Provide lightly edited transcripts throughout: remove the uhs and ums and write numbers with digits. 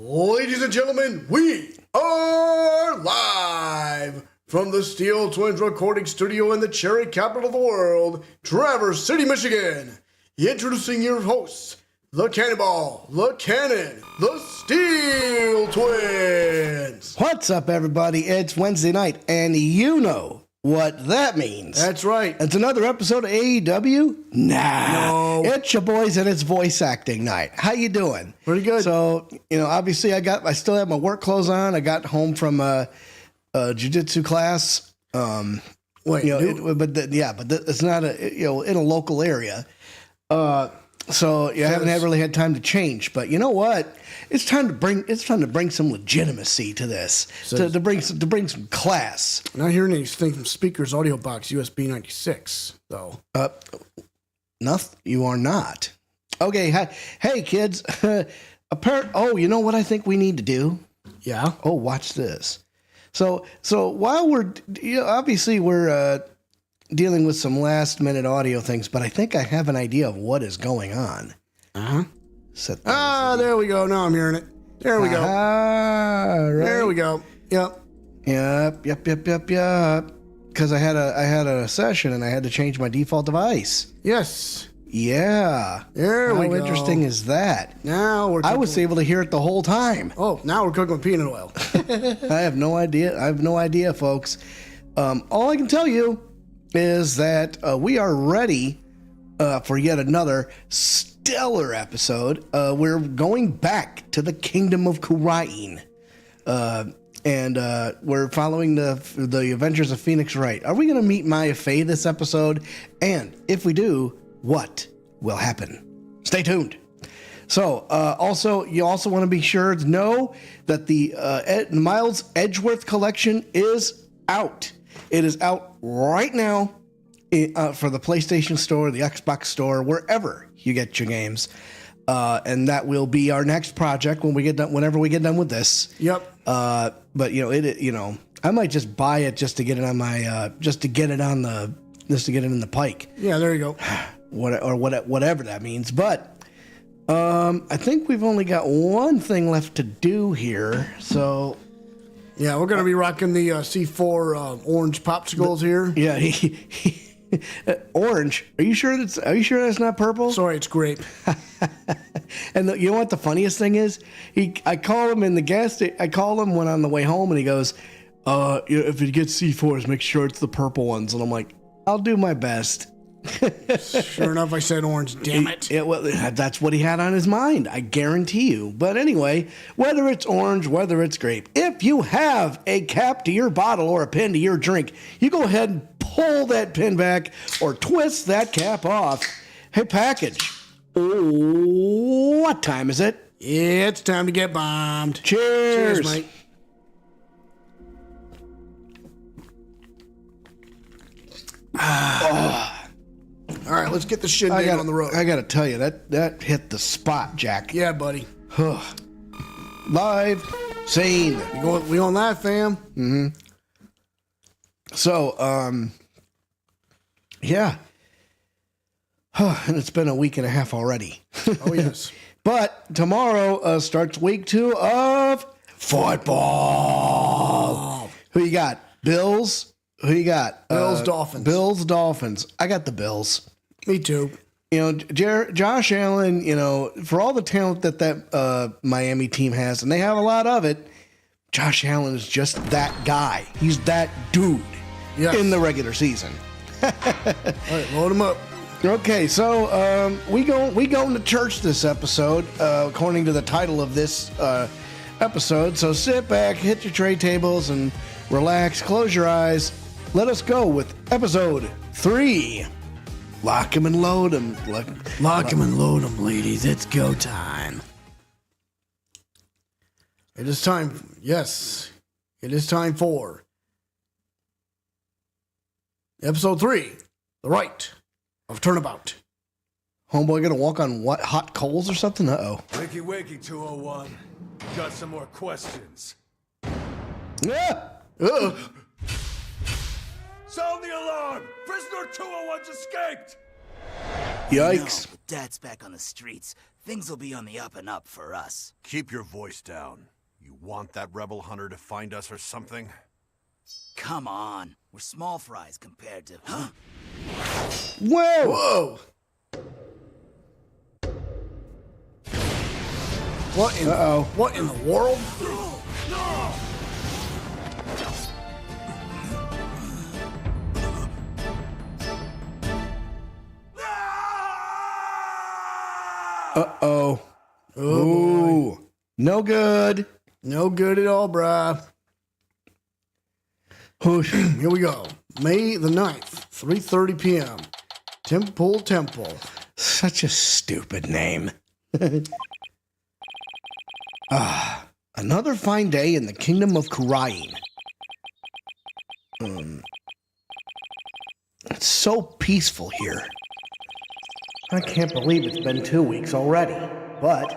Ladies and gentlemen, we are live from the Steel Twins recording studio in the cherry capital of the world, Traverse City, Michigan. Introducing your hosts, the Cannonball, the Cannon, the Steel Twins. What's up, everybody? It's Wednesday night, and you know what that means. That's right. It's another episode of AEW? No. It's your boys, and it's voice acting night. How you doing? Pretty good. So, obviously I still have my work clothes on. I got home from a jiu-jitsu class. But it's not in a local area. So I haven't really had time to change, but you know what? It's time to bring some legitimacy to this, to bring some class. Not hearing anything from Speaker's audio box USB 96 though. Nothing. You are not. Okay. Hey kids. You know what I think we need to do? Yeah. Oh, watch this. So while we're obviously we're dealing with some last minute audio things, but I think I have an idea of what is going on. Uh-huh. There we go. Now I'm hearing it. There we go. Right. There we go. Yep. Because I had a session and I had to change my default device. Yes. Yeah. There we go. How interesting is that? Now I was able to hear it the whole time. Oh, now we're cooking with peanut oil. I have no idea, folks. All I can tell you is that we are ready for yet another stellar episode. We're going back to the Kingdom of Khura'in. And we're following the adventures of Phoenix Wright. Are we going to meet Maya Fey this episode? And if we do, what will happen? Stay tuned. So, you also want to be sure to know that the Miles Edgeworth collection is out. It is out right now for the PlayStation Store, the Xbox Store, wherever you get your games. And that will be our next project whenever we get done with this. Yep. But I might just buy it just to get it on my just to get it in the pike. Yeah, there you go. Whatever that means. But I think we've only got one thing left to do here. So yeah, we're gonna be rocking the C4 orange popsicles here. Yeah, orange. Are you sure that's not purple? Sorry, it's grape. And you know what the funniest thing is? I call him in the gas station. I call him when on the way home, and he goes, "If it gets C4s, make sure it's the purple ones." And I'm like, "I'll do my best." Sure enough, I said orange. Damn it! That's what he had on his mind. I guarantee you. But anyway, whether it's orange, whether it's grape, if you have a cap to your bottle or a pin to your drink, you go ahead and pull that pin back or twist that cap off. Hey, package. What time is it? It's time to get bombed. Cheers. Cheers, mate. All right, let's get the shindig on the road. I got to tell you, that hit the spot, Jack. Yeah, buddy. Live scene. We on live, fam? Mm-hmm. So, yeah. And it's been a week and a half already. Oh, yes. But tomorrow starts week 2 of football. Who you got? Bills? Who you got? Bills-Dolphins. Bills-Dolphins. I got the Bills. Me too. Josh Allen, for all the talent that Miami team has, and they have a lot of it, Josh Allen is just that guy. He's that dude in the regular season. All right, load him up. Okay, so we going to church this episode, according to the title of this episode. So sit back, hit your tray tables, and relax. Close your eyes. Let us go with episode 3. Lock 'em and load 'em. Lock 'em and load 'em, ladies. It's go time. It is time. Yes, it is time for episode 3, The Right of Turnabout. Homeboy gonna walk on what, hot coals or something? Uh-oh. Wakey, 201. Got some more questions. Yeah. Sound the alarm! Prisoner 201's escaped! Yikes. No, Dad's back on the streets. things will be on the up and up for us. Keep your voice down. You want that rebel hunter to find us or something? Come on, we're small fries compared to... Huh? Whoa! Whoa! What in the world? Uh-oh. Ooh. No good. No good at all, bruh. Here we go. May the 9th, 3:30 p.m. Temple. Such a stupid name. Another fine day in the Kingdom of Khura'in. It's so peaceful here. I can't believe it's been 2 weeks already, but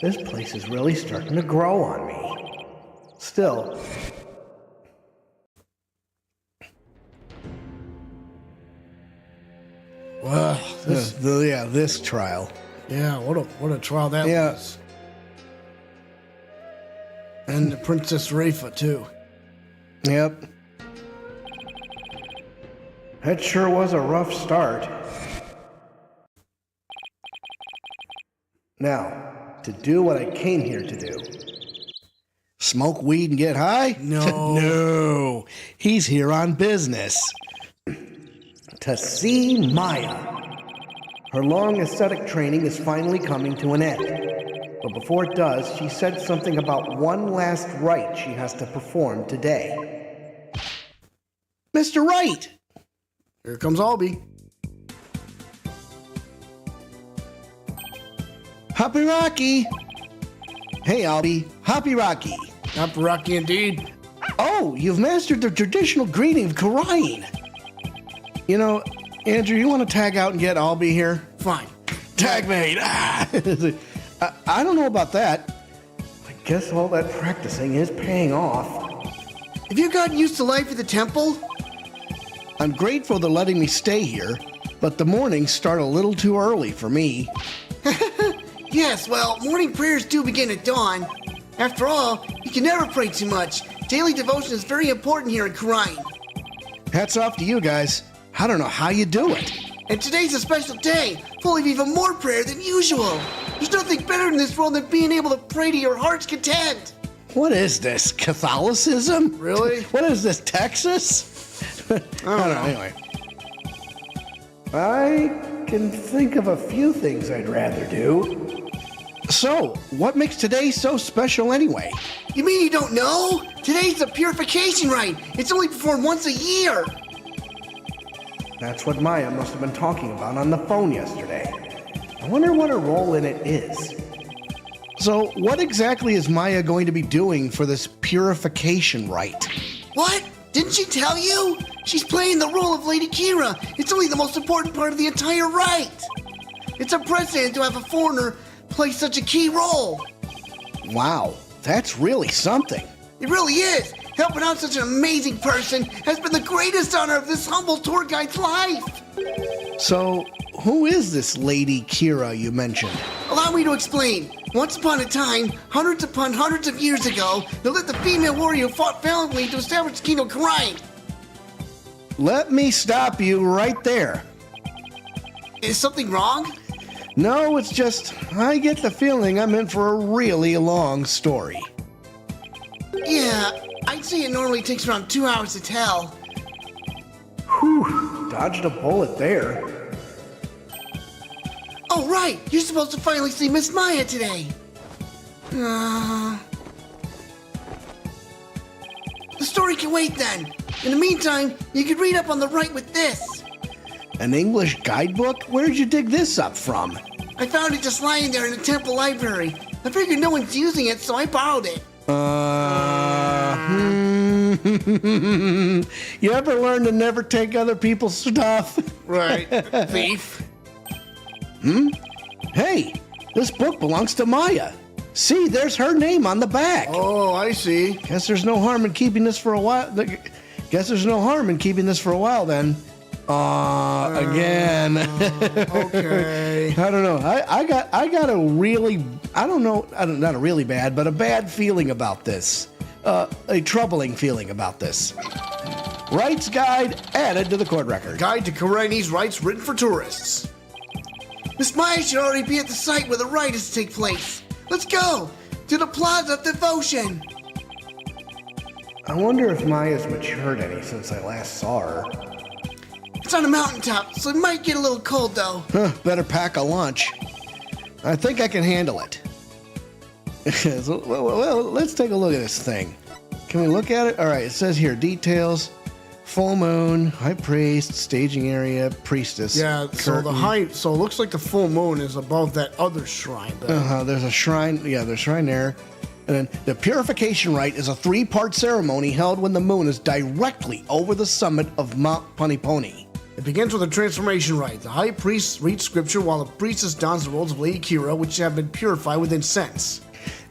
this place is really starting to grow on me. Still, Wow. this trial. Yeah, what a trial that Yeah. was. And the Princess Rafa, too. Yep. That sure was a rough start. Now, to do what I came here to do. Smoke weed and get high? No. No. He's here on business. To see Maya. Her long ascetic training is finally coming to an end. But before it does, she said something about one last rite she has to perform today. Mr. Wright! Here comes Ahlbi. Happy Rocky! Hey, Ahlbi. Happy Rocky. Happy Rocky indeed. Oh, you've mastered the traditional greeting of Khura'in. You know, Andrew, you want to tag out and get Ahlbi here? Fine. Tag mate. I don't know about that. I guess all that practicing is paying off. Have you gotten used to life at the temple? I'm grateful they're letting me stay here, but the mornings start a little too early for me. Yes, well, morning prayers do begin at dawn. After all, you can never pray too much. Daily devotion is very important here in Khura'in. Hats off to you guys. I don't know how you do it. And today's a special day, full of even more prayer than usual. There's nothing better in this world than being able to pray to your heart's content. What is this, Catholicism? Really? What is this, Texas? I don't know. Anyway. I can think of a few things I'd rather do. So, what makes today so special anyway? You mean you don't know? Today's the purification rite. It's only performed once a year. That's what Maya must have been talking about on the phone yesterday. I wonder what her role in it is. So, what exactly is Maya going to be doing for this purification rite? What? Didn't she tell you? She's playing the role of Lady Kira. It's only the most important part of the entire rite. It's a precedent to have a foreigner play such a key role. Wow, that's really something. It really is. Helping out such an amazing person has been the greatest honor of this humble tour guide's life. So, who is this Lady Kira you mentioned? Allow me to explain. Once upon a time, hundreds upon hundreds of years ago, they let the female warrior who fought valiantly to establish the Kingdom of Khura'in. Let me stop you right there. Is something wrong? No, it's just, I get the feeling I'm in for a really long story. Yeah, I'd say it normally takes around 2 hours to tell. Whew, dodged a bullet there. Oh, right! You're supposed to finally see Miss Maya today. The story can wait then. In the meantime, you could read up on the rite with this. An English guidebook? Where'd you dig this up from? I found it just lying there in the temple library. I figured no one's using it, so I borrowed it. You ever learn to never take other people's stuff? Right. Thief. Hey, this book belongs to Maya. See, there's her name on the back. Oh, I see. Guess there's no harm in keeping this for a while. Then. Again. Okay. I don't know. I got a really, I don't know, not a really bad, but a bad feeling about this. A troubling feeling about this. Rights guide added to the court record. Guide to Khura'in's rights written for tourists. Miss Maya should already be at the site where the rite is to take place. Let's go to the Plaza of Devotion. I wonder if Maya's matured any since I last saw her. It's on a mountaintop, so it might get a little cold though. Better pack a lunch. I think I can handle it. well, let's take a look at this thing. Can we look at it? All right, it says here, details, full moon, high priest, staging area, priestess. Yeah, so so it looks like the full moon is above that other shrine. There's a shrine, there's a shrine there. And then the purification rite is a 3-part ceremony held when the moon is directly over the summit of Mount Puniponi. It begins with a transformation rite. The high priest reads scripture while the priestess dons the robes of Lady Kira, which have been purified with incense.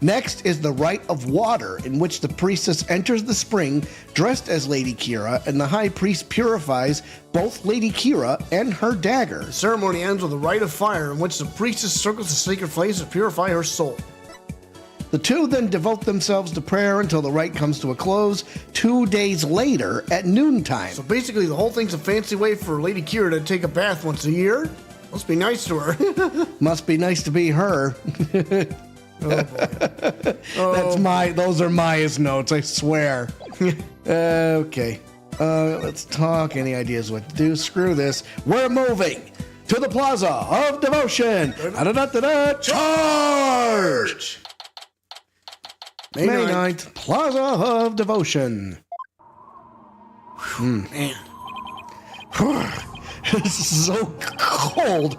Next is the rite of water, in which the priestess enters the spring dressed as Lady Kira, and the high priest purifies both Lady Kira and her dagger. The ceremony ends with a rite of fire, in which the priestess circles the sacred flames to purify her soul. The two then devote themselves to prayer until the rite comes to a close 2 days later at noontime. So basically, the whole thing's a fancy way for Lady Kira to take a bath once a year. Must be nice to her. Must be nice to be her. Oh boy. Those are Maya's notes, I swear. Okay. Let's talk. Any ideas what to do? Screw this. We're moving to the Plaza of Devotion. Charge! May 9th, Plaza of Devotion. Man. This is so cold.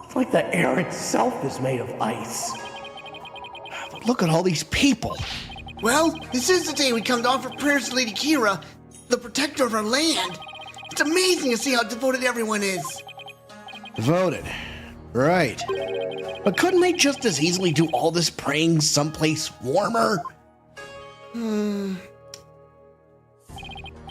It's like the air itself is made of ice. But look at all these people. Well, this is the day we come to offer prayers to Lady Kira, the protector of our land. It's amazing to see how devoted everyone is. Devoted. Right. But couldn't they just as easily do all this praying someplace warmer?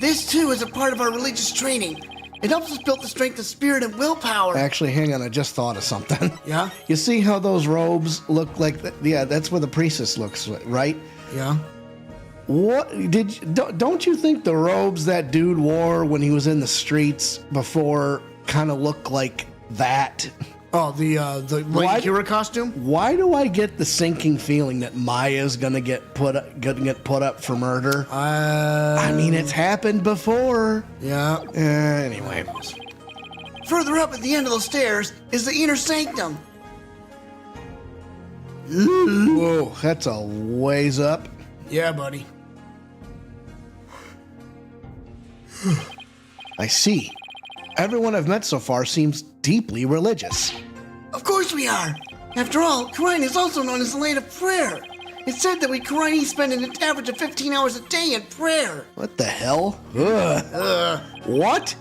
This too is a part of our religious training. It helps us build the strength of spirit and willpower. Actually, hang on, I just thought of something. Yeah? You see how those robes look like yeah, that's where the priestess looks, right? Yeah. What don't you think the robes that dude wore when he was in the streets before kind of look like that? Oh, the Lady Kira costume? Why do I get the sinking feeling that Maya's gonna get put up for murder? I mean, it's happened before. Yeah. Anyway. Further up at the end of those stairs is the inner sanctum. Whoa, that's a ways up. Yeah, buddy. I see. Everyone I've met so far seems deeply religious. Of course we are. After all, Khura'in is also known as the land of prayer. It's said that we Khura'in spend an average of 15 hours a day in prayer. What the hell? What?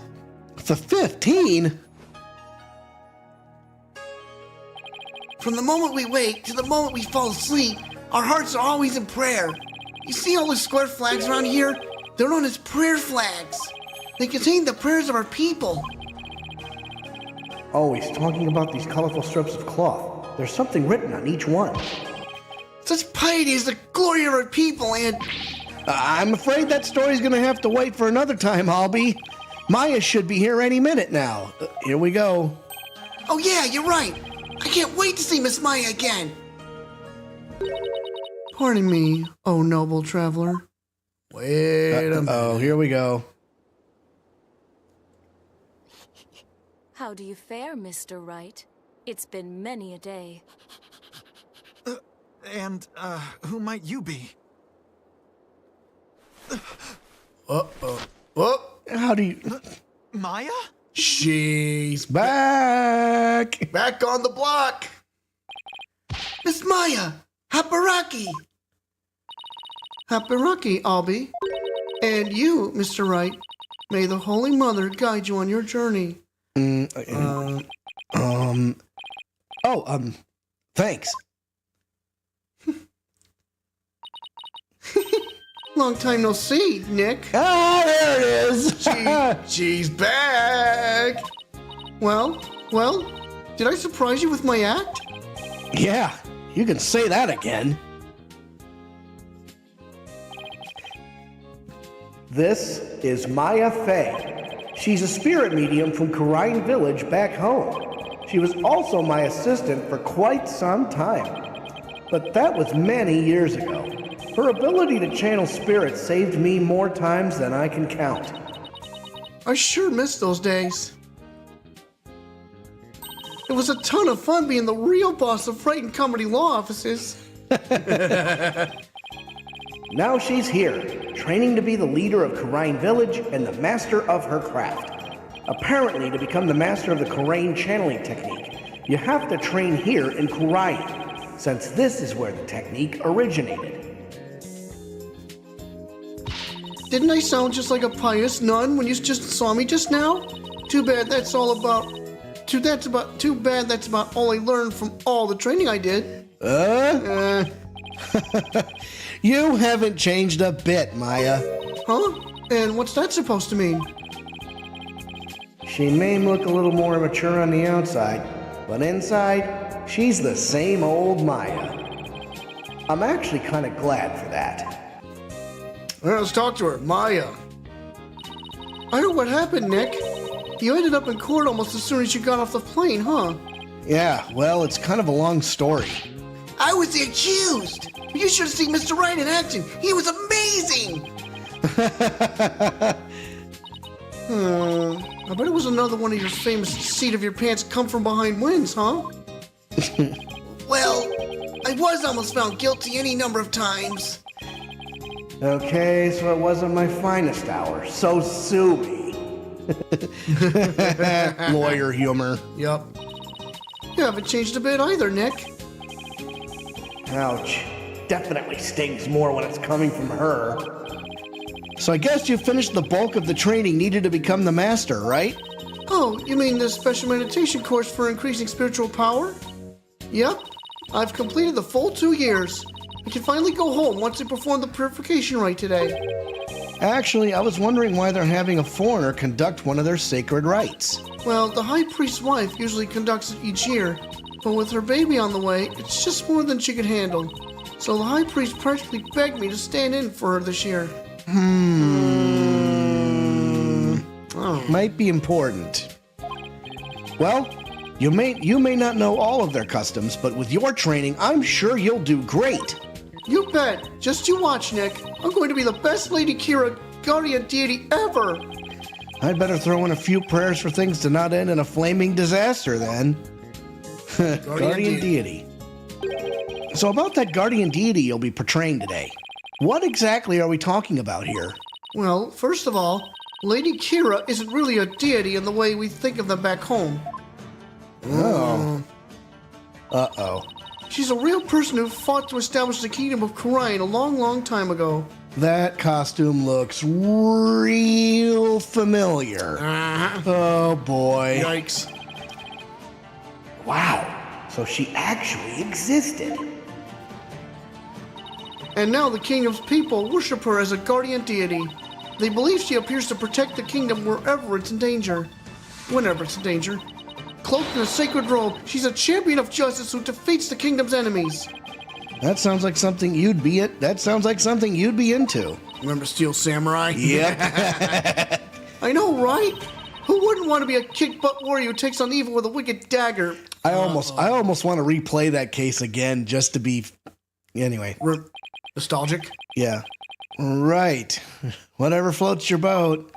For 15? From the moment we wake to the moment we fall asleep, our hearts are always in prayer. You see all the square flags around here? They're known as prayer flags. They contain the prayers of our people. Oh, he's talking about these colorful strips of cloth. There's something written on each one. Such piety is the glory of our people, and I'm afraid that story's gonna have to wait for another time, Ahlbi. Maya should be here any minute now. Here we go. oh yeah, you're right. I can't wait to see Miss Maya again. Pardon me, oh noble traveler. Wait a minute. Oh, here we go. How do you fare, Mr. Wright? It's been many a day. And who might you be? Oh, How do you... Maya? she's Back! back on the block. Miss Maya, Haparaki. Happy Ahlbi. And you, Mr. Wright. May the Holy Mother guide you on your journey. Thanks. Long time no see, Nick. Ah, there it is. She's back. Well, Did I surprise you with my act? Yeah, you can say that again. This is Maya Fey. She's a spirit medium from Khura'in village back home. She was also my assistant for quite some time. But that was many years ago. Her ability to channel spirits saved me more times than I can count. I sure miss those days. It was a ton of fun being the real boss of Frightened Comedy Law offices. Now she's here, training to be the leader of Khura'in village and the master of her craft. Apparently, to become the master of the Khura'in channeling technique, you have to train here in Khura'in, since this is where the technique originated. Didn't I sound just like a pious nun when you just saw me just now? Too bad that's about all I learned from all the training I did. You haven't changed a bit, Maya. Huh? And what's that supposed to mean? She may look a little more mature on the outside, but inside, she's the same old Maya. I'm actually kind of glad for that. Well, let's talk to her. Maya. I heard what happened, Nick. You ended up in court almost as soon as you got off the plane, huh? Yeah, well, it's kind of a long story. I was the accused. You should have seen Mr. Wright in action. He was amazing. I bet it was another one of your famous seat of your pants come from behind wins, huh? Well, I was almost found guilty any number of times. Okay, so it wasn't my finest hour, so sue me. Lawyer humor. Yup. You haven't changed a bit either, Nick. Ouch. Definitely stings more when it's coming from her. So I guess you finished the bulk of the training needed to become the master, right? Oh, you mean the special meditation course for increasing spiritual power? Yep. I've completed the full 2 years. I can finally go home once I perform the purification rite today. Actually, I was wondering why they're having a foreigner conduct one of their sacred rites. Well, the high priest's wife usually conducts it each year, but with her baby on the way, it's just more than she could handle. So the high priest practically begged me to stand in for her this year. Might be important. Well, you may not know all of their customs, but with your training, I'm sure you'll do great. You bet. Just you watch, Nick. I'm going to be the best Lady Kira guardian deity ever. I'd better throw in a few prayers for things to not end in a flaming disaster then. Guardian deity. So about that guardian deity you'll be portraying today, what exactly are we talking about here? Well, first of all, Lady Kira isn't really a deity in the way we think of them back home. Oh. Uh-oh. She's a real person who fought to establish the Kingdom of Khura'in a long, long time ago. That costume looks real familiar. Oh boy. Yikes. Wow. So she actually existed. And now the kingdom's people worship her as a guardian deity. They believe she appears to protect the kingdom wherever it's in danger. Whenever it's in danger. Cloaked in a sacred robe, she's a champion of justice who defeats the kingdom's enemies. That sounds like something you'd be into. Remember Steel Samurai? Yep. I know, right? Who wouldn't want to be a kick-butt warrior who takes on evil with a wicked dagger? I almost want to replay that case again just to be... Anyway. Nostalgic? Yeah. Right. Whatever floats your boat.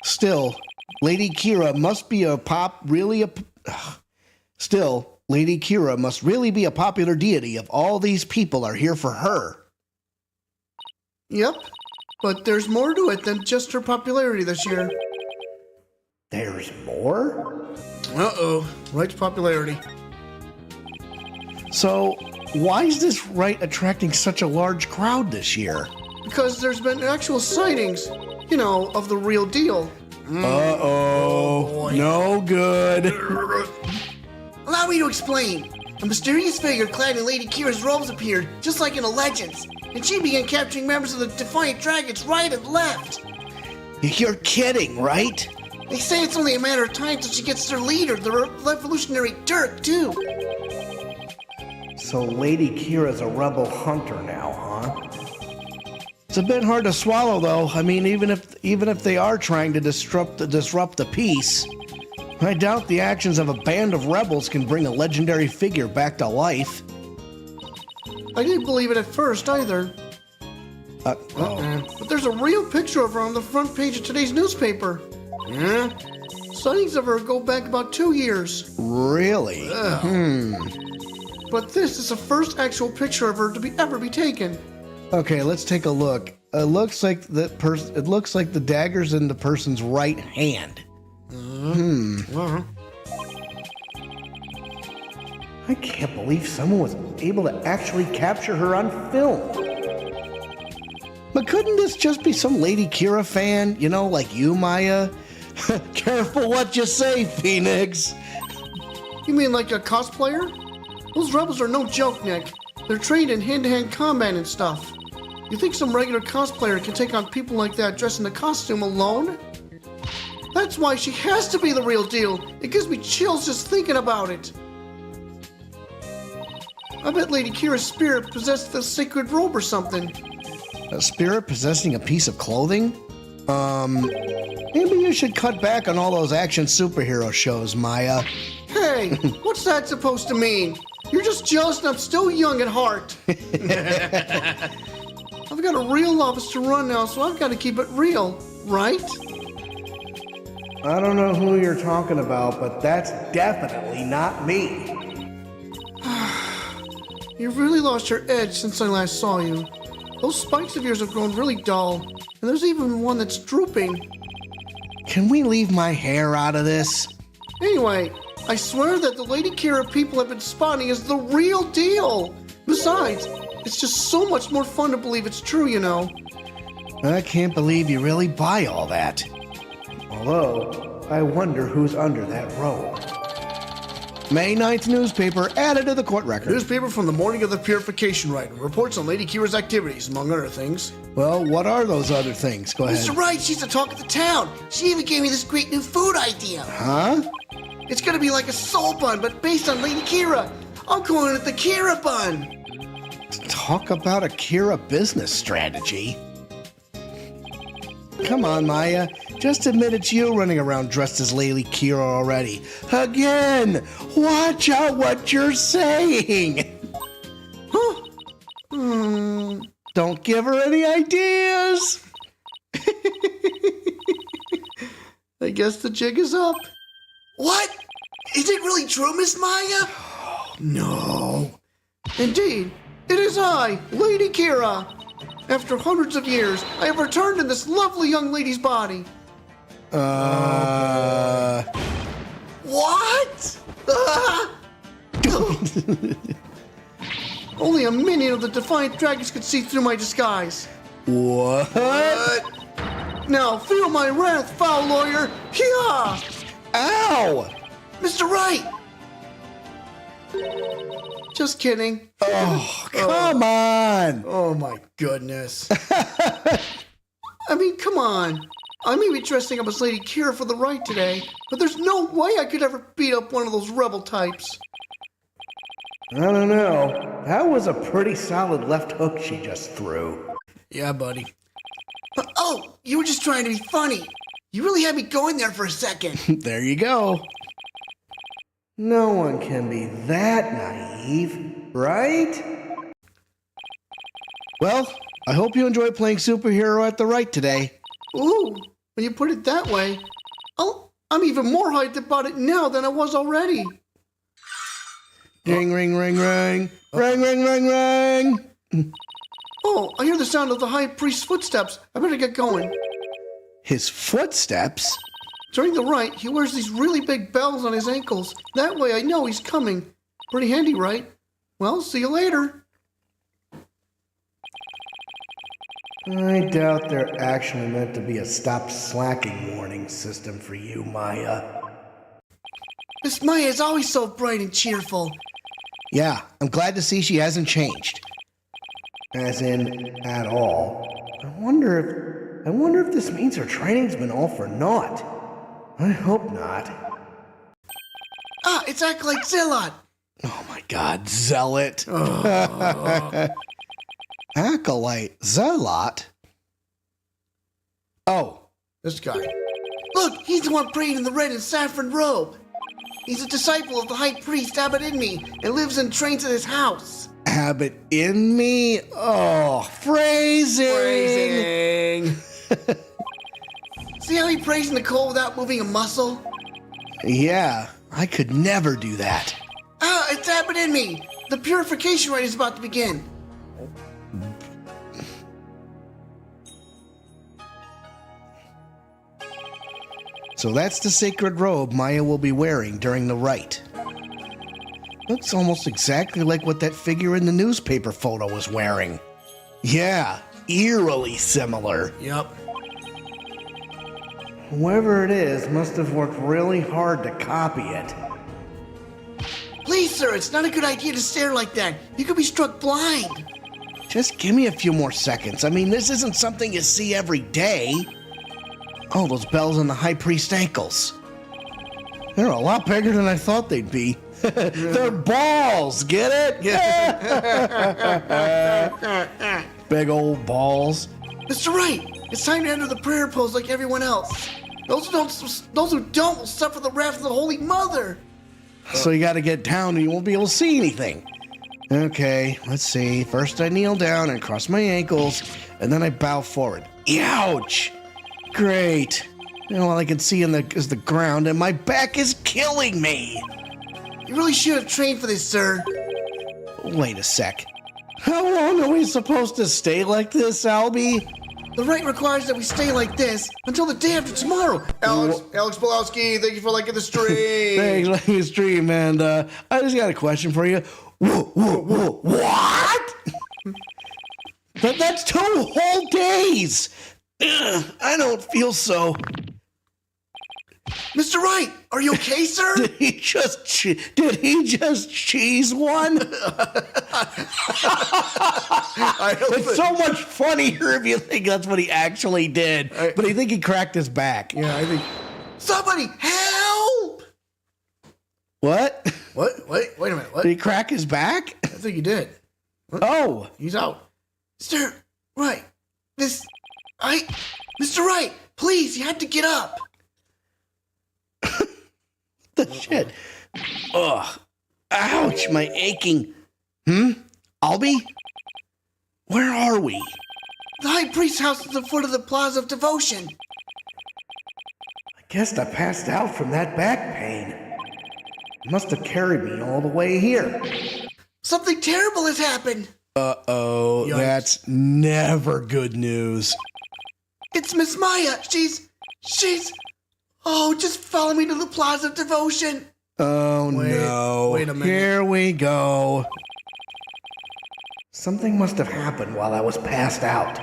Still, Lady Kira must really be a popular deity if all these people are here for her. Yep. But there's more to it than just her popularity this year. There's more? Uh-oh. Right's popularity. So, why is this rite attracting such a large crowd this year? Because there's been actual sightings, of the real deal. Uh-oh. No good. Allow me to explain. A mysterious figure clad in Lady Kira's robes appeared, just like in the legends, and she began capturing members of the Defiant Dragons right and left. You're kidding, right? They say it's only a matter of time till she gets their leader, the revolutionary Dirk, too. So Lady Kira's a rebel hunter now, huh? It's a bit hard to swallow, though. I mean, even if they are trying to disrupt the peace, I doubt the actions of a band of rebels can bring a legendary figure back to life. I didn't believe it at first either. But there's a real picture of her on the front page of today's newspaper. Huh? Sightings of her go back about 2 years. Really? But this is the first actual picture of her to ever be taken. Okay, let's take a look. It looks like the dagger's in the person's right hand. I can't believe someone was able to actually capture her on film. But couldn't this just be some Lady Kira fan? You know, like you, Maya? Careful what you say, Phoenix. You mean like a cosplayer? Those rebels are no joke, Nick. They're trained in hand-to-hand combat and stuff. You think some regular cosplayer can take on people like that dressed in a costume alone? That's why she has to be the real deal. It gives me chills just thinking about it. I bet Lady Kira's spirit possessed the sacred robe or something. A spirit possessing a piece of clothing? Maybe you should cut back on all those action superhero shows, Maya. Hey, what's that supposed to mean? You're just jealous and I'm still young at heart. I've got a real office to run now, so I've got to keep it real, right? I don't know who you're talking about, but that's definitely not me. You've really lost your edge since I last saw you. Those spikes of yours have grown really dull, and there's even one that's drooping. Can we leave my hair out of this? Anyway, I swear that the Lady Kira people have been spotting is the real deal. Besides, it's just so much more fun to believe it's true, you know. I can't believe you really buy all that. Although, I wonder who's under that robe. May 9th newspaper added to the court record. Newspaper from the morning of the purification rite reports on Lady Kira's activities, among other things. Well, what are those other things? Go ahead. Mr. Wright, she's the talk of the town. She even gave me this great new food idea. Huh? It's gonna be like a soul bun, but based on Lady Kira. I'm calling it the Kira bun. Talk about a Kira business strategy. Come on, Maya. Just admit it's you running around dressed as Lady Kira already. Again! Watch out what you're saying! Huh? Don't give her any ideas! I guess the jig is up. What? Is it really true, Miss Maya? No. Indeed, it is I, Lady Kira. After hundreds of years, I have returned in this lovely young lady's body. What? Only a minion of the Defiant Dragons could see through my disguise. What? Now feel my wrath, foul lawyer. Hia! Ow! Mr. Wright! Just kidding. Oh, come on! Oh my goodness. I mean, come on. I may be dressing up as Lady Kira for the rite today, but there's no way I could ever beat up one of those rebel types. I don't know. That was a pretty solid left hook she just threw. Yeah, buddy. Oh, you were just trying to be funny. You really had me going there for a second. There you go. No one can be that naive, right? Well, I hope you enjoy playing superhero at the rite today. Ooh, when you put it that way, I'm even more hyped about it now than I was already. Ring, ring, ring, ring. Ring, ring, ring, ring. Oh, I hear the sound of the high priest's footsteps. I better get going. His footsteps? During the rite, he wears these really big bells on his ankles. That way I know he's coming. Pretty handy, right? Well, see you later. I doubt they're actually meant to be a stop slacking warning system for you, Maya. Miss Maya is always so bright and cheerful. Yeah, I'm glad to see she hasn't changed. As in, at all. I wonder if this means her training's been all for naught. I hope not. Ah, it's Acolyte Zealot. Oh my God, Zealot. Acolyte Zealot? Oh. This guy. Look, he's the one praying in the red and saffron robe. He's a disciple of the high priest Ahlbi Ur'Gaid and lives and trains at his house. Habit in me? Oh, phrasing. See how he prays in the cold without moving a muscle? Yeah, I could never do that. Ah, it's Ahlbi Ur'Gaid. The purification rite is about to begin. So that's the sacred robe Maya will be wearing during the rite. Looks almost exactly like what that figure in the newspaper photo was wearing. Yeah, eerily similar. Yep. Whoever it is must have worked really hard to copy it. Please, sir, it's not a good idea to stare like that. You could be struck blind. Just give me a few more seconds. I mean, this isn't something you see every day. Oh, those bells on the high priest's ankles. They're a lot bigger than I thought they'd be. They're balls, get it? Big old balls. Mr. Wright, it's time to enter the prayer pose like everyone else. Those who don't will suffer the wrath of the Holy Mother. So you gotta get down or you won't be able to see anything. Okay, let's see. First I kneel down and cross my ankles, and then I bow forward. Ouch! Great. All I can see is the ground, and my back is killing me. You really should have trained for this, sir. Wait a sec. How long are we supposed to stay like this, Ahlbi? The rite requires that we stay like this until the day after tomorrow. Alex Pulowski, thank you for liking the stream. Thanks for liking the stream, and I just got a question for you. What? That's 2 whole days. Ugh, I don't feel so. Mr. Wright, are you okay, sir? Did he just cheese one? It's so much funnier if you think that's what he actually did. But I think he cracked his back. Yeah, I think. Somebody help! What? What? Wait a minute. What? Did he crack his back? I think he did. Oh. He's out. Sir, Wright, Mr. Wright, please, you have to get up. The shit. Ugh. Ouch, my aching. Ahlbi? Where are we? The high priest's house is at the foot of the Plaza of Devotion. I guess I passed out from that back pain. Must have carried me all the way here. Something terrible has happened. Uh-oh, Yikes. that's never good news. It's Miss Maya. She's... Oh, just follow me to the Plaza of Devotion. Oh, no. Wait a minute. Here we go. Something must have happened while I was passed out.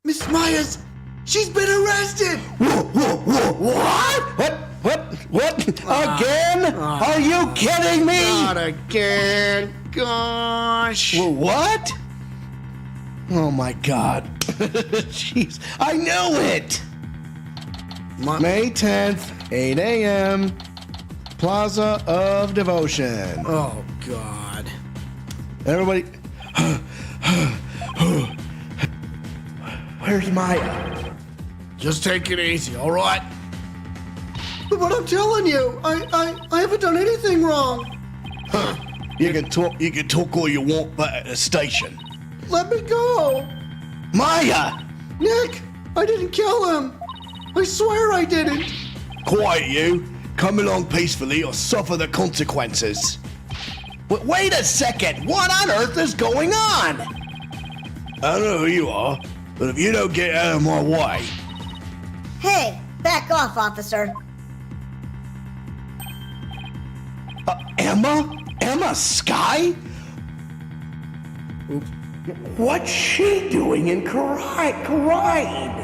Miss Maya's... She's been arrested. What? Again? Are you kidding me? Not again. Gosh. What? Oh my God. Jeez, I knew it. May 10th, 8 a.m., Plaza of Devotion. Oh, God. Everybody. Where's Maya? Just take it easy, all right? But I'm telling you, I haven't done anything wrong. You can talk all you want, but at the station. Let me go. Maya! Nick, I didn't kill him. I swear I didn't. Quiet, you. Come along peacefully or suffer the consequences. Wait a second. What on earth is going on? I don't know who you are, but if you don't get out of my way... Hey, back off, officer. Emma? Emma Sky? What's she doing in Khura'in?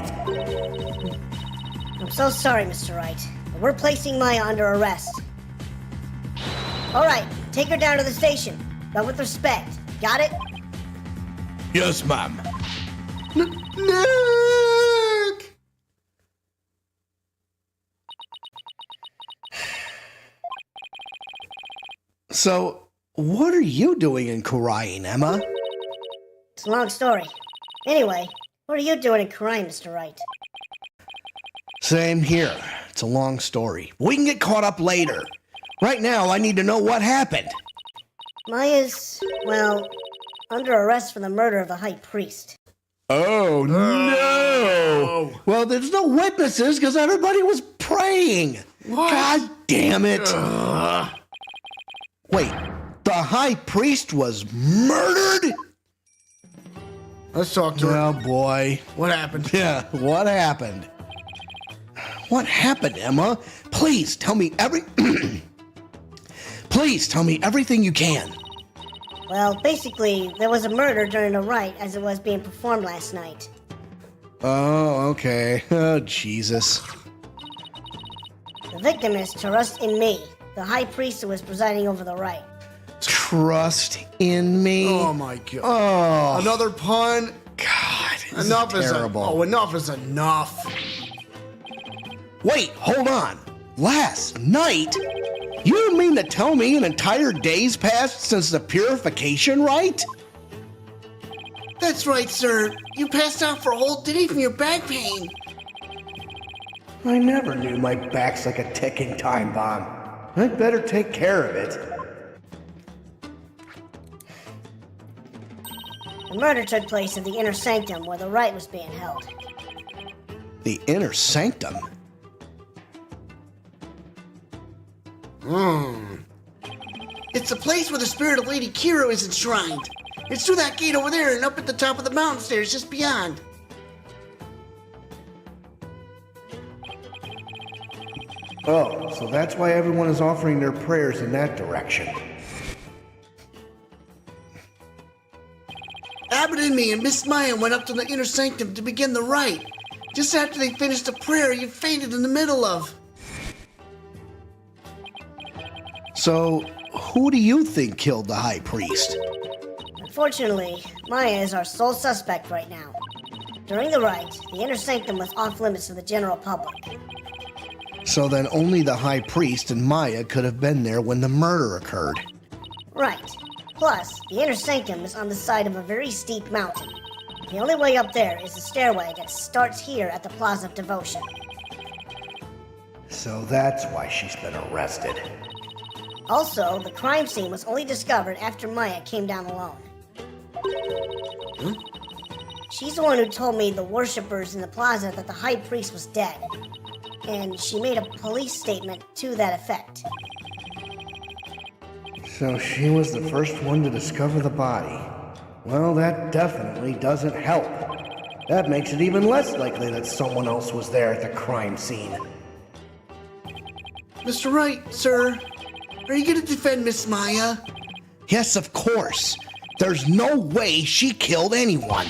I'm so sorry, Mr. Wright, but we're placing Maya under arrest. All right, take her down to the station, but with respect. Got it? Yes, ma'am. Nick! So, what are you doing in Khura'in, Emma? It's a long story. Anyway, what are you doing in Khura'in, Mr. Wright? Same here. It's a long story. We can get caught up later. Right now, I need to know what happened. Maya's, well, under arrest for the murder of the High Priest. Oh, no! Well, there's no witnesses because everybody was praying. What? God damn it. Wait, the High Priest was murdered? Let's talk to her. Oh, boy. What happened? Yeah, what happened? What happened, Emma? Please tell me Please tell me everything you can. Well, basically, there was a murder during the rite as it was being performed last night. Oh, okay. Oh, Jesus. The victim is Trust in Me, the High Priest who was presiding over the rite. Trust in me. Oh my god. Oh, Another pun. God. This Enough is is terrible. enough is enough. Wait, hold on. Last night? You mean to tell me an entire day's passed since the purification rite? That's right, sir. You passed out for a whole day from your back pain. I never knew my back's like a ticking time bomb. I'd better take care of it. The murder took place in the inner sanctum where the rite was being held. The inner sanctum? It's the place where the spirit of Lady Kira is enshrined. It's through that gate over there and up at the top of the mountain stairs just beyond. Oh, so that's why everyone is offering their prayers in that direction. Abbott and me and Miss Maya went up to the inner sanctum to begin the rite. Just after they finished the prayer you fainted in the middle of. So, who do you think killed the High Priest? Unfortunately, Maya is our sole suspect right now. During the rite, the inner sanctum was off limits to the general public. So then only the High Priest and Maya could have been there when the murder occurred. Right. Plus, the inner sanctum is on the side of a very steep mountain. The only way up there is a stairway that starts here at the Plaza of Devotion. So that's why she's been arrested. Also, the crime scene was only discovered after Maya came down alone. She's the one who told me the worshippers in the plaza that the High Priest was dead. And she made a police statement to that effect. So she was the first one to discover the body. Well, that definitely doesn't help. That makes it even less likely that someone else was there at the crime scene. Mr. Wright, sir, are you going to defend Miss Maya? Yes, of course. There's no way she killed anyone.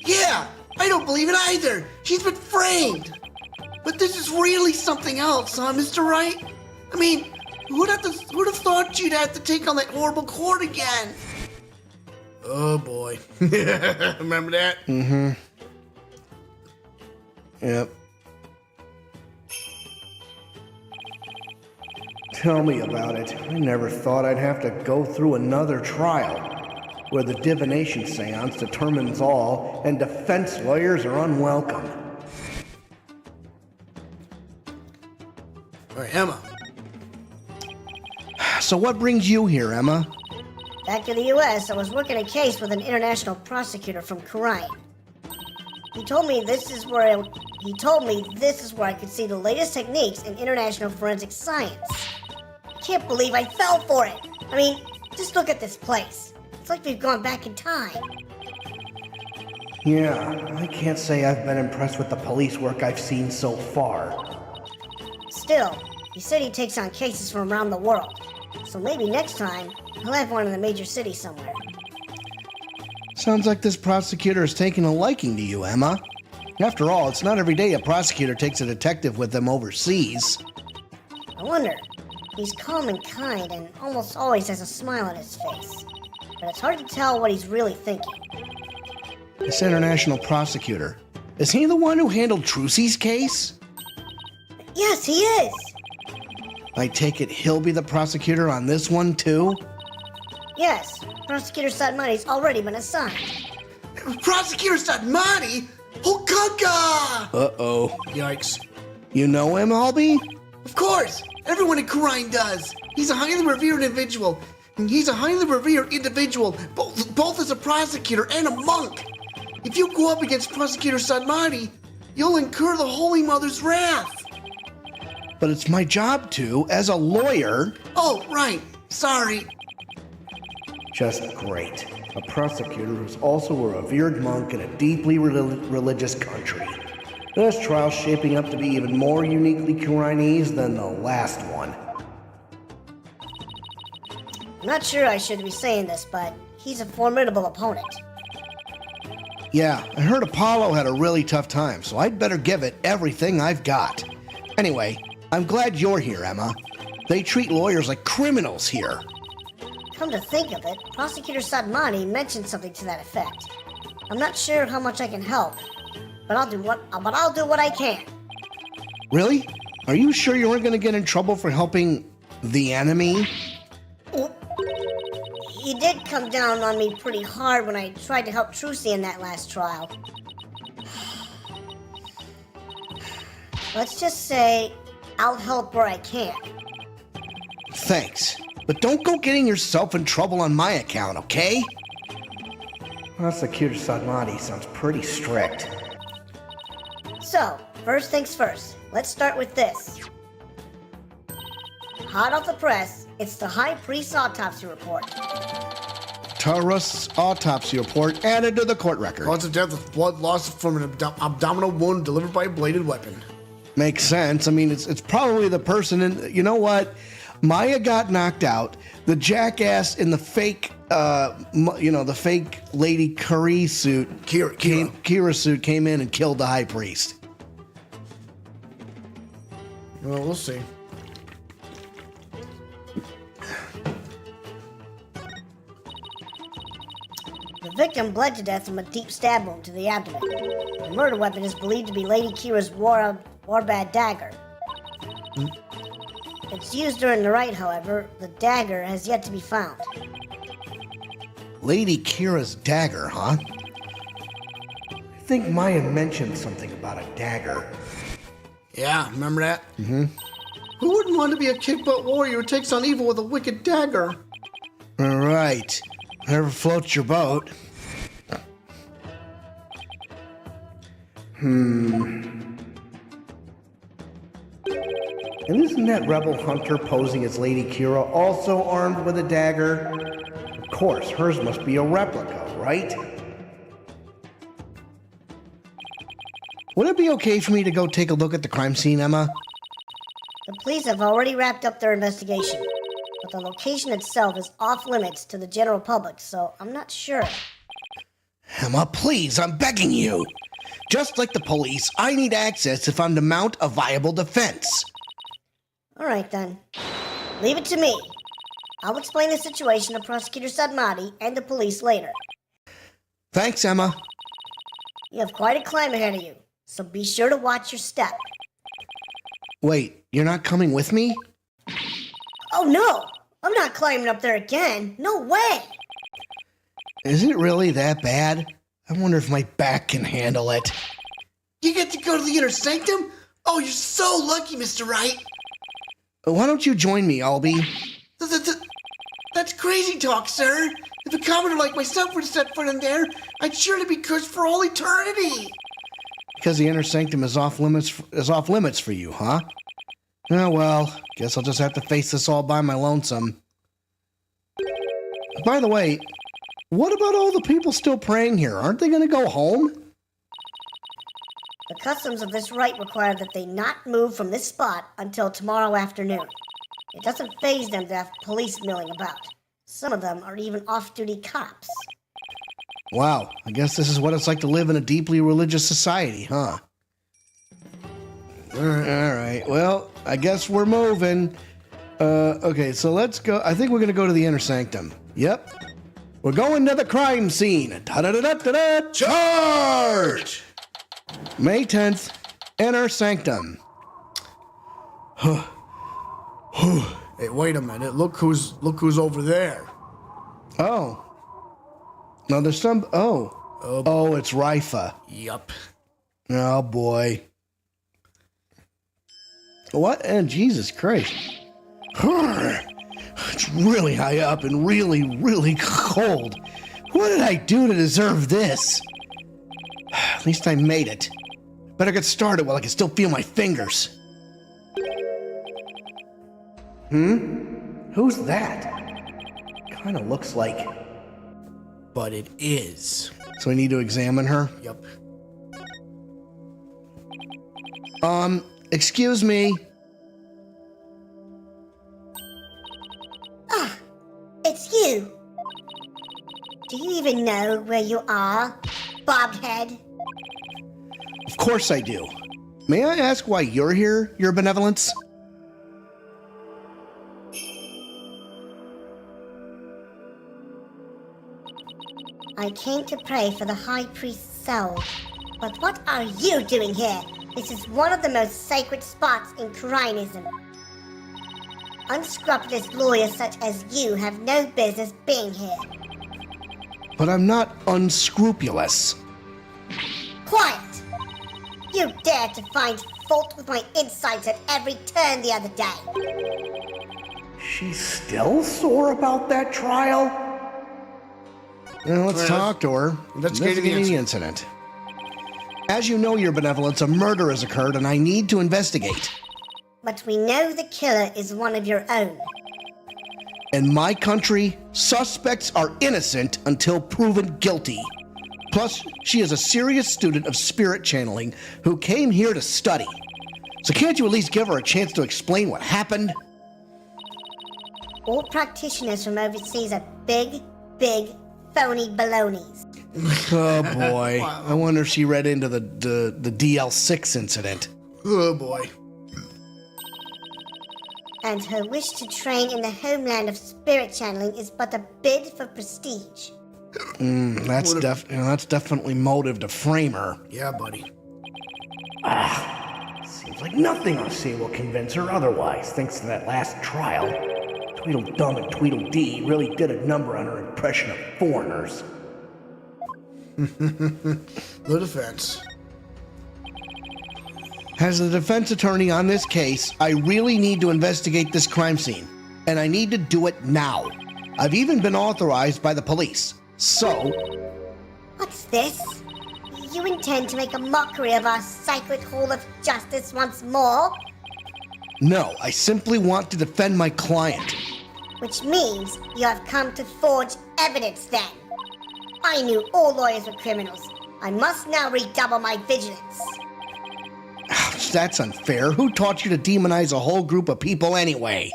Yeah, I don't believe it either. She's been framed. But this is really something else, huh, Mr. Wright? I mean, who'd have thought you'd have to take on that horrible court again? Oh boy. Remember that? Mm-hmm. Yep. Tell me about it. I never thought I'd have to go through another trial where the divination seance determines all and defense lawyers are unwelcome. All right, Emma. So what brings you here, Emma? Back in the US, I was working a case with an international prosecutor from Khura'in. He told me this is where I could see the latest techniques in international forensic science. I can't believe I fell for it. I mean, just look at this place. It's like we've gone back in time. Yeah, I can't say I've been impressed with the police work I've seen so far. Still, he said he takes on cases from around the world. So maybe next time, he'll have one in the major city somewhere. Sounds like this prosecutor is taking a liking to you, Emma. After all, it's not every day a prosecutor takes a detective with them overseas. I wonder. He's calm and kind and almost always has a smile on his face. But it's hard to tell what he's really thinking. This international prosecutor, is he the one who handled Trucy's case? Yes, he is! I take it he'll be the prosecutor on this one, too? Yes, Prosecutor Sadmani's already been assigned. Prosecutor Sadmani? Hokaka! Uh-oh. Yikes. You know him, Ahlbi? Of course! Everyone in Khura'in does! He's a highly revered individual. And he's a highly revered individual, both as a prosecutor and a monk. If you go up against Prosecutor Sadmani, you'll incur the Holy Mother's wrath. But it's my job to, as a lawyer. Oh, right. Sorry. Just great. A prosecutor who's also a revered monk in a deeply religious country. This trial's shaping up to be even more uniquely Khura'inese than the last one. I'm not sure I should be saying this, but he's a formidable opponent. Yeah, I heard Apollo had a really tough time, so I'd better give it everything I've got. Anyway, I'm glad you're here, Emma. They treat lawyers like criminals here. Come to think of it, Prosecutor Sadmani mentioned something to that effect. I'm not sure how much I can help, but I'll do what I can. Really? Are you sure you weren't going to get in trouble for helping the enemy? He did come down on me pretty hard when I tried to help Trucy in that last trial. Let's just say I'll help where I can. Thanks. But don't go getting yourself in trouble on my account, okay? Prosecutor Sadmani sounds pretty strict. So, first things first, let's start with this. Hot off the press, it's the High Priest's autopsy report. Taurus autopsy report added to the court record. Cause of death with blood loss from an abdominal wound delivered by a bladed weapon. Makes sense. I mean, it's probably the person in... You know what? Maya got knocked out. The jackass in the fake, the fake Lady Kira suit, Kira suit came in and killed the High Priest. Well, we'll see. The victim bled to death from a deep stab wound to the abdomen. The murder weapon is believed to be Lady Kira's warbad dagger. It's used during the rite, however. The dagger has yet to be found. Lady Kira's dagger, huh? I think Maya mentioned something about a dagger. Yeah, remember that? Mm-hmm. Who wouldn't want to be a kick-butt warrior who takes on evil with a wicked dagger? All right. Whatever floats your boat. And isn't that rebel hunter posing as Lady Kira also armed with a dagger? Of course, hers must be a replica, right? Would it be okay for me to go take a look at the crime scene, Emma? The police have already wrapped up their investigation, but the location itself is off limits to the general public, so I'm not sure. Emma, please, I'm begging you. Just like the police, I need access if I'm to mount a viable defense. All right, then. Leave it to me. I'll explain the situation to Prosecutor Sadmani and the police later. Thanks, Emma. You have quite a climb ahead of you, so be sure to watch your step. Wait, you're not coming with me? Oh, no! I'm not climbing up there again. No way! Is it really that bad? I wonder if my back can handle it. You get to go to the inner sanctum? Oh, you're so lucky, Mr. Wright. Why don't you join me, Ahlbi? That's crazy talk, sir. If a commoner like myself were to set foot in there, I'd surely be cursed for all eternity. Because the inner sanctum is off limits for you, huh? Oh, well, guess I'll just have to face this all by my lonesome. By the way, what about all the people still praying here? Aren't they going to go home? The customs of this rite require that they not move from this spot until tomorrow afternoon. It doesn't faze them to have police milling about. Some of them are even off-duty cops. Wow, I guess this is what it's like to live in a deeply religious society, huh? All right, well, I guess we're moving. Okay, so let's go. I think we're going to go to the inner sanctum. Yep. We're going to the crime scene. Da-da-da-da-da-da! Charge! May 10th, inner sanctum. Hey, wait a minute. Look who's over there. Oh. No, there's some... Oh, it's Rifa. Yup. Oh, boy. What? And Jesus Christ. It's really high up and really, really cold. What did I do to deserve this? At least I made it. Better get started while I can still feel my fingers. Who's that? Kind of looks like... But it is. So we need to examine her? Yup. Excuse me. It's you. Do you even know where you are, Bobhead? Of course I do. May I ask why you're here, Your Benevolence? I came to pray for the High Priest's soul. But what are you doing here? This is one of the most sacred spots in Khura'inism. Unscrupulous lawyers such as you have no business being here. But I'm not unscrupulous. Quiet! You dared to find fault with my insights at every turn the other day. She's still sore about that trial? Let's talk to her. Investigate the incident. As you know, Your Benevolence, a murder has occurred and I need to investigate. But we know the killer is one of your own. In my country, suspects are innocent until proven guilty. Plus, she is a serious student of spirit channeling who came here to study. So can't you at least give her a chance to explain what happened? All practitioners from overseas are big, phony balonies. Oh boy. I wonder if she read into the DL6 incident. Oh boy. And her wish to train in the homeland of spirit channeling is but a bid for prestige. That's definitely motive to frame her. Yeah, buddy. Seems like nothing I say will convince her otherwise, thanks to that last trial. Tweedledum and Tweedledee really did a number on her impression of foreigners. The defense. As the defense attorney on this case, I really need to investigate this crime scene, and I need to do it now. I've even been authorized by the police. So... What's this? You intend to make a mockery of our sacred hall of justice once more? No, I simply want to defend my client. Which means you have come to forge evidence then. I knew all lawyers were criminals. I must now redouble my vigilance. That's unfair. Who taught you to demonize a whole group of people anyway?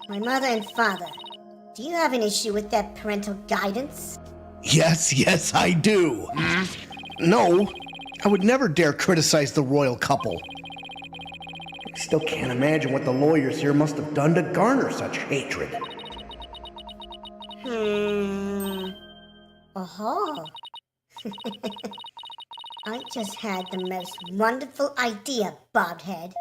My mother and father. Do you have an issue with their parental guidance? Yes, I do. No, I would never dare criticize the royal couple. I still can't imagine what the lawyers here must have done to garner such hatred. Oh. I just had the most wonderful idea, Bobhead.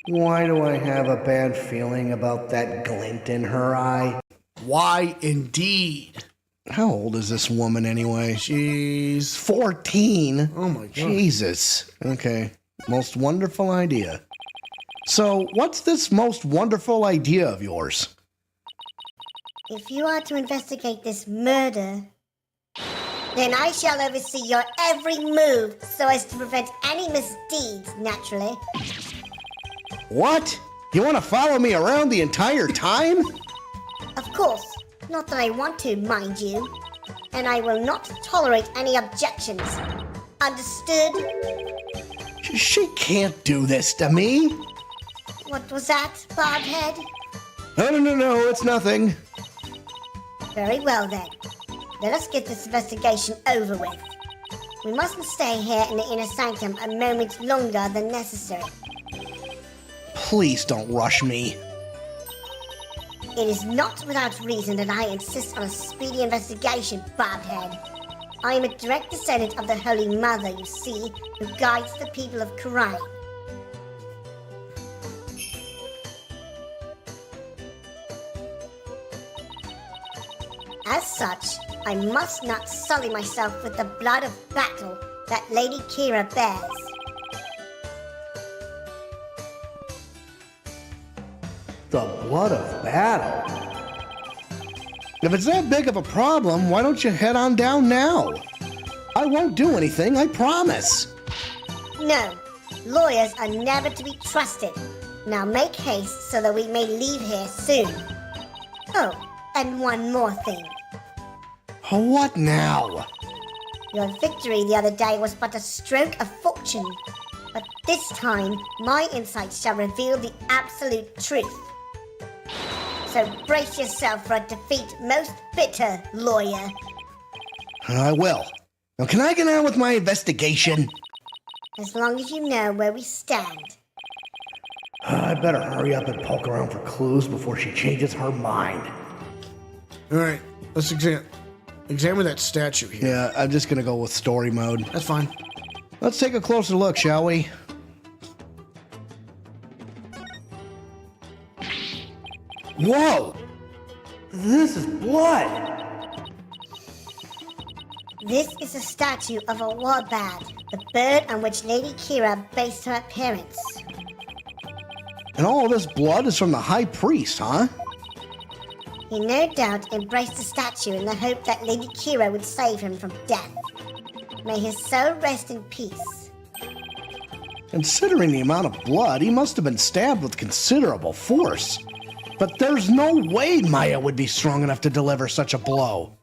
Why do I have a bad feeling about that glint in her eye? Why indeed? How old is this woman anyway? She's 14. Oh my god. Jesus. Okay. Most wonderful idea. So, what's this most wonderful idea of yours? If you are to investigate this murder, then I shall oversee your every move so as to prevent any misdeeds, naturally. What? You want to follow me around the entire time? Of course, not that I want to, mind you. And I will not tolerate any objections. Understood? She can't do this to me. What was that, Bobhead? No, it's nothing. Very well then. Let us get this investigation over with. We mustn't stay here in the inner sanctum a moment longer than necessary. Please don't rush me. It is not without reason that I insist on a speedy investigation, Bobhead. I am a direct descendant of the Holy Mother, you see, who guides the people of Khura'in. As such, I must not sully myself with the blood of battle that Lady Kira bears. The blood of battle? If it's that big of a problem, why don't you head on down now? I won't do anything, I promise. No, lawyers are never to be trusted. Now make haste so that we may leave here soon. Oh, and one more thing. What now? Your victory the other day was but a stroke of fortune. But this time, my insight shall reveal the absolute truth. So brace yourself for a defeat most bitter, lawyer. I will. Now can I get on with my investigation? As long as you know where we stand. I better hurry up and poke around for clues before she changes her mind. All right, let's examine that statue here. Yeah, I'm just gonna go with story mode. That's fine. Let's take a closer look, shall we? Whoa! This is blood! This is a statue of a warbird, the bird on which Lady Kira based her appearance. And all this blood is from the High Priest, huh? He no doubt embraced the statue in the hope that Lady Kira would save him from death. May his soul rest in peace. Considering the amount of blood, he must have been stabbed with considerable force. But there's no way Maya would be strong enough to deliver such a blow.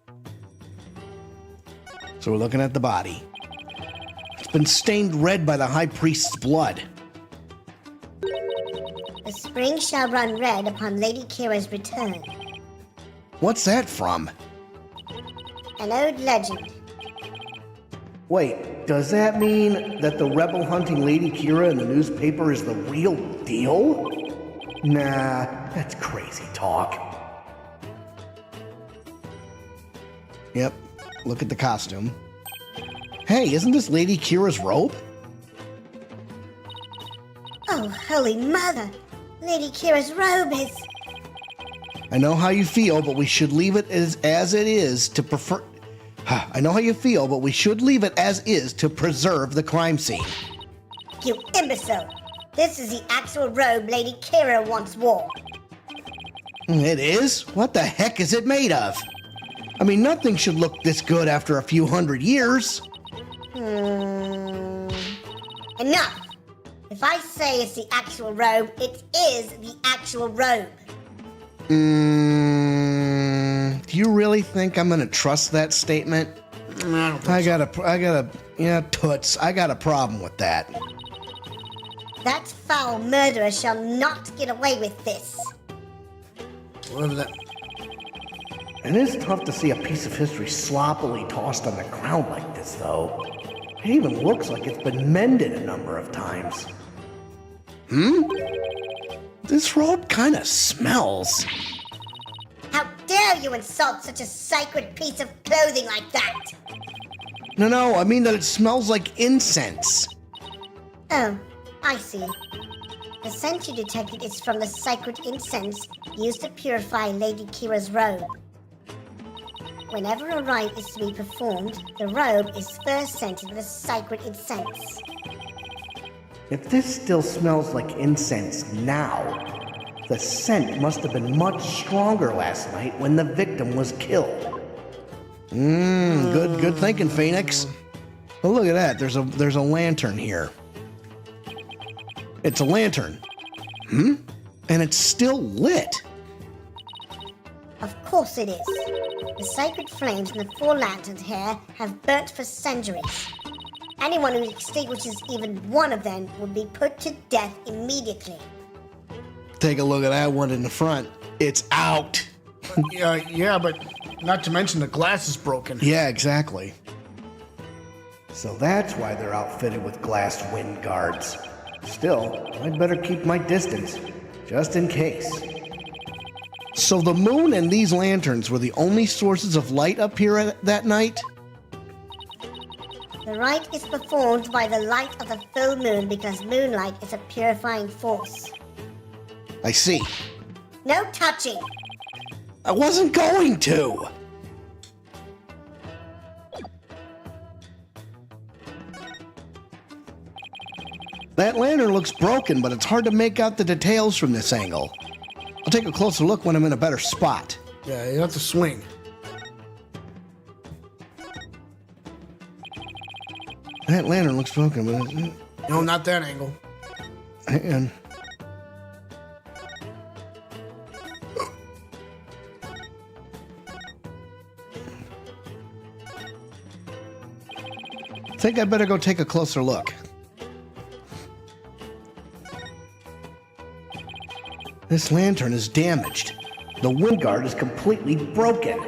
So we're looking at the body. It's been stained red by the High Priest's blood. The spring shall run red upon Lady Kira's return. What's that from? An old legend. Wait, does that mean that the rebel hunting Lady Kira in the newspaper is the real deal? Nah, that's crazy talk. Yep, look at the costume. Hey, isn't this Lady Kira's robe? Oh, Holy Mother! Lady Kira's robe is... I know how you feel, but we should leave it as it is to prefer... I know how you feel, but we should leave it as is to preserve the crime scene. You imbecile! This is the actual robe Lady Kira once wore. It is? What the heck is it made of? I mean, nothing should look this good after a few hundred years. Enough! If I say it's the actual robe, it is the actual robe. Do you really think I'm gonna trust that statement? I don't think so. Toots, I got a problem with that. That foul murderer shall not get away with this. Whatever that... It is tough to see a piece of history sloppily tossed on the ground like this, though. It even looks like it's been mended a number of times. This robe kind of smells. How dare you insult such a sacred piece of clothing like that? No, I mean that it smells like incense. Oh, I see. The scent you detected is from the sacred incense used to purify Lady Kira's robe. Whenever a rite is to be performed, the robe is first scented with a sacred incense. If this still smells like incense now, the scent must have been much stronger last night when the victim was killed. Good thinking, Phoenix. Well, look at that. There's a lantern here. It's a lantern. And it's still lit. Of course it is. The sacred flames in the 4 lanterns here have burnt for centuries. Anyone who extinguishes even one of them will be put to death immediately. Take a look at that one in the front. It's out. Yeah, but not to mention the glass is broken. Yeah, exactly. So that's why they're outfitted with glass wind guards. Still, I'd better keep my distance, just in case. So the moon and these lanterns were the only sources of light up here that night? The rite is performed by the light of the full moon because moonlight is a purifying force. I see. No touching! I wasn't going to! That lantern looks broken, but it's hard to make out the details from this angle. I'll take a closer look when I'm in a better spot. Yeah, you have to swing. That lantern looks broken, but No, not that angle. hang on. I think I better go take a closer look. This lantern is damaged. The wind guard is completely broken.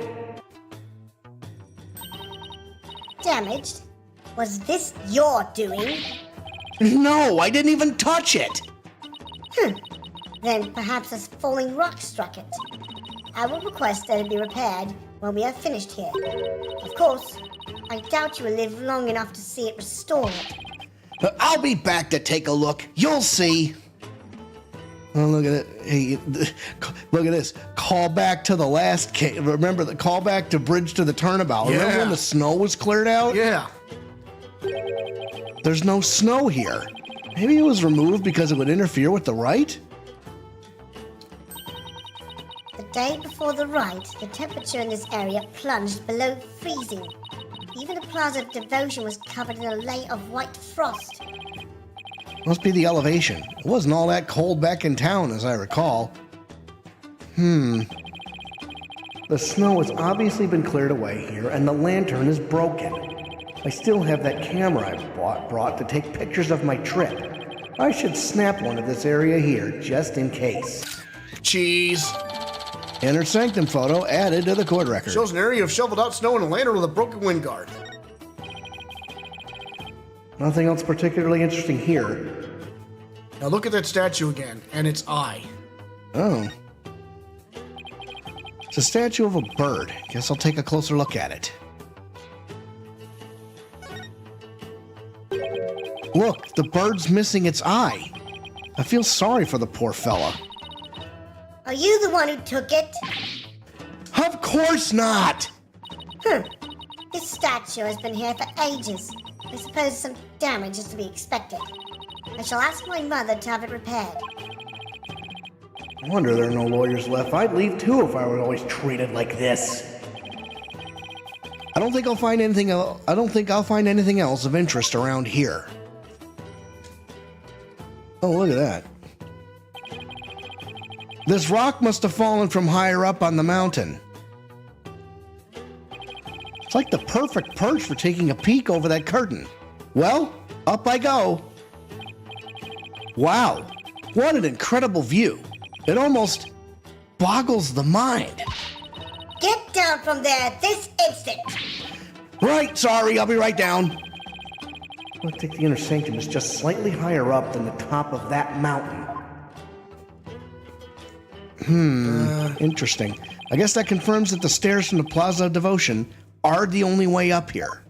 Damaged? Was this your doing? No, I didn't even touch it. Then perhaps a falling rock struck it. I will request that it be repaired when we are finished here. Of course, I doubt you will live long enough to see it restored. I'll be back to take a look. You'll see. Oh, look at it. Hey, look at this. Call back to the last case. Remember the call back to Bridge to the Turnabout. Remember when the snow was cleared out? Yeah. There's no snow here. Maybe it was removed because it would interfere with the rite? The day before the rite, the temperature in this area plunged below freezing. Even the Plaza of Devotion was covered in a layer of white frost. Must be the elevation. It wasn't all that cold back in town, as I recall. The snow has obviously been cleared away here, and the lantern is broken. I still have that camera I brought to take pictures of my trip. I should snap one of this area here, just in case. Cheese. Inner sanctum photo added to the court record. Shows an area of shoveled out snow and a lantern with a broken wind guard. Nothing else particularly interesting here. Now look at that statue again, and its eye. Oh. It's a statue of a bird. Guess I'll take a closer look at it. Look, the bird's missing its eye. I feel sorry for the poor fella. Are you the one who took it? Of course not! This statue has been here for ages. I suppose some damage is to be expected. I shall ask my mother to have it repaired. No wonder there are no lawyers left. I'd leave too if I were always treated like this. I don't think I'll find anything else of interest around here. Oh, look at that. This rock must have fallen from higher up on the mountain. It's like the perfect perch for taking a peek over that curtain. Well, up I go. Wow, what an incredible view. It almost boggles the mind. Get down from there this instant! Right, sorry, I'll be right down. I think the inner sanctum is just slightly higher up than the top of that mountain. Interesting. I guess that confirms that the stairs from the Plaza of Devotion are the only way up here.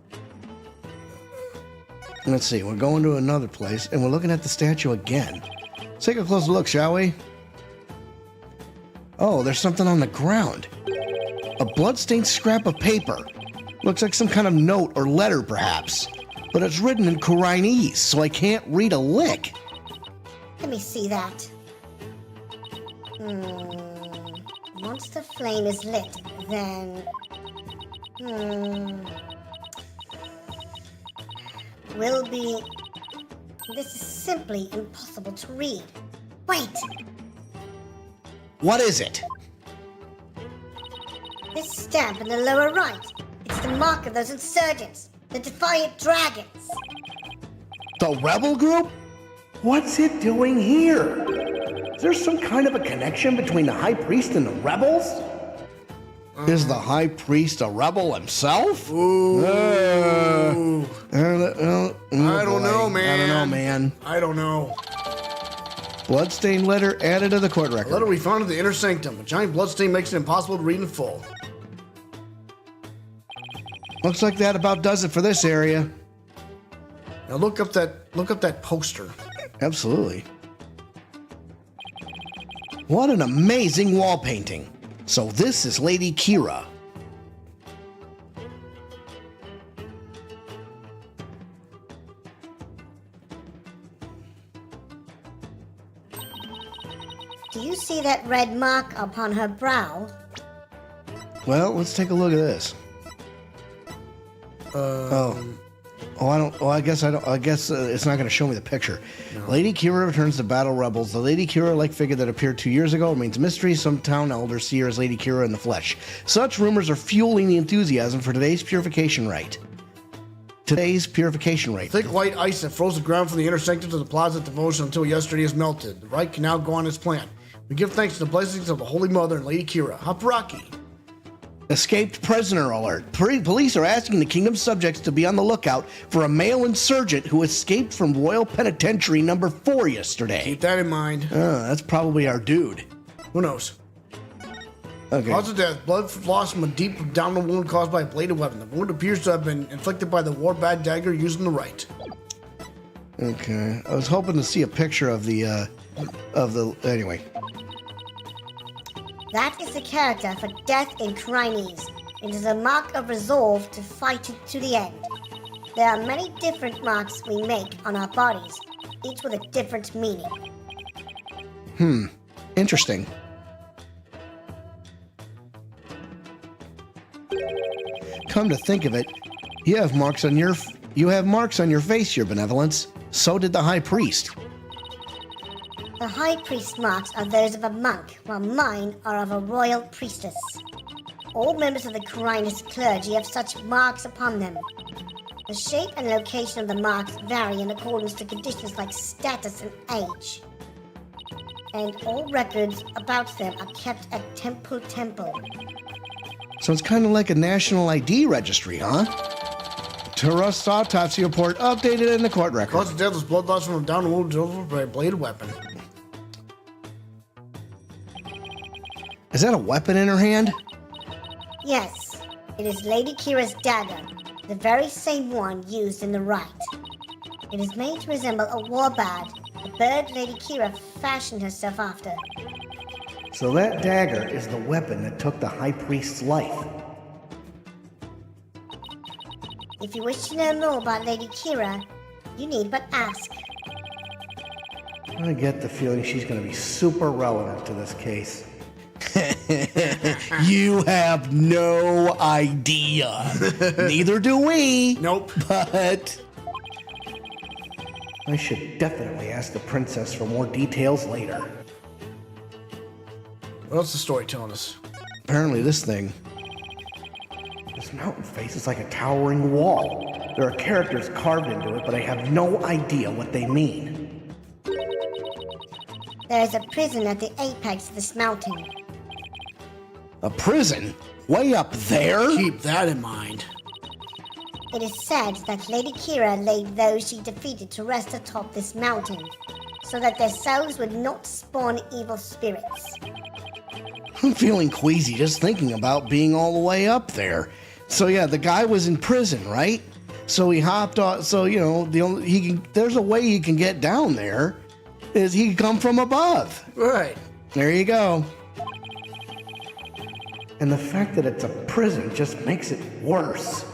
Let's see, we're going to another place, and we're looking at the statue again. Let's take a closer look, shall we? Oh, there's something on the ground. A bloodstained scrap of paper. Looks like some kind of note or letter, perhaps. But it's written in Khura'inese, so I can't read a lick. Let me see that. Once the flame is lit, then... will be... This is simply impossible to read. Wait! What is it? This stamp in the lower right. It's the mark of those insurgents. The Defiant Dragons. The rebel group? What's it doing here? Is there some kind of a connection between the High Priest and the rebels? Is the High Priest a rebel himself? Ooh. I don't know, man. I don't know. Bloodstained letter added to the court record. A letter we found in the inner sanctum. A giant bloodstain makes it impossible to read in full. Looks like that about does it for this area. Now look up that poster. Absolutely. What an amazing wall painting. So this is Lady Kira. Do you see that red mark upon her brow? Well, let's take a look at this. I guess it's not going to show me the picture. No. Lady Kira returns to battle rebels. The Lady Kira-like figure that appeared 2 years ago remains mystery. Some town elders see her as Lady Kira in the flesh. Such rumors are fueling the enthusiasm for today's purification rite. Thick white ice that froze the ground from the inner sanctum to the plaza devotion until yesterday is melted. The rite can now go on as planned. We give thanks to the blessings of the Holy Mother and Lady Kira. Hapraki. Escaped prisoner alert. Police are asking the kingdom's subjects to be on the lookout for a male insurgent who escaped from Royal Penitentiary number 4 yesterday. Keep that in mind. That's probably our dude. Who knows? Okay. Cause of death, blood loss from a deep abdominal wound caused by a bladed weapon. The wound appears to have been inflicted by the warbad dagger used in the rite. Okay. I was hoping to see a picture of the anyway. That is the character for death in Khura'inese. It is a mark of resolve to fight it to the end. There are many different marks we make on our bodies, each with a different meaning. Interesting. Come to think of it, you have marks on your face, Your Benevolence. So did the High Priest. The High Priest marks are those of a monk, while mine are of a royal priestess. All members of the Khura'inist clergy have such marks upon them. The shape and location of the marks vary in accordance to conditions like status and age. And all records about them are kept at Temple. So it's kind of like a national ID registry, huh? Terrorist autopsy report updated in the court record. Cause of death was blood loss from a down wound delivered by a bladed weapon. Is that a weapon in her hand? Yes, it is Lady Kira's dagger, the very same one used in the rite. It is made to resemble a warbad, the bird Lady Kira fashioned herself after. So that dagger is the weapon that took the High Priest's life. If you wish to know more about Lady Kira, you need but ask. I get the feeling she's going to be super relevant to this case. You have no idea. Neither do we. Nope. But I should definitely ask the princess for more details later. What else is the story telling us? Apparently this mountain face is like a towering wall. There are characters carved into it, but I have no idea what they mean. There is a prison at the apex of this mountain. A prison? Way up there? Keep that in mind. It is said that Lady Kira laid those she defeated to rest atop this mountain, so that their souls would not spawn evil spirits. I'm feeling queasy just thinking about being all the way up there. So yeah, the guy was in prison, right? So he hopped off. So there's a way he can get down there. Is he can come from above? Right. There you go. And the fact that it's a prison just makes it worse.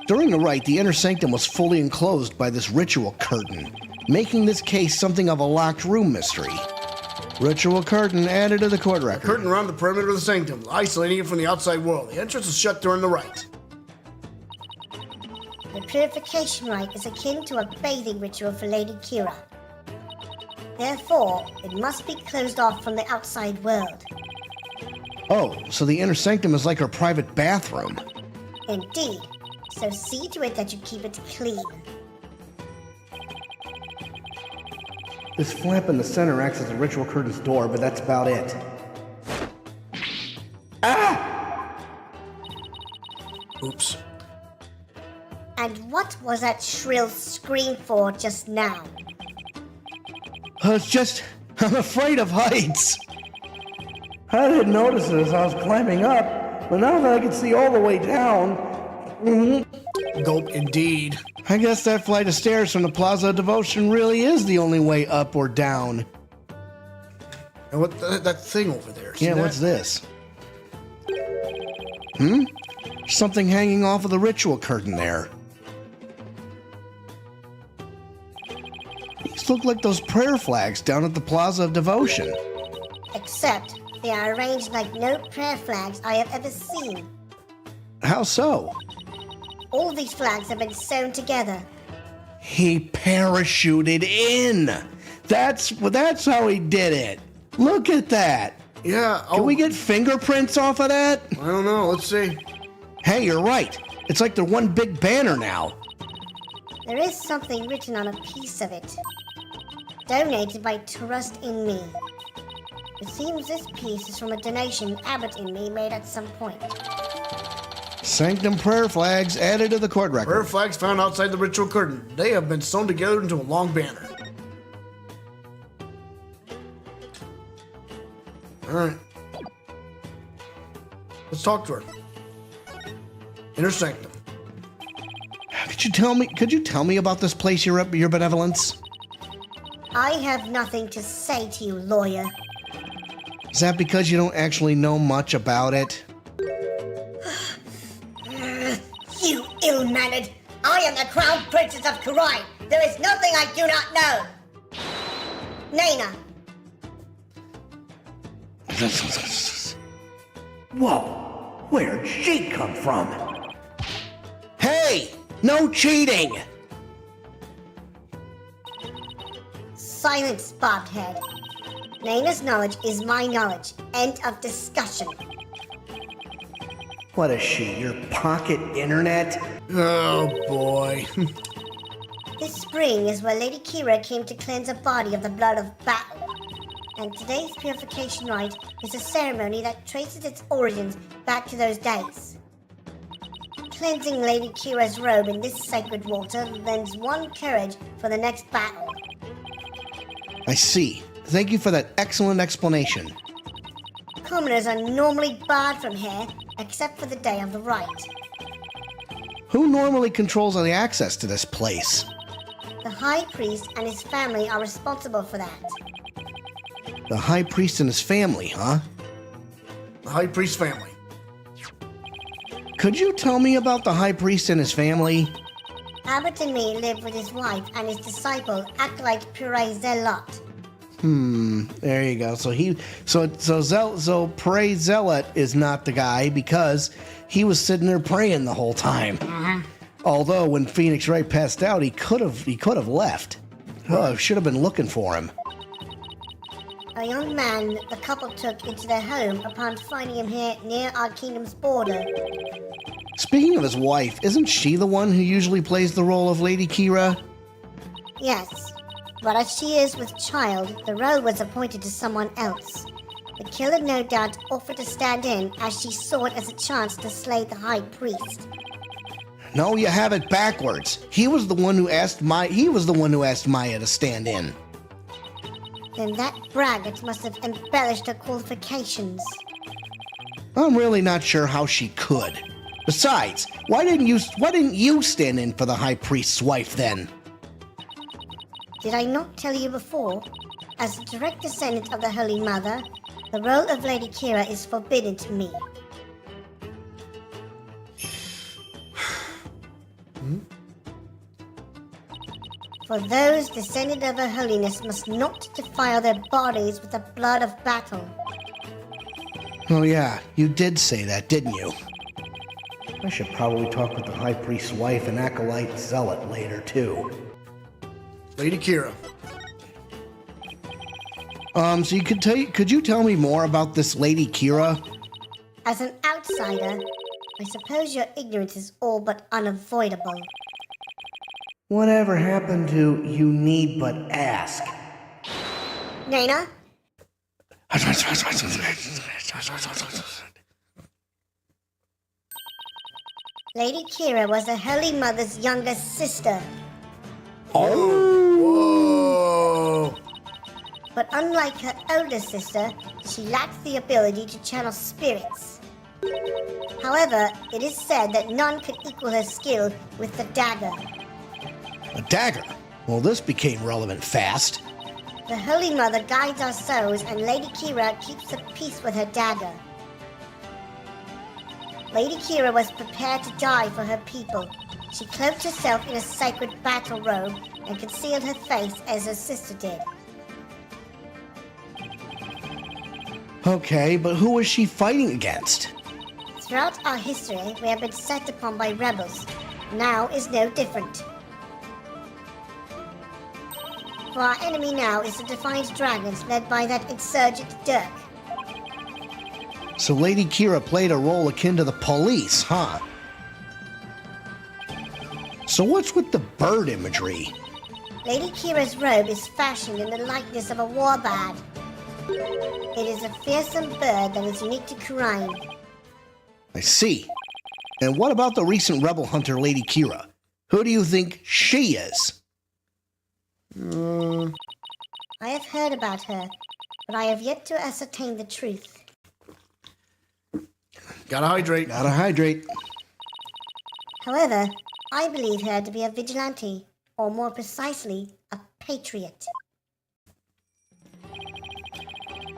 During the rite, the inner sanctum was fully enclosed by this ritual curtain, making this case something of a locked room mystery. Ritual curtain added to the court record. Curtain around the perimeter of the sanctum, isolating it from the outside world. The entrance is shut during the rite. The purification rite is akin to a bathing ritual for Lady Kira. Therefore, it must be closed off from the outside world. Oh, so the inner sanctum is like her private bathroom. Indeed. So see to it that you keep it clean. This flap in the center acts as a ritual curtain's door, but that's about it. Ah! Oops. And what was that shrill scream for just now? I'm afraid of heights. I didn't notice it as I was climbing up, but now that I can see all the way down... Gulp, indeed. I guess that flight of stairs from the Plaza of Devotion really is the only way up or down. And what that thing over there? See yeah, that? What's this? Something hanging off of the ritual curtain there. just look like those prayer flags down at the Plaza of Devotion. Except they are arranged like no prayer flags I have ever seen. How so? All these flags have been sewn together. He parachuted in. That's how he did it. Look at that. Yeah. Can we get fingerprints off of that? I don't know. Let's see. Hey, you're right. It's like they're one big banner now. There is something written on a piece of it. Donated by Trust in Me. It seems this piece is from a donation Abbott and me made at some point. Sanctum prayer flags added to the court record. Prayer flags found outside the ritual curtain. They have been sewn together into a long banner. Alright. Let's talk to her. Inner sanctum. Could you tell me about this place, your benevolence? I have nothing to say to you, lawyer. Is that because you don't actually know much about it? You ill-mannered! I am the Crown Princess of Khura'in! There is nothing I do not know! Naina! Whoa! Where'd she come from? Hey! No cheating! Silence, Bobhead. Naina's knowledge is my knowledge. End of discussion. What is she, your pocket internet? Oh boy. This spring is where Lady Kira came to cleanse a body of the blood of battle. And today's purification rite is a ceremony that traces its origins back to those days. Cleansing Lady Kira's robe in this sacred water lends one courage for the next battle. I see. Thank you for that excellent explanation. Commoners are normally barred from here, except for the day of the rite. Who normally controls the access to this place? The High Priest and his family are responsible for that. The High Priest and his family, huh? The High Priest family. Could you tell me about the High Priest and his family? Abbott and me live with his wife and his disciple, Ahlbi Ur'Gaid. There you go. So Pray Zealot is not the guy because he was sitting there praying the whole time. Although when Phoenix Wright passed out, he could have left. Oh, should have been looking for him. A young man the couple took into their home upon finding him here near our kingdom's border. Speaking of his wife, isn't she the one who usually plays the role of Lady Kira? Yes, but as she is with child, the role was appointed to someone else. The killer no doubt offered to stand in as she saw it as a chance to slay the High Priest. No, you have it backwards. He was the one who asked Maya to stand in. Then that braggart must have embellished her qualifications. I'm really not sure how she could. Besides, why didn't you stand in for the High Priest's wife then? Did I not tell you before? As a direct descendant of the Holy Mother, the role of Lady Kira is forbidden to me. For those descended of her holiness must not defile their bodies with the blood of battle. Oh yeah, you did say that, didn't you? I should probably talk with the High Priest's wife and acolyte zealot later, too. Lady Kira. So could you tell me more about this Lady Kira? As an outsider, I suppose your ignorance is all but unavoidable. Whatever happened to you need but ask? Naina? Lady Kira was the Holy Mother's younger sister. Whoa! But unlike her older sister, she lacks the ability to channel spirits. However, it is said that none could equal her skill with the dagger. A dagger? Well, this became relevant fast. The Holy Mother guides our souls, and Lady Kira keeps the peace with her dagger. Lady Kira was prepared to die for her people. She cloaked herself in a sacred battle robe and concealed her face as her sister did. Okay, but who was she fighting against? Throughout our history, we have been set upon by rebels. Now is no different. For our enemy now is the Defiant Dragons led by that insurgent Dirk. So Lady Kira played a role akin to the police, huh? So what's with the bird imagery? Lady Kira's robe is fashioned in the likeness of a warbird. It is a fearsome bird that is unique to Khura'in. I see. And what about the recent rebel hunter Lady Kira? Who do you think she is? I have heard about her, but I have yet to ascertain the truth. Gotta hydrate. Gotta hydrate. However, I believe her to be a vigilante, or more precisely, a patriot.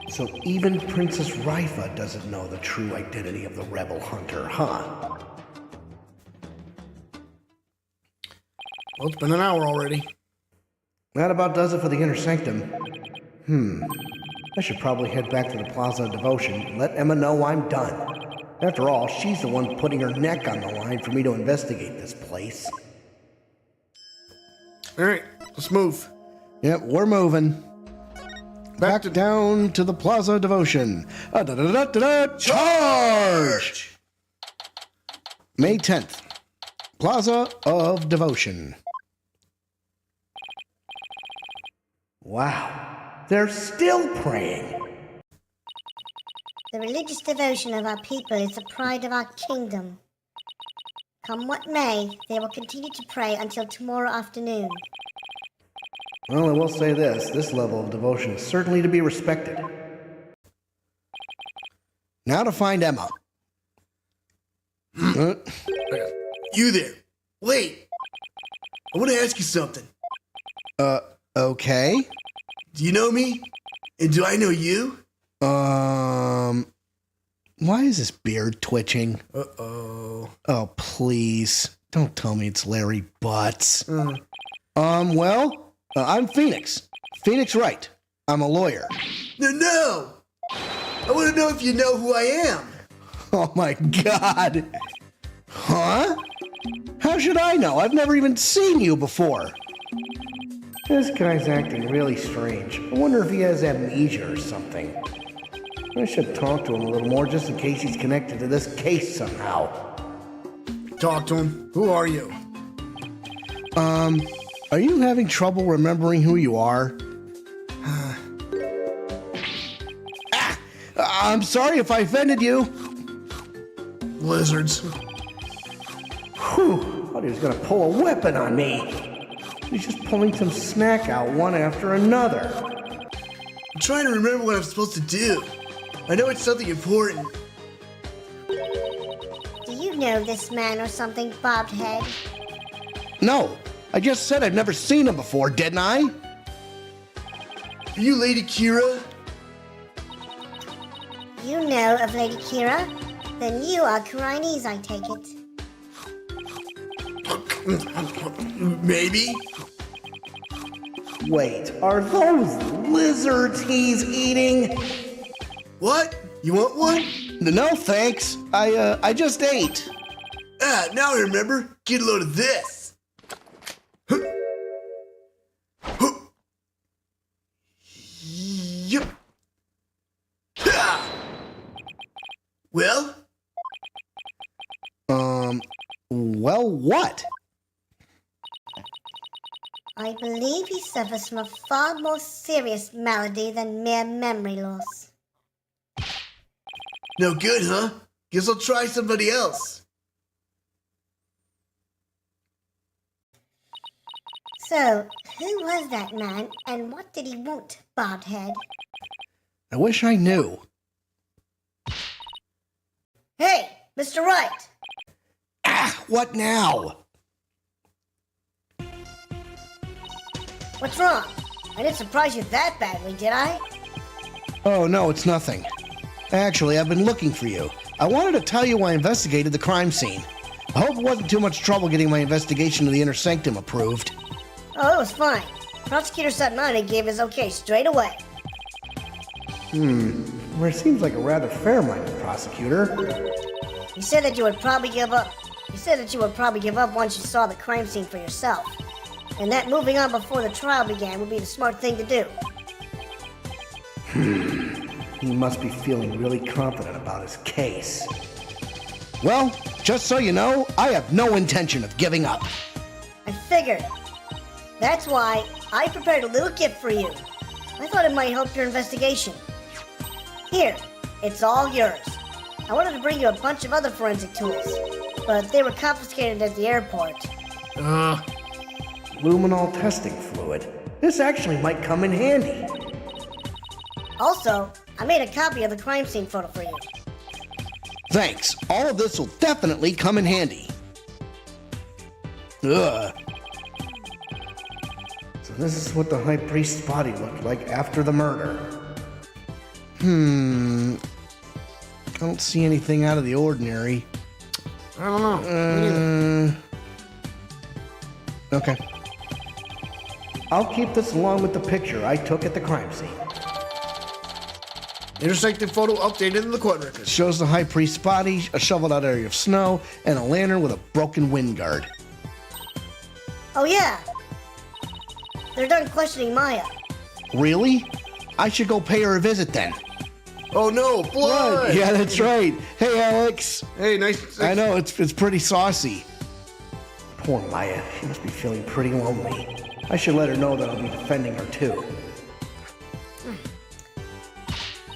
So even Princess Rifa doesn't know the true identity of the rebel hunter, huh? Well, it's been an hour already. That about does it for the Inner Sanctum. I should probably head back to the Plaza of Devotion and let Emma know I'm done. After all, she's the one putting her neck on the line for me to investigate this place. Alright, let's move. Yep, we're moving. Back to Down to the Plaza of Devotion. Charge! May 10th. Plaza of Devotion. Wow, they're still praying. The religious devotion of our people is the pride of our kingdom. Come what may, they will continue to pray until tomorrow afternoon. Well, I will say this level of devotion is certainly to be respected. Now to find Emma. You there. Wait. I want to ask you something. Okay. Do you know me? And do I know you? Why is this beard twitching? Uh-oh. Oh, please. Don't tell me it's Larry Butts. Well, I'm Phoenix. Phoenix Wright. I'm a lawyer. No! I want to know if you know who I am. Oh my God. Huh? How should I know? I've never even seen you before. This guy's acting really strange. I wonder if he has amnesia or something. I should talk to him a little more just in case he's connected to this case somehow. Talk to him. Who are you? Are you having trouble remembering who you are? I'm sorry if I offended you. Lizards. Whew, thought he was gonna pull a weapon on me. He's just pulling some snack out one after another. I'm trying to remember what I'm supposed to do. I know it's something important. Do you know this man or something, bobbed head? No, I just said I've never seen him before, didn't I? Are you Lady Kira? You know of Lady Kira? Then you are Khura'inese, I take it. Maybe. Wait, are those lizards he's eating? What? You want one? No, thanks. I just ate. Now I remember. Get a load of this. Yup. Well? Well, what? I believe he suffers from a far more serious malady than mere memory loss. No good, huh? Guess I'll try somebody else. So, who was that man, and what did he want, bobbed head? I wish I knew. Hey, Mr. Wright! What now? What's wrong? I didn't surprise you that badly, did I? Oh, no, it's nothing. Actually, I've been looking for you. I wanted to tell you I investigated the crime scene. I hope it wasn't too much trouble getting my investigation of the inner sanctum approved. Oh, it was fine. Prosecutor Satmani gave his okay straight away. Well, it seems like a rather fair-minded prosecutor. He said that you would probably give up. He said that you would probably give up once you saw the crime scene for yourself. And that moving on before the trial began would be the smart thing to do. He must be feeling really confident about his case. Well, just so you know, I have no intention of giving up. I figured. That's why I prepared a little gift for you. I thought it might help your investigation. Here, it's all yours. I wanted to bring you a bunch of other forensic tools, but they were confiscated at the airport. Luminol testing fluid. This actually might come in handy. Also, I made a copy of the crime scene photo for you. Thanks. All of this will definitely come in handy. Ugh. So this is what the High Priest's body looked like after the murder. I don't see anything out of the ordinary. I don't know. Okay. I'll keep this along with the picture I took at the crime scene. Intersected photo updated in the court records. Shows the High Priest's body, a shoveled out area of snow, and a lantern with a broken wind guard. Oh yeah! They're done questioning Maya. Really? I should go pay her a visit then. Oh no, blood! Yeah, that's right. Hey, Alex. Hey, nice. I know, it's pretty saucy. Poor Maya. She must be feeling pretty lonely. I should let her know that I'll be defending her too.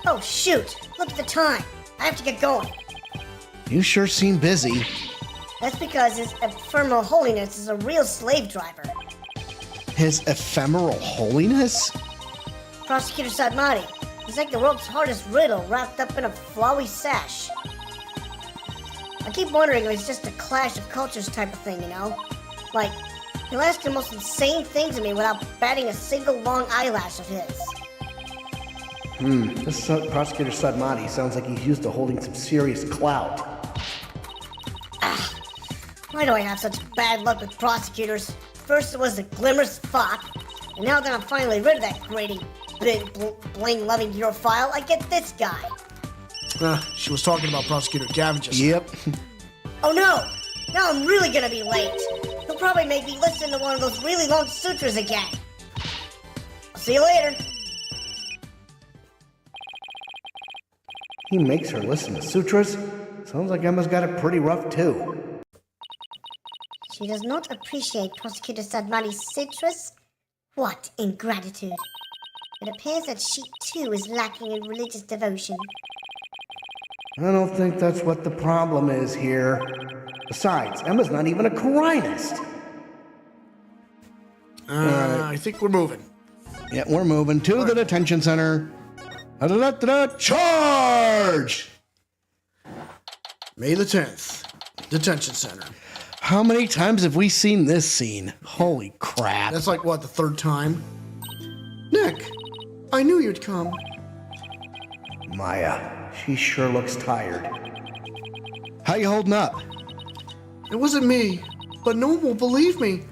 Oh shoot! Look at the time. I have to get going. You sure seem busy. That's because His Ephemeral Holiness is a real slave driver. His Ephemeral Holiness? Prosecutor Sadmati. He's like the world's hardest riddle wrapped up in a flowy sash. I keep wondering if it's just a clash of cultures type of thing, you know? Like, he'll ask the most insane things of me without batting a single long eyelash of his. This Prosecutor Sadmati sounds like he's used to holding some serious clout. Why do I have such bad luck with prosecutors? First it was the Glimmer's Fop, and now that I'm finally rid of that grating, bling-loving Europhile, I get this guy. She was talking about Prosecutor Cavendish. Yep. Oh no! Now I'm really gonna be late. He'll probably make me listen to one of those really long sutras again. I'll see you later. He makes her listen to sutras? Sounds like Emma's got it pretty rough too. She does not appreciate Prosecutor Sadmati's citrus? What ingratitude. It appears that she too is lacking in religious devotion. I don't think that's what the problem is here. Besides, Emma's not even a Khura'inist. I think we're moving. Yeah, we're moving to the detention center. Charge! May the 10th, detention center. How many times have we seen this scene? Holy crap. That's like, what, the third time? Nick, I knew you'd come. Maya, she sure looks tired. How you holding up? It wasn't me, but no one will believe me.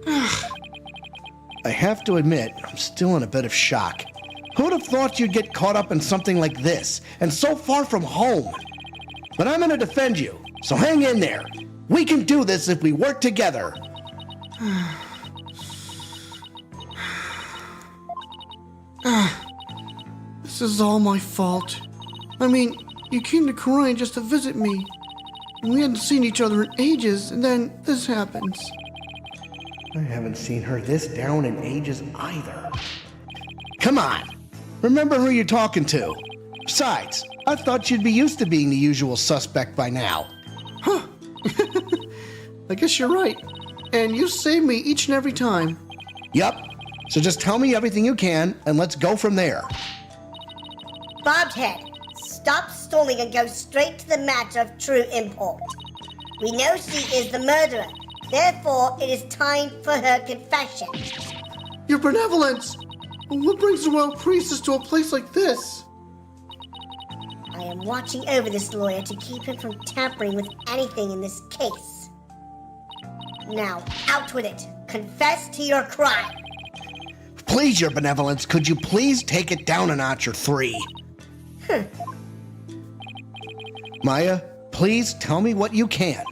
I have to admit, I'm still in a bit of shock. Who would have thought you'd get caught up in something like this, and so far from home? But I'm gonna defend you, so hang in there. We can do this if we work together. This is all my fault. I mean, you came to Khura'in just to visit me. And we hadn't seen each other in ages, and then this happens. I haven't seen her this down in ages either. Come on. Remember who you're talking to. Besides, I thought you'd be used to being the usual suspect by now. Huh. I guess you're right. And you save me each and every time. Yup. So just tell me everything you can, and let's go from there. Bobhead, stop stalling and go straight to the matter of true import. We know she is the murderer. Therefore, it is time for her confession. Your benevolence! What brings the royal priestess to a place like this? I am watching over this lawyer to keep him from tampering with anything in this case. Now, out with it. Confess to your crime. Please, your benevolence, could you please take it down a notch or 3? Maya, please tell me what you can.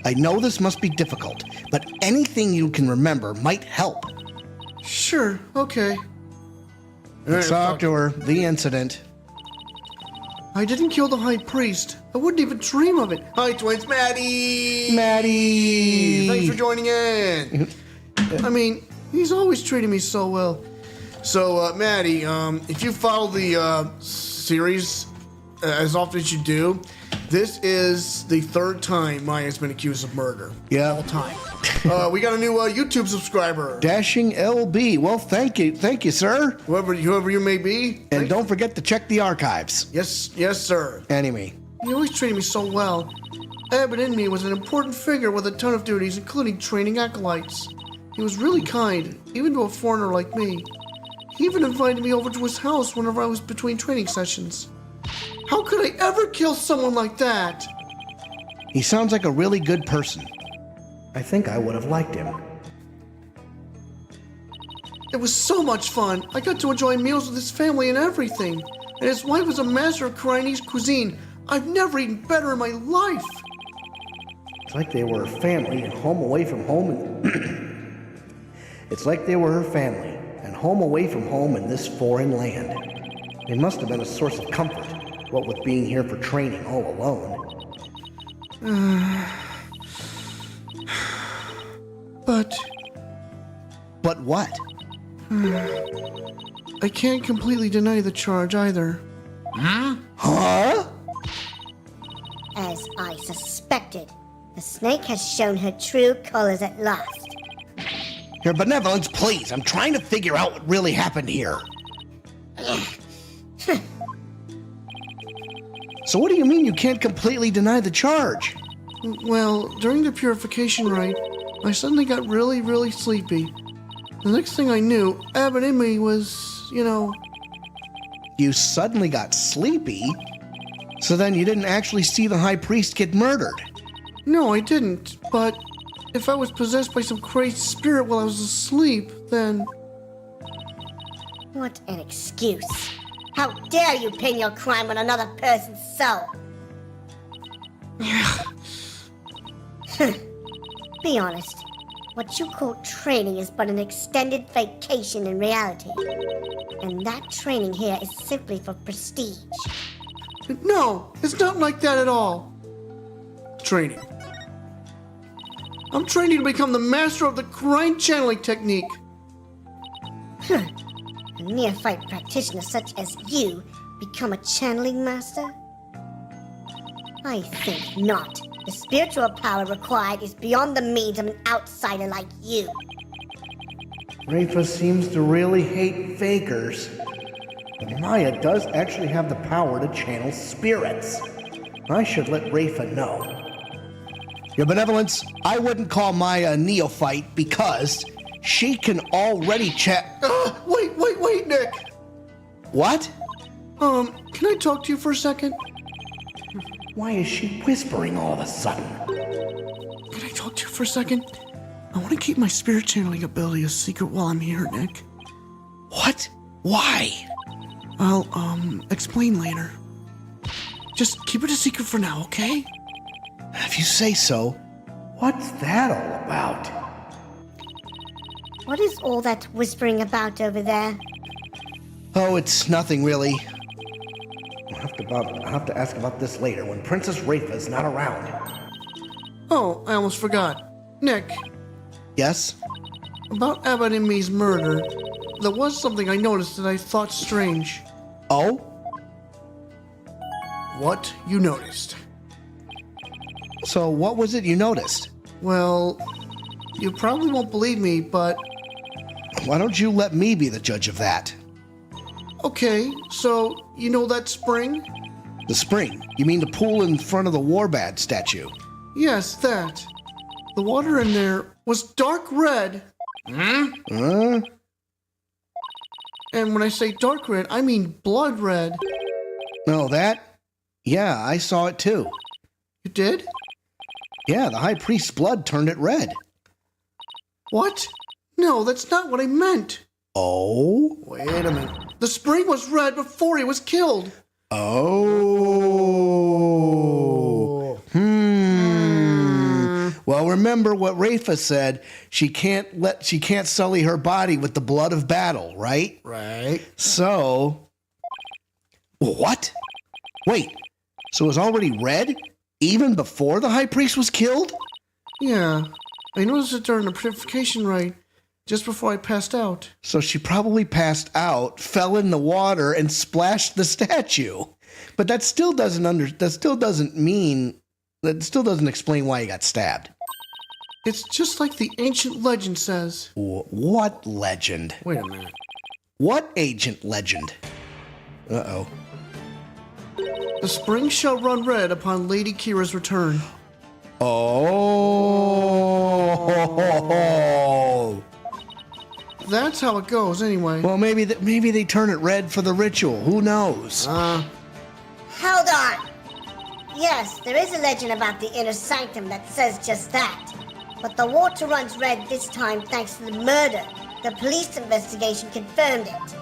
I know this must be difficult, but anything you can remember might help. Sure, okay. Let's talk to her. The incident. I didn't kill the High Priest. I wouldn't even dream of it. Hi, twins, Maddie! Maddie! Thanks for joining in. I mean, he's always treating me so well. So, Maddie, if you follow the series as often as you do, this is the 3rd time Maya's been accused of murder. Yeah. All time. We got a new YouTube subscriber. Dashing LB. Well, thank you, sir. Whoever you may be. And don't forget to check the archives. Yes, sir. Anyway. He always treated me so well. Abbott in me was an important figure with a ton of duties, including training acolytes. He was really kind, even to a foreigner like me. He even invited me over to his house whenever I was between training sessions. How could I ever kill someone like that? He sounds like a really good person. I think I would have liked him. It was so much fun. I got to enjoy meals with his family and everything. And his wife was a master of Khura'inese cuisine. I've never eaten better in my life. It's like they were her family and home away from home. It's like they were her family and home away from home in this foreign land. It must have been a source of comfort, what with being here for training all alone. But what? I can't completely deny the charge either. Huh? As I suspected, the snake has shown her true colors at last. Your benevolence, please. I'm trying to figure out what really happened here. So what do you mean you can't completely deny the charge? Well, during the purification rite, I suddenly got really, really sleepy. The next thing I knew, Abbott in me was, You suddenly got sleepy? So then you didn't actually see the High Priest get murdered? No, I didn't. But if I was possessed by some crazy spirit while I was asleep, then... What an excuse. How dare you pin your crime on another person's soul? Be honest. What you call training is but an extended vacation in reality. And that training here is simply for prestige. No, it's not like that at all. Training. I'm training to become the master of the Khura'in channeling technique. A neophyte practitioner such as you become a channeling master? I think not. The spiritual power required is beyond the means of an outsider like you. Rafa seems to really hate fakers. But Maya does actually have the power to channel spirits. I should let Rafa know. Your benevolence, I wouldn't call Maya a neophyte because she can already Wait, Nick. What? Can I talk to you for a second? Why is she whispering all of a sudden? Can I talk to you for a second? I want to keep my spirit channeling ability a secret while I'm here, Nick. What? Why? I'll, explain later. Just keep it a secret for now, okay? If you say so. What's that all about? What is all that whispering about over there? Oh, it's nothing really. I'll have to ask about this later when Princess Rafa's not around. Oh, I almost forgot. Nick, Yes? about Abbott and me's murder, there was something I noticed that I thought strange. Oh? What you noticed? So what was it you noticed? Well, you probably won't believe me, but... Why don't you let me be the judge of that? Okay, so, you know that spring? The spring? You mean the pool in front of the Warbad statue? Yes, that. The water in there was dark red. Huh? And when I say dark red, I mean blood red. No, that? Yeah, I saw it too. You did? Yeah, the High Priest's blood turned it red. What? No, that's not what I meant. Oh? Wait a minute. The spring was red before he was killed. Oh. Well, remember what Rafa said. She can't sully her body with the blood of battle, right? Right. So, what? Wait, so it was already red even before the high priest was killed? Yeah, I noticed it during the purification rite, just before I passed out. So she probably passed out, fell in the water, and splashed the statue. But that still doesn't explain why he got stabbed. It's just like the ancient legend says. What legend? Wait a minute. What ancient legend? Uh-oh. The spring shall run red upon Lady Kira's return. Oh. That's how it goes, anyway. Well, maybe they turn it red for the ritual. Who knows? Hold on. Yes, there is a legend about the inner sanctum that says just that. But the water runs red this time thanks to the murder. The police investigation confirmed it.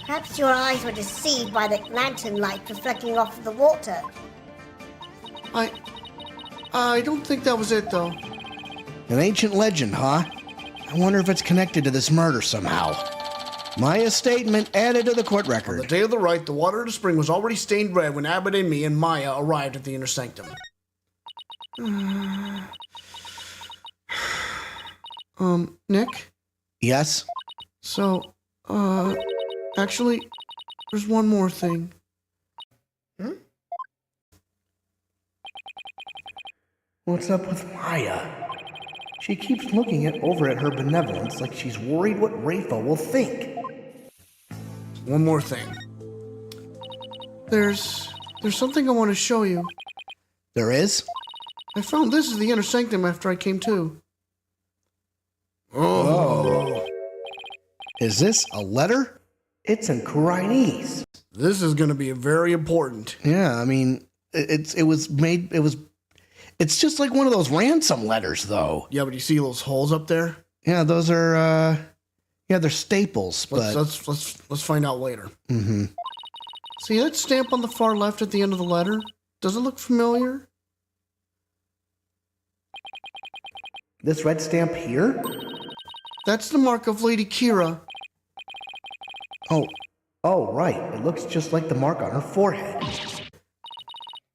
Perhaps your eyes were deceived by the lantern light reflecting off of the water. I don't think that was it, though. An ancient legend, huh? I wonder if it's connected to this murder somehow. Maya's statement added to the court record. On the day of the rite, the water of the spring was already stained red when Abbott and me and Maya arrived at the inner sanctum. Nick? Yes? So, actually, there's one more thing. What's up with Maya? She keeps looking over at her benevolence like she's worried what Rafa will think. One more thing. There's something I want to show you. There is? I found this in the inner sanctum after I came to. Oh. Is this a letter? It's in Khura'inese. This is going to be very important. Yeah, I mean, it's just like one of those ransom letters, though. Yeah, but you see those holes up there? Yeah, those are, they're staples, but... Let's find out later. Mm-hmm. See that stamp on the far left at the end of the letter? Does it look familiar? This red stamp here? That's the mark of Lady Kira. Oh, right. It looks just like the mark on her forehead.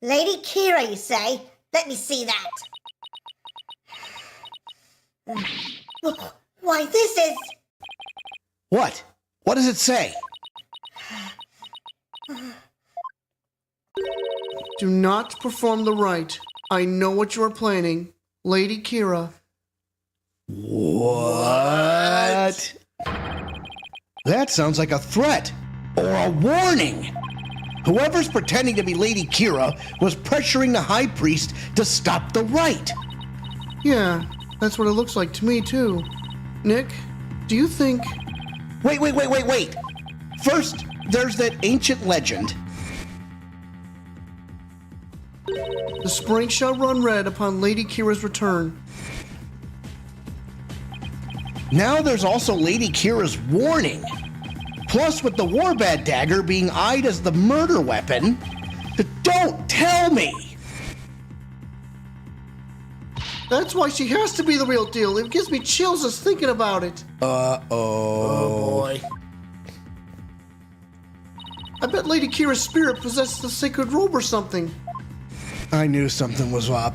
Lady Kira, you say? Let me see that. Why, this is... What? What does it say? Do not perform the rite. I know what you are planning. Lady Kira. What? That sounds like a threat or a warning. Whoever's pretending to be Lady Kira was pressuring the High Priest to stop the rite. Yeah, that's what it looks like to me, too. Nick, do you think... Wait. First, there's that ancient legend. The spring shall run red upon Lady Kira's return. Now there's also Lady Kira's warning. Plus, with the Warbad dagger being eyed as the murder weapon. Don't tell me! That's why she has to be the real deal. It gives me chills just thinking about it. Uh-oh. Oh, boy. I bet Lady Kira's spirit possesses the sacred robe or something. I knew something was up.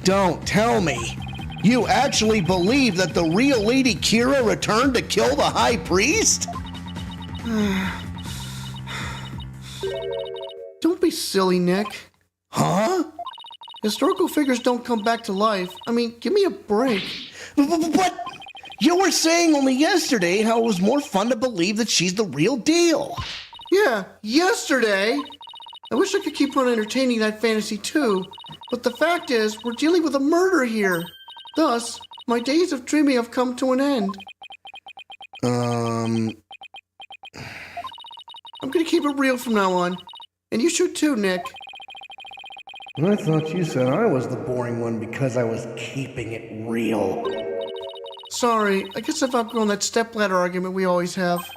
Don't tell me. You actually believe that the real Lady Kira returned to kill the High Priest? Don't be silly, Nick. Huh? Historical figures don't come back to life. I mean, give me a break. But you were saying only yesterday how it was more fun to believe that she's the real deal. Yeah, yesterday. I wish I could keep on entertaining that fantasy too, but the fact is, we're dealing with a murder here. Thus, my days of dreaming have come to an end. I'm gonna keep it real from now on. And you should too, Nick. I thought you said I was the boring one because I was keeping it real. Sorry, I guess I've outgrown that stepladder argument we always have.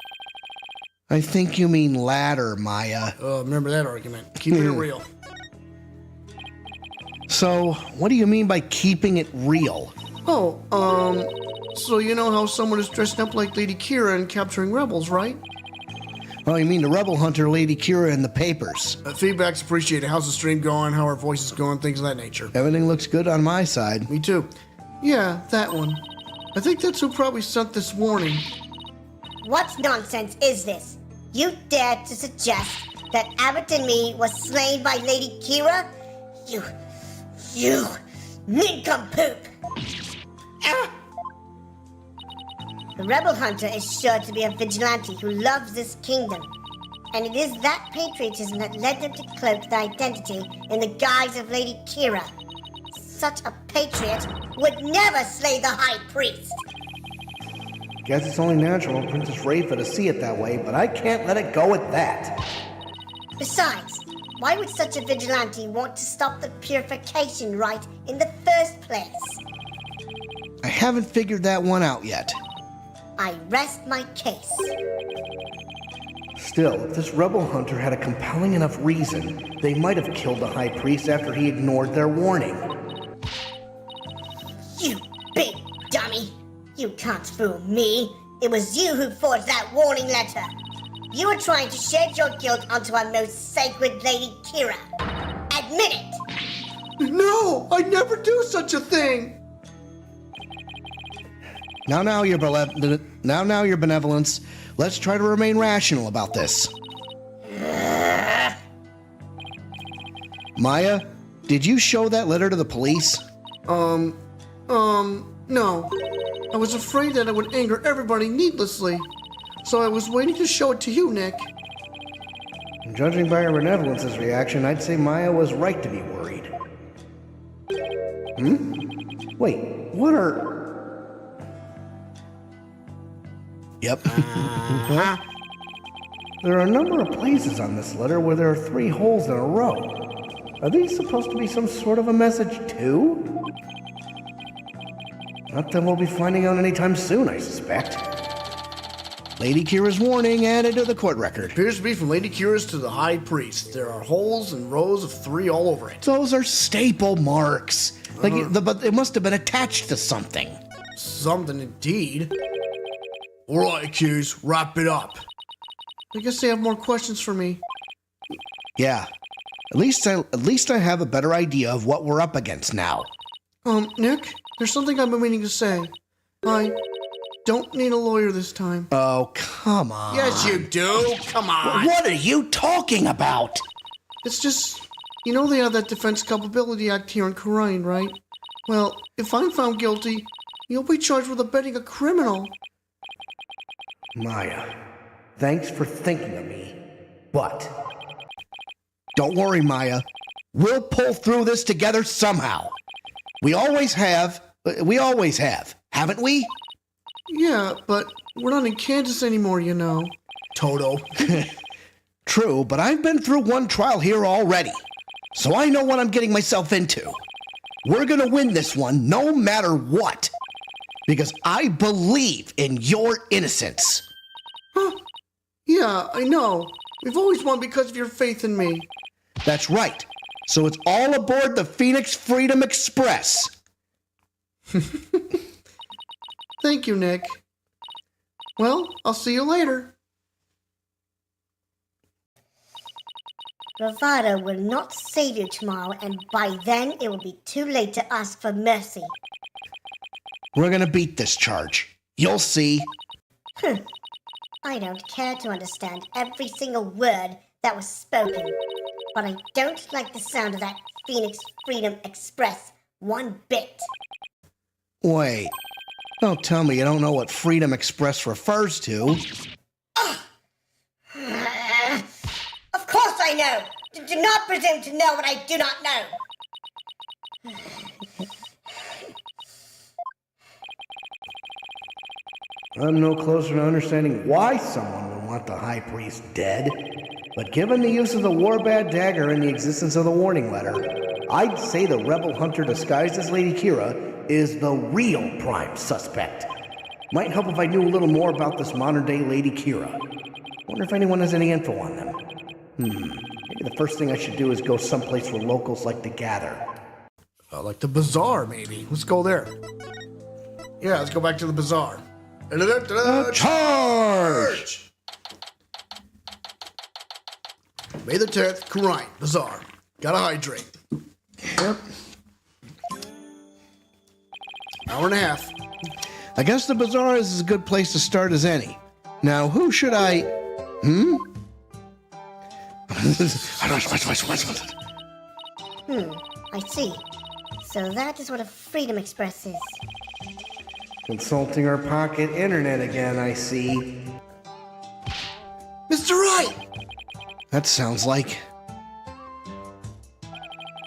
I think you mean ladder, Maya. Remember that argument. Keep it real. So, what do you mean by keeping it real? Oh, so you know how someone is dressing up like Lady Kira and capturing rebels, right? Oh, you mean the rebel hunter Lady Kira in the papers. Feedback's appreciated. How's the stream going? How our voice is going? Things of that nature. Everything looks good on my side. Me too. Yeah, that one. I think that's who probably sent this warning. What nonsense is this? You dare to suggest that Abbott and me was slain by Lady Kira? You nincompoop! Ah! The rebel hunter is sure to be a vigilante who loves this kingdom. And it is that patriotism that led them to cloak their identity in the guise of Lady Kira. Such a patriot would never slay the High Priest. Guess it's only natural for Princess Rafa to see it that way, but I can't let it go at that. Besides, why would such a vigilante want to stop the purification rite in the first place? I haven't figured that one out yet. I rest my case. Still, if this rebel hunter had a compelling enough reason, they might have killed the High Priest after he ignored their warning. You big dummy! You can't fool me. It was you who forged that warning letter. You were trying to shed your guilt onto our most sacred Lady Kira. Admit it! No, I'd never do such a thing! Now, your benevolence. Let's try to remain rational about this. Maya, did you show that letter to the police? No. I was afraid that it would anger everybody needlessly. So I was waiting to show it to you, Nick. Judging by her benevolence's reaction, I'd say Maya was right to be worried. Wait, what are... Yep. There are a number of places on this letter where there are 3 holes in a row. Are these supposed to be some sort of a message too? Not that we'll be finding out anytime soon, I suspect. Lady Kira's warning added to the court record. Appears to be from Lady Kira's to the High Priest. There are holes and rows of 3 all over it. Those are staple marks. But it must have been attached to something. Something indeed. All right, Q's, wrap it up. I guess they have more questions for me. Yeah. At least I have a better idea of what we're up against now. Nick, there's something I've been meaning to say. I don't need a lawyer this time. Oh, come on. Yes, you do. Come on. What are you talking about? It's just, you know they have that Defense Culpability Act here in Khura'in, right? Well, if I'm found guilty, you'll be charged with abetting a criminal. Maya, thanks for thinking of me, but... Don't worry, Maya. We'll pull through this together somehow. We always have, haven't we? Yeah, but we're not in Kansas anymore, you know. Toto. True, but I've been through one trial here already, so I know what I'm getting myself into. We're gonna win this one no matter what, because I believe in your innocence. Huh? Yeah, I know. We've always won because of your faith in me. That's right. So it's all aboard the Phoenix Freedom Express. Thank you, Nick. Well, I'll see you later. Bravado will not save you tomorrow, and by then it will be too late to ask for mercy. We're gonna beat this charge. You'll see. I don't care to understand every single word that was spoken, but I don't like the sound of that Phoenix Freedom Express one bit. Wait. Don't tell me you don't know what Freedom Express refers to. Of course I know! Do not presume to know what I do not know! I'm no closer to understanding why someone would want the High Priest dead, but given the use of the Warbad Dagger and the existence of the warning letter, I'd say the rebel hunter disguised as Lady Kira is the real prime suspect. Might help if I knew a little more about this modern-day Lady Kira. Wonder if anyone has any info on them. Maybe the first thing I should do is go someplace where locals like to gather. Like the bazaar, maybe. Let's go there. Yeah, let's go back to the bazaar. Charge! May the 10th, Khura'in, bazaar. Gotta hydrate. Yep. Hour and a half. I guess the bazaar is as good place to start as any. Now, who should I... I see. So that is what a Freedom Express is. Consulting our pocket internet again, I see. Mr. Wright! That sounds like...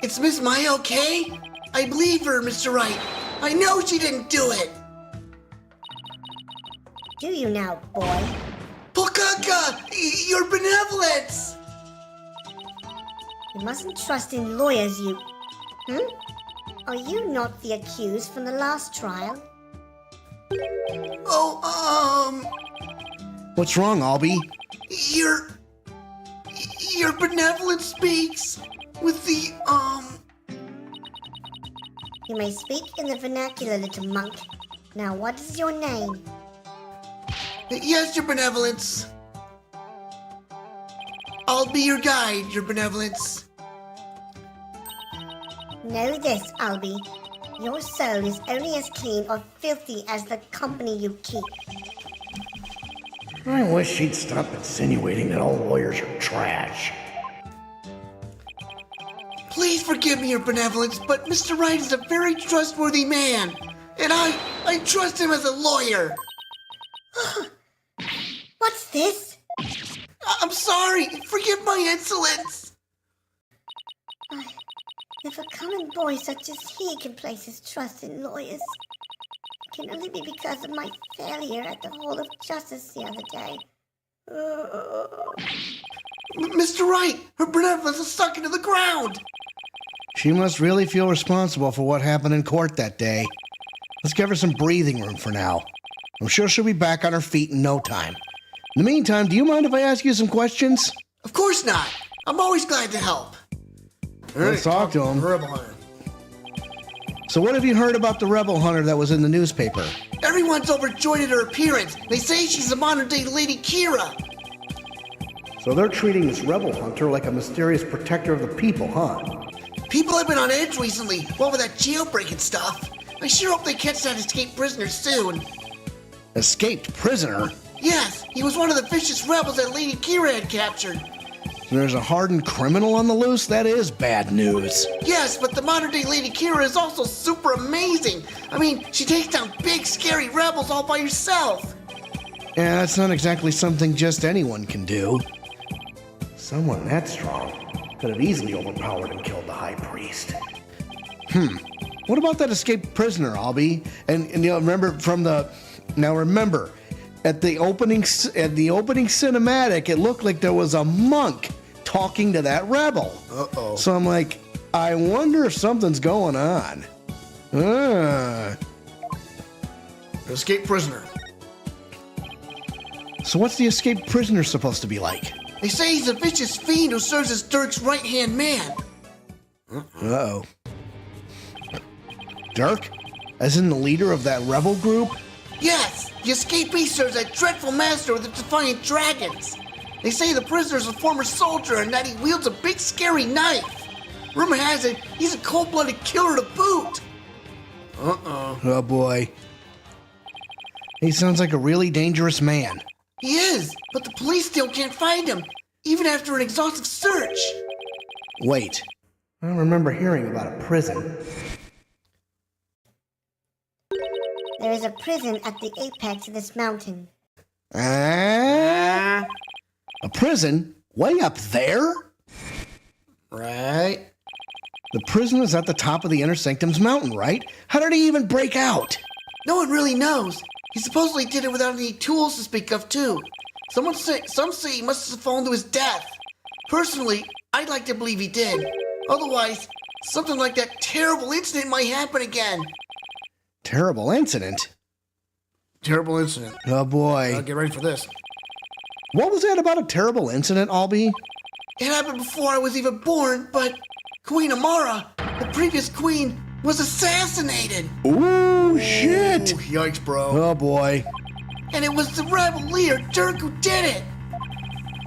It's Miss Maya okay? I believe her, Mr. Wright. I know she didn't do it. Do you now, boy? Pokaka, your benevolence! You mustn't trust in lawyers, you... Are you not the accused from the last trial? Oh, What's wrong, Ahlbi? Your benevolence speaks with the, You may speak in the vernacular, little monk. Now, what is your name? Yes, your benevolence. I'll be your guide, your benevolence. Know this, Ahlbi. Your soul is only as clean or filthy as the company you keep. I wish she'd stop insinuating that all lawyers are trash. Please forgive me, your benevolence, but Mr. Wright is a very trustworthy man, and I trust him as a lawyer. What's this? I'm sorry. Forgive my insolence. If a common boy such as he can place his trust in lawyers, it can only be because of my failure at the Hall of Justice the other day. Mr. Wright, her benevolence is stuck into the ground. She must really feel responsible for what happened in court that day. Let's give her some breathing room for now. I'm sure she'll be back on her feet in no time. In the meantime, do you mind if I ask you some questions? Of course not. I'm always glad to help. Let's talk to him. Rebel Hunter. So what have you heard about the rebel hunter that was in the newspaper? Everyone's overjoyed at her appearance. They say she's a modern-day Lady Kira. So they're treating this rebel hunter like a mysterious protector of the people, huh? People have been on edge recently, what with that jailbreak and stuff. I sure hope they catch that escaped prisoner soon. Escaped prisoner? Yes, he was one of the vicious rebels that Lady Kira had captured. There's a hardened criminal on the loose? That is bad news. Yes, but the modern-day Lady Kira is also super amazing. I mean, she takes down big, scary rebels all by herself. Yeah, that's not exactly something just anyone can do. Someone that strong could have easily overpowered and killed the high priest. What about that escaped prisoner, Ahlbi? And you know, remember from the... Now remember, at the opening cinematic, it looked like there was a monk talking to that rebel. Uh-oh. So I'm like, I wonder if something's going on. Escaped prisoner. So what's the escaped prisoner supposed to be like? They say he's a vicious fiend who serves as Dirk's right-hand man. Uh-oh. Dirk? As in the leader of that rebel group? Yes, the escapee serves that dreadful master with the Defiant Dragons. They say the prisoner's a former soldier and that he wields a big scary knife. Rumor has it, he's a cold-blooded killer to boot. Oh boy. He sounds like a really dangerous man. He is, but the police still can't find him, even after an exhaustive search. Wait. I don't remember hearing about a prison. There is a prison at the apex of this mountain. A prison? Way up there? Right. The prison is at the top of the Inner Sanctum's mountain, right? How did he even break out? No one really knows. He supposedly did it without any tools to speak of, too. Some say he must have fallen to his death. Personally, I'd like to believe he did. Otherwise, something like that terrible incident might happen again. Terrible incident? Terrible incident. Oh boy. Get ready for this. What was that about a terrible incident, Ahlbi? It happened before I was even born, but Queen Amara, the previous queen, was assassinated. Ooh, shit. Ooh, yikes, bro. Oh boy. And it was the rebel leader, Dirk, who did it.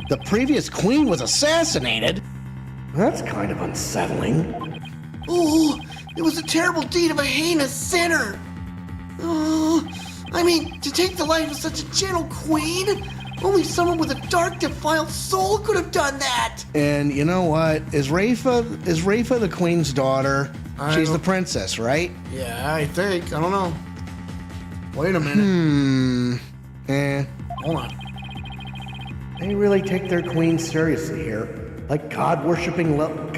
The previous queen was assassinated? That's kind of unsettling. Oh, it was a terrible deed of a heinous sinner. Oh, I mean, to take the life of such a gentle queen? Only someone with a dark, defiled soul could have done that. And you know what? Is Rafa the queen's daughter? She's the princess, right? Yeah, I think. I don't know. Wait a minute. Hold on. They really take their queen seriously here. Like God-worshipping level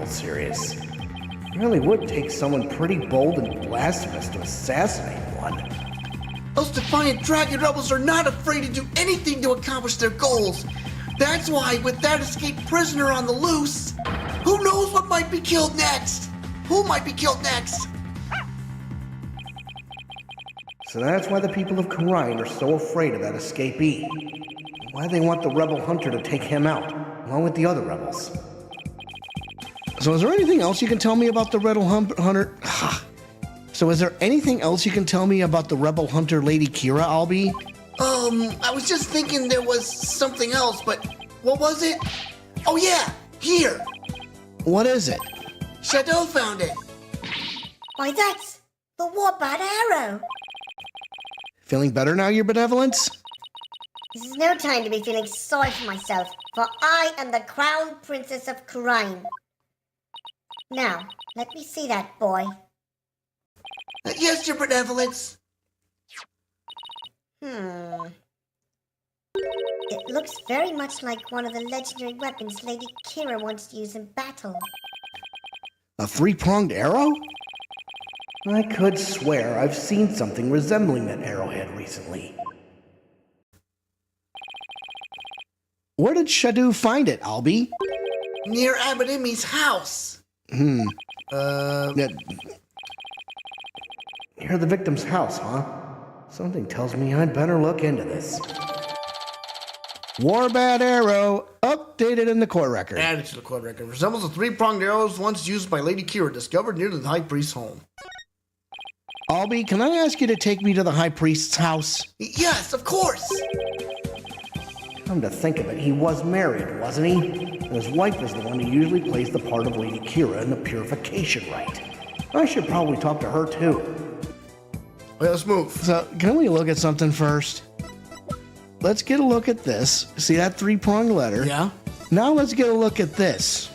serious. It really would take someone pretty bold and blasphemous to assassinate one. Those defiant dragon rebels are not afraid to do anything to accomplish their goals. That's why, with that escaped prisoner on the loose, who knows what might be killed next? Who might be killed next? So that's why the people of Khura'in are so afraid of that escapee. Why they want the rebel hunter to take him out, along with the other rebels. So is there anything else you can tell me about the rebel hunter? So is there anything else you can tell me about the rebel hunter Lady Kira, Ahlbi? I was just thinking there was something else, but what was it? Oh yeah, here. What is it? Shadow found it. Why, that's the Warbat arrow. Feeling better now, your benevolence? This is no time to be feeling sorry for myself, for I am the Crown Princess of Khura'in. Now, let me see that boy. Yes, your benevolence. It looks very much like one of the legendary weapons Lady Kira wants to use in battle. A three-pronged arrow? I could swear I've seen something resembling that arrowhead recently. Where did Shadu find it, Ahlbi? Near Abadimi's house. Near the victim's house, huh? Something tells me I'd better look into this. Warbat arrow, updated in the court record. Added to the court record. Resembles the three-pronged arrows once used by Lady Kira, discovered near the High Priest's home. Ahlbi, can I ask you to take me to the High Priest's house? Yes, of course. Come to think of it, he was married, wasn't he? And his wife was the one who usually plays the part of Lady Kira in the purification rite. I should probably talk to her too. Okay, let's move. So, can we look at something first? Let's get a look at this. See that three-pronged letter? Yeah? Now let's get a look at this.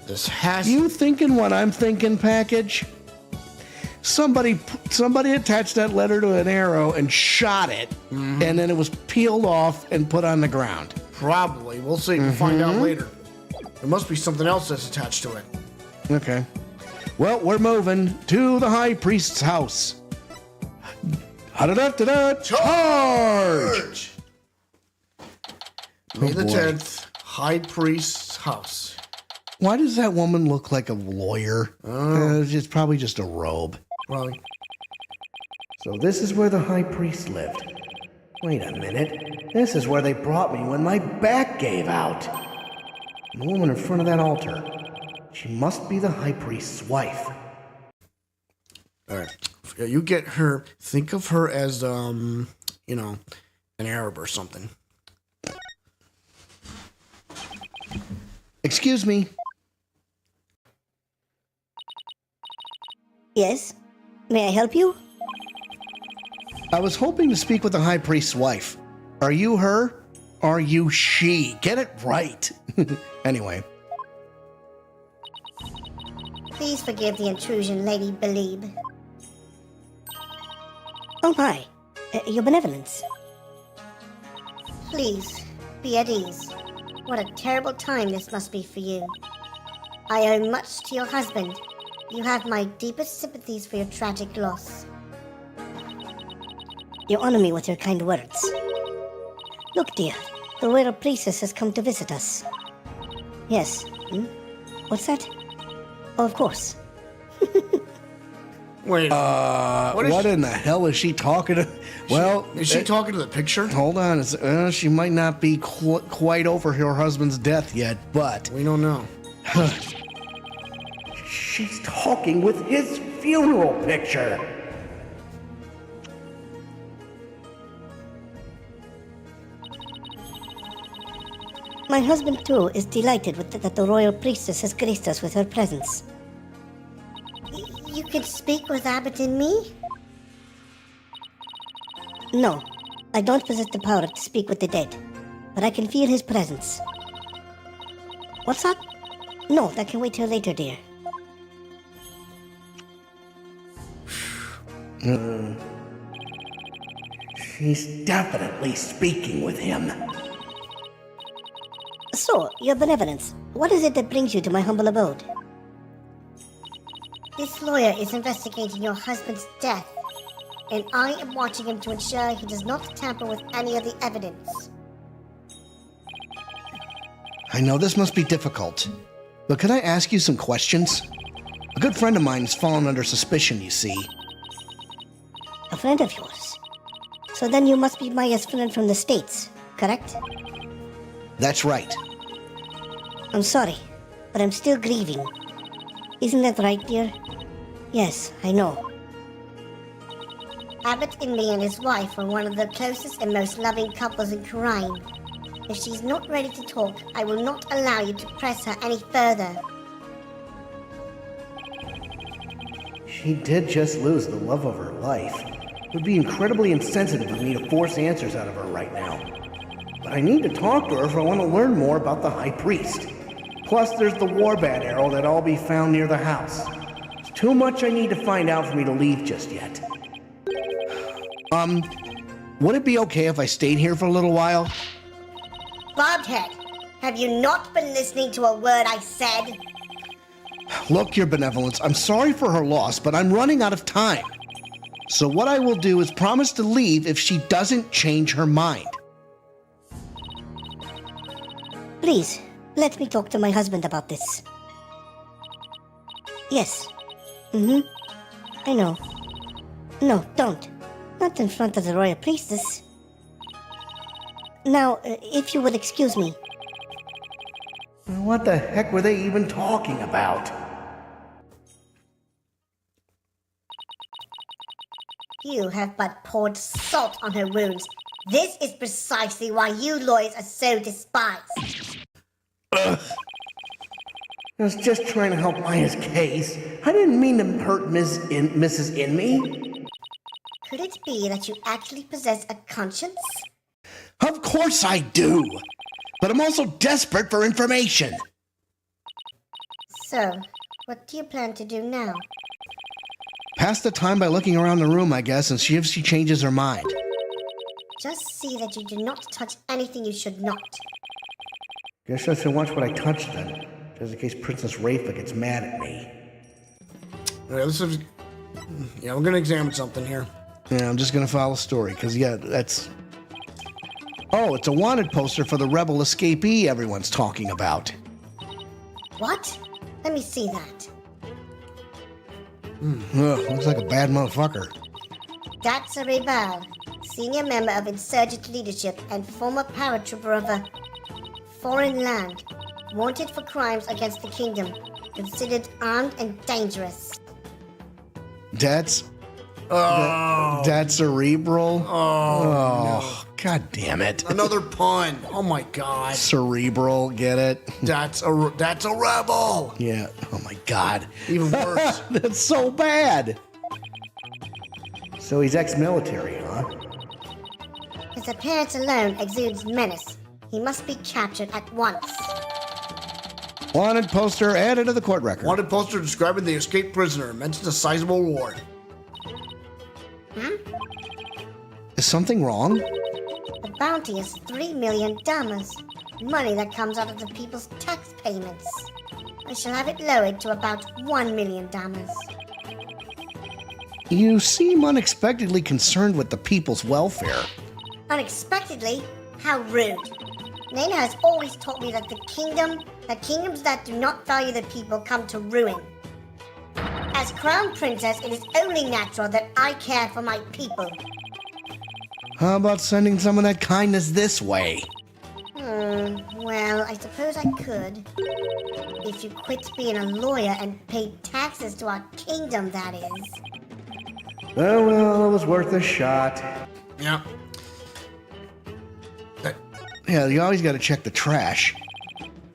This has... You thinking what I'm thinking, package? Somebody attached that letter to an arrow and shot it, and then it was peeled off and put on the ground. Probably. We'll see. We'll find out later. There must be something else that's attached to it. Okay. Well, we're moving to the High Priest's house. Charge! May the boy. 10th, High Priest's house. Why does that woman look like a lawyer? It's probably just a robe. Probably. So this is where the High Priest lived. Wait a minute. This is where they brought me when my back gave out. The woman in front of that altar. She must be the High Priest's wife. All right. You get her. Think of her as, an Arab or something. Excuse me. Yes? May I help you? I was hoping to speak with the High Priest's wife. Are you her? Are you she? Get it right. Anyway. Please forgive the intrusion, Lady Belieb. Oh my, your benevolence. Please, be at ease. What a terrible time this must be for you. I owe much to your husband. You have my deepest sympathies for your tragic loss. You honor me with your kind words. Look, dear, the royal priestess has come to visit us. Yes. What's that? Oh, of course. Wait. What in the hell is she talking to? Well, Is she talking to the picture? hold on. She might not be quite over her husband's death yet, but We don't know. she's talking with his funeral picture. My husband, too, is delighted that the royal priestess has graced us with her presence. You can speak with Abbott and me? No, I don't possess the power to speak with the dead, but I can feel his presence. What's that? No, that can wait till later, dear. She's definitely speaking with him. So, your benevolence, what is it that brings you to my humble abode? This lawyer is investigating your husband's death, and I am watching him to ensure he does not tamper with any of the evidence. I know this must be difficult, but could I ask you some questions? A good friend of mine has fallen under suspicion, you see. A friend of yours? So then you must be Maya's friend from the States, correct? That's right. I'm sorry, but I'm still grieving. Isn't that right, dear? Yes, I know. Abbott and me and his wife are one of the closest and most loving couples in Khura'in. If she's not ready to talk, I will not allow you to press her any further. She did just lose the love of her life. It would be incredibly insensitive of me to force answers out of her right now. But I need to talk to her if I want to learn more about the High Priest. Plus, there's the warband arrow that Ahlbi found near the house. There's too much I need to find out for me to leave just yet. Would it be okay if I stayed here for a little while? Bobhead, have you not been listening to a word I said? Look, Your Benevolence, I'm sorry for her loss, but I'm running out of time. So what I will do is promise to leave if she doesn't change her mind. Please, let me talk to my husband about this. Yes. I know. No, don't. Not in front of the royal priestess. Now, if you would excuse me. What the heck were they even talking about? You have but poured salt on her wounds. This is precisely why you lawyers are so despised. I was just trying to help Maya's case. I didn't mean to hurt Mrs. Inme. Could it be that you actually possess a conscience? Of course I do. But I'm also desperate for information. So, what do you plan to do now? Pass the time by looking around the room, I guess, and see if she changes her mind. Just see that you do not touch anything you should not. Guess I should watch what I touch then, just in case Princess Rafa gets mad at me. We're gonna examine something here. Yeah, I'm just gonna follow the story, because, that's... Oh, it's a wanted poster for the rebel escapee everyone's talking about. What? Let me see that. Looks like a bad motherfucker. That's a rebel, senior member of insurgent leadership and former paratrooper of a foreign land, wanted for crimes against the kingdom, considered armed and dangerous. That's cerebral? No. God damn it. Another pun. Oh my god. Cerebral, get it? That's a rebel. Yeah, oh my god. Even worse. That's so bad. So he's ex-military, huh? His appearance alone exudes menace. He must be captured at once. Wanted poster added to the court record. Wanted poster describing the escaped prisoner. Mentions a sizable reward. Is something wrong? The bounty is 3 million damas, money that comes out of the people's tax payments. I shall have it lowered to about 1 million damas. You seem unexpectedly concerned with the people's welfare. Unexpectedly? How rude. Nana has always taught me that kingdoms that do not value the people come to ruin. As As Crown Princess, it is only natural that I care for my people. How about sending some of that kindness this way? Well, I suppose I could. If you quit being a lawyer and paid taxes to our kingdom, that is. Oh, well, it was worth a shot. Yeah. Yeah, you always gotta check the trash.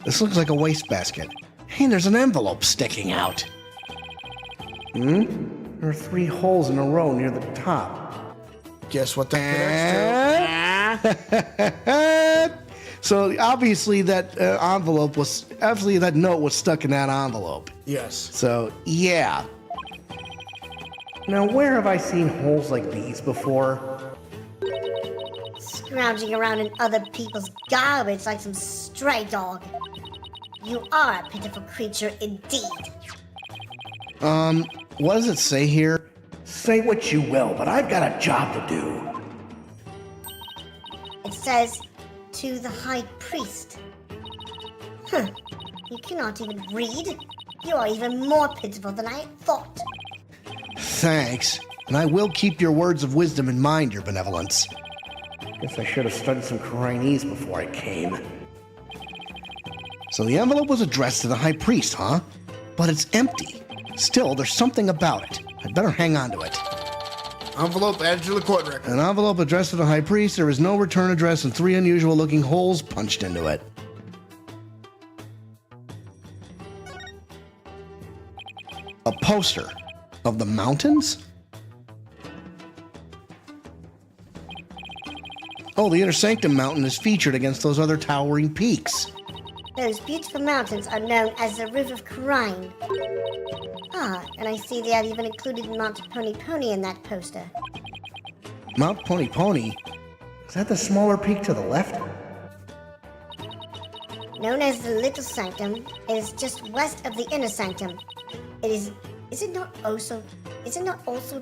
This looks like a wastebasket. Hey, there's an envelope sticking out. There are 3 holes in a row near the top. Guess what that connects to? So obviously that that note was stuck in that envelope. Yes. So, yeah. Now, where have I seen holes like these before? Scrounging around in other people's garbage like some stray dog. You are a pitiful creature indeed. What does it say here? Say what you will, but I've got a job to do. It says, to the High Priest. You cannot even read? You are even more pitiful than I had thought. Thanks, and I will keep your words of wisdom in mind, Your Benevolence. Guess I should have studied some Khura'inese before I came. So the envelope was addressed to the High Priest, huh? But it's empty. Still, there's something about it. I'd better hang on to it. Envelope added to the court record. An envelope addressed to the High Priest. There is no return address and 3 unusual-looking holes punched into it. A poster of the mountains? Oh, the Inner Sanctum Mountain is featured against those other towering peaks. Those beautiful mountains are known as the Roof of Khura'in. Ah, and I see they have even included Mount Pony Pony in that poster. Mount Pony Pony? Is that the smaller peak to the left? Known as the Little Sanctum, it is just west of the Inner Sanctum. Is it not also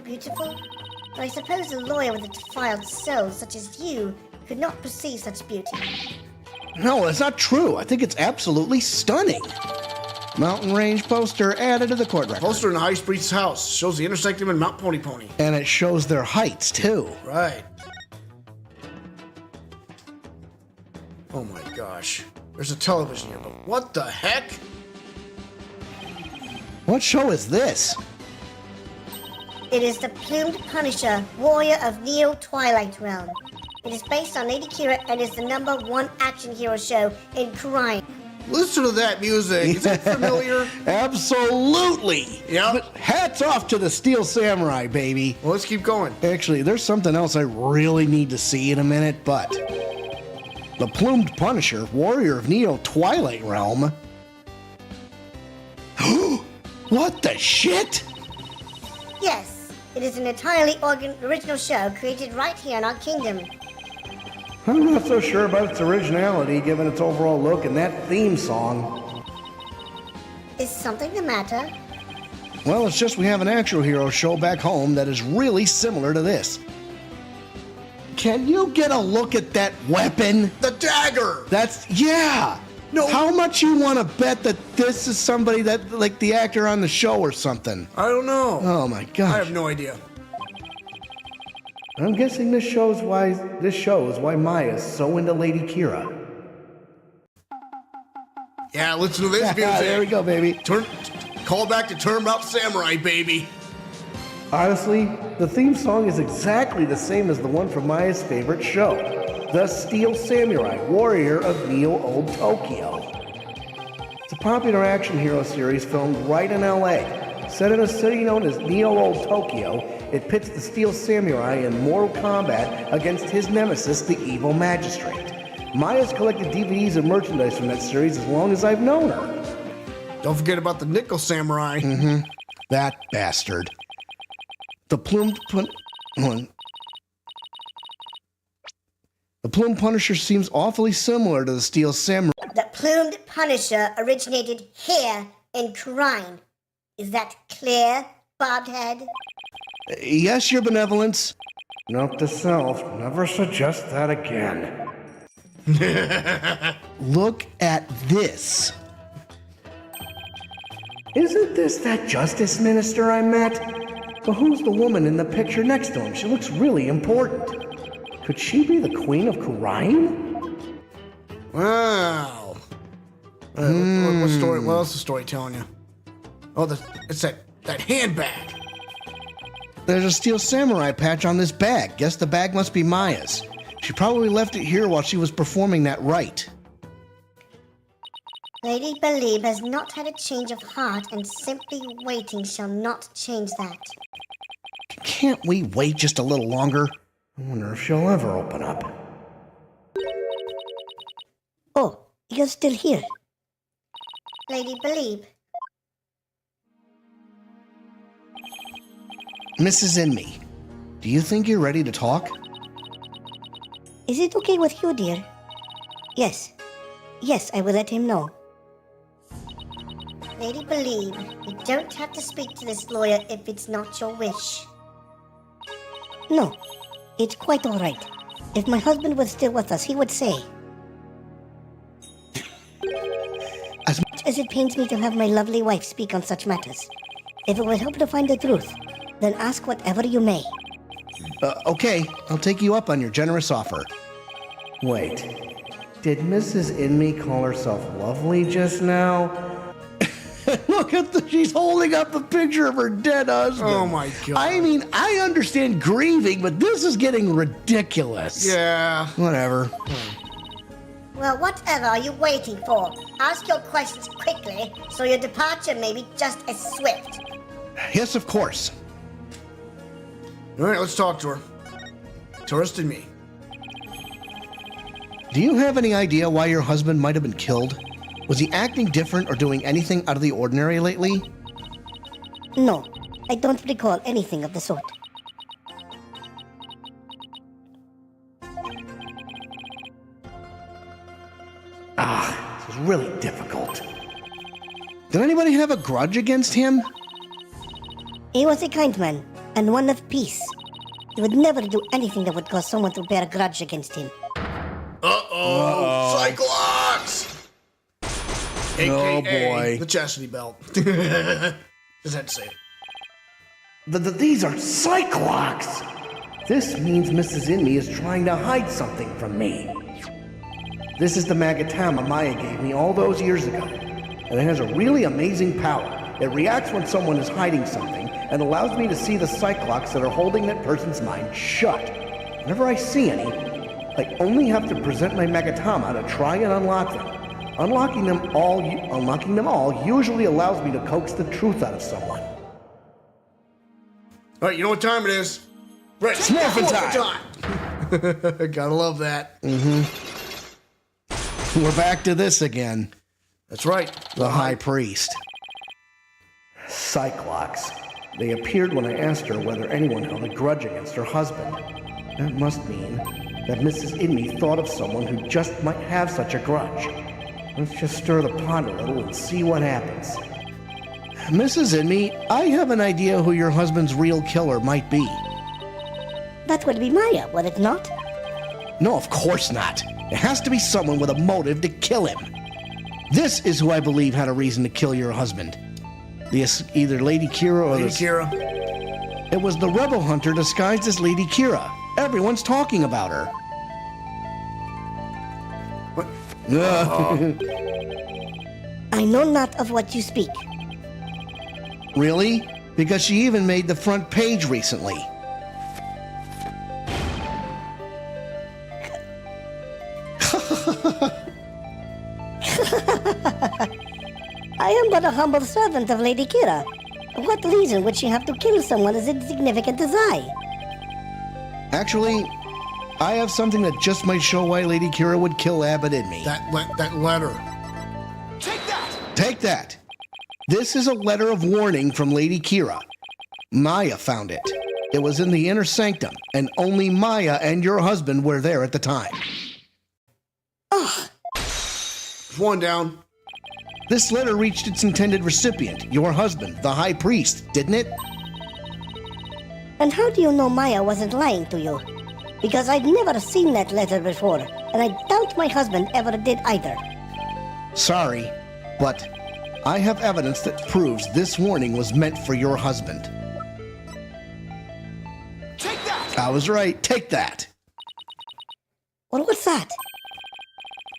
beautiful? But I suppose a lawyer with a defiled soul such as you could not perceive such beauty. No, that's not true. I think it's absolutely stunning. Mountain range poster added to the court record. Poster in the High Priest's house shows the Inner Sanctum and Mount Pony Pony. And it shows their heights, too. Right. Oh my gosh. There's a television here, but what the heck? What show is this? It is the Plumed Punisher, warrior of Neo Twilight Realm. It is based on Lady Kira and is the #1 action hero show in Khura'in. Listen to that music. Is it familiar? Absolutely. Yeah. But hats off to the Steel Samurai, baby. Well, let's keep going. Actually, there's something else I really need to see in a minute, but the Plumed Punisher, warrior of Neo Twilight Realm. What the shit? Yes, it is an entirely original show created right here in our kingdom. I'm not so sure about its originality, given its overall look and that theme song. Is something the matter? Well, it's just we have an action hero show back home that is really similar to this. Can you get a look at that weapon? The dagger! Yeah! No. How much you want to bet that this is somebody that, like the actor on the show or something? I don't know. Oh my gosh. I have no idea. I'm guessing this shows why Maya's so into Lady Kira. Yeah, listen to this music. There we go, baby. Call back to Turnabout Samurai, baby. Honestly, the theme song is exactly the same as the one from Maya's favorite show, The Steel Samurai, Warrior of Neo Old Tokyo. It's a popular action hero series filmed right in LA. Set in a city known as Neo Old Tokyo, it pits the Steel Samurai in mortal combat against his nemesis, the Evil Magistrate. Maya's collected DVDs and merchandise from that series as long as I've known her. Don't forget about the Nickel Samurai. That bastard. The Plumed Punisher seems awfully similar to the Steel Samurai. The Plumed Punisher originated here in Khura'in. Is that clear, Bobhead? Yes, Your Benevolence. Note to self, never suggest that again. Look at this. Isn't this that justice minister I met? But who's the woman in the picture next to him? She looks really important. Could she be the Queen of Khura'in? Wow. What story? What else is the story telling you? Oh, it's that handbag. There's a steel samurai patch on this bag. Guess the bag must be Maya's. She probably left it here while she was performing that rite. Lady Believe has not had a change of heart, and simply waiting shall not change that. Can't we wait just a little longer? I wonder if she'll ever open up. Oh, you're still here. Lady Believe. Mrs. Inme, do you think you're ready to talk? Is it okay with you, dear? Yes. Yes, I will let him know. Lady Believe, you don't have to speak to this lawyer if it's not your wish. No, it's quite all right. If my husband was still with us, he would say. As much as it pains me to have my lovely wife speak on such matters, if it will help to find the truth, then ask whatever you may. Okay, I'll take you up on your generous offer. Wait, did Mrs. Inme call herself lovely just now? Look at she's holding up a picture of her dead husband. Oh my God. I mean, I understand grieving, but this is getting ridiculous. Yeah. Whatever. Well, whatever are you waiting for? Ask your questions quickly, so your departure may be just as swift. Yes, of course. All right, let's talk to her. Tourist and me. Do you have any idea why your husband might have been killed? Was he acting different or doing anything out of the ordinary lately? No, I don't recall anything of the sort. This is really difficult. Did anybody have a grudge against him? He was a kind man, and one of peace. He would never do anything that would cause someone to bear a grudge against him. Uh-oh. Cyclops! AKA Oh, boy. the chastity belt. Just had to say it. These are Cyclops! This means Mrs. Inme is trying to hide something from me. This is the Magatama Maya gave me all those years ago, and it has a really amazing power. It reacts when someone is hiding something and allows me to see the Cyclops that are holding that person's mind shut. Whenever I see any, I only have to present my Magatama to try and unlock them. Unlocking them all usually allows me to coax the truth out of someone. All right, you know what time it is? Right, Smurfing time! Gotta love that. We're back to this again. That's right. The High Priest. Cyclops. They appeared when I asked her whether anyone held a grudge against her husband. That must mean that Mrs. Inme thought of someone who just might have such a grudge. Let's just stir the pot a little and see what happens. Mrs. Inme, I have an idea who your husband's real killer might be. That would be Maya, would it not? No, of course not. It has to be someone with a motive to kill him. This is who I believe had a reason to kill your husband. Either Lady Kira or Lady Kira. It was the rebel hunter disguised as Lady Kira. Everyone's talking about her. What? I know not of what you speak. Really? Because she even made the front page recently. I am but a humble servant of Lady Kira. What reason would she have to kill someone as insignificant as I? Actually, I have something that just might show why Lady Kira would kill Ahlbi Ur'Gaid. That letter. Take that! This is a letter of warning from Lady Kira. Maya found it. It was in the inner sanctum, and only Maya and your husband were there at the time. One down. This letter reached its intended recipient, your husband, the High Priest, didn't it? And how do you know Maya wasn't lying to you? Because I've never seen that letter before, and I doubt my husband ever did either. Sorry, but I have evidence that proves this warning was meant for your husband. Take that! I was right. Take that. Well, what's that?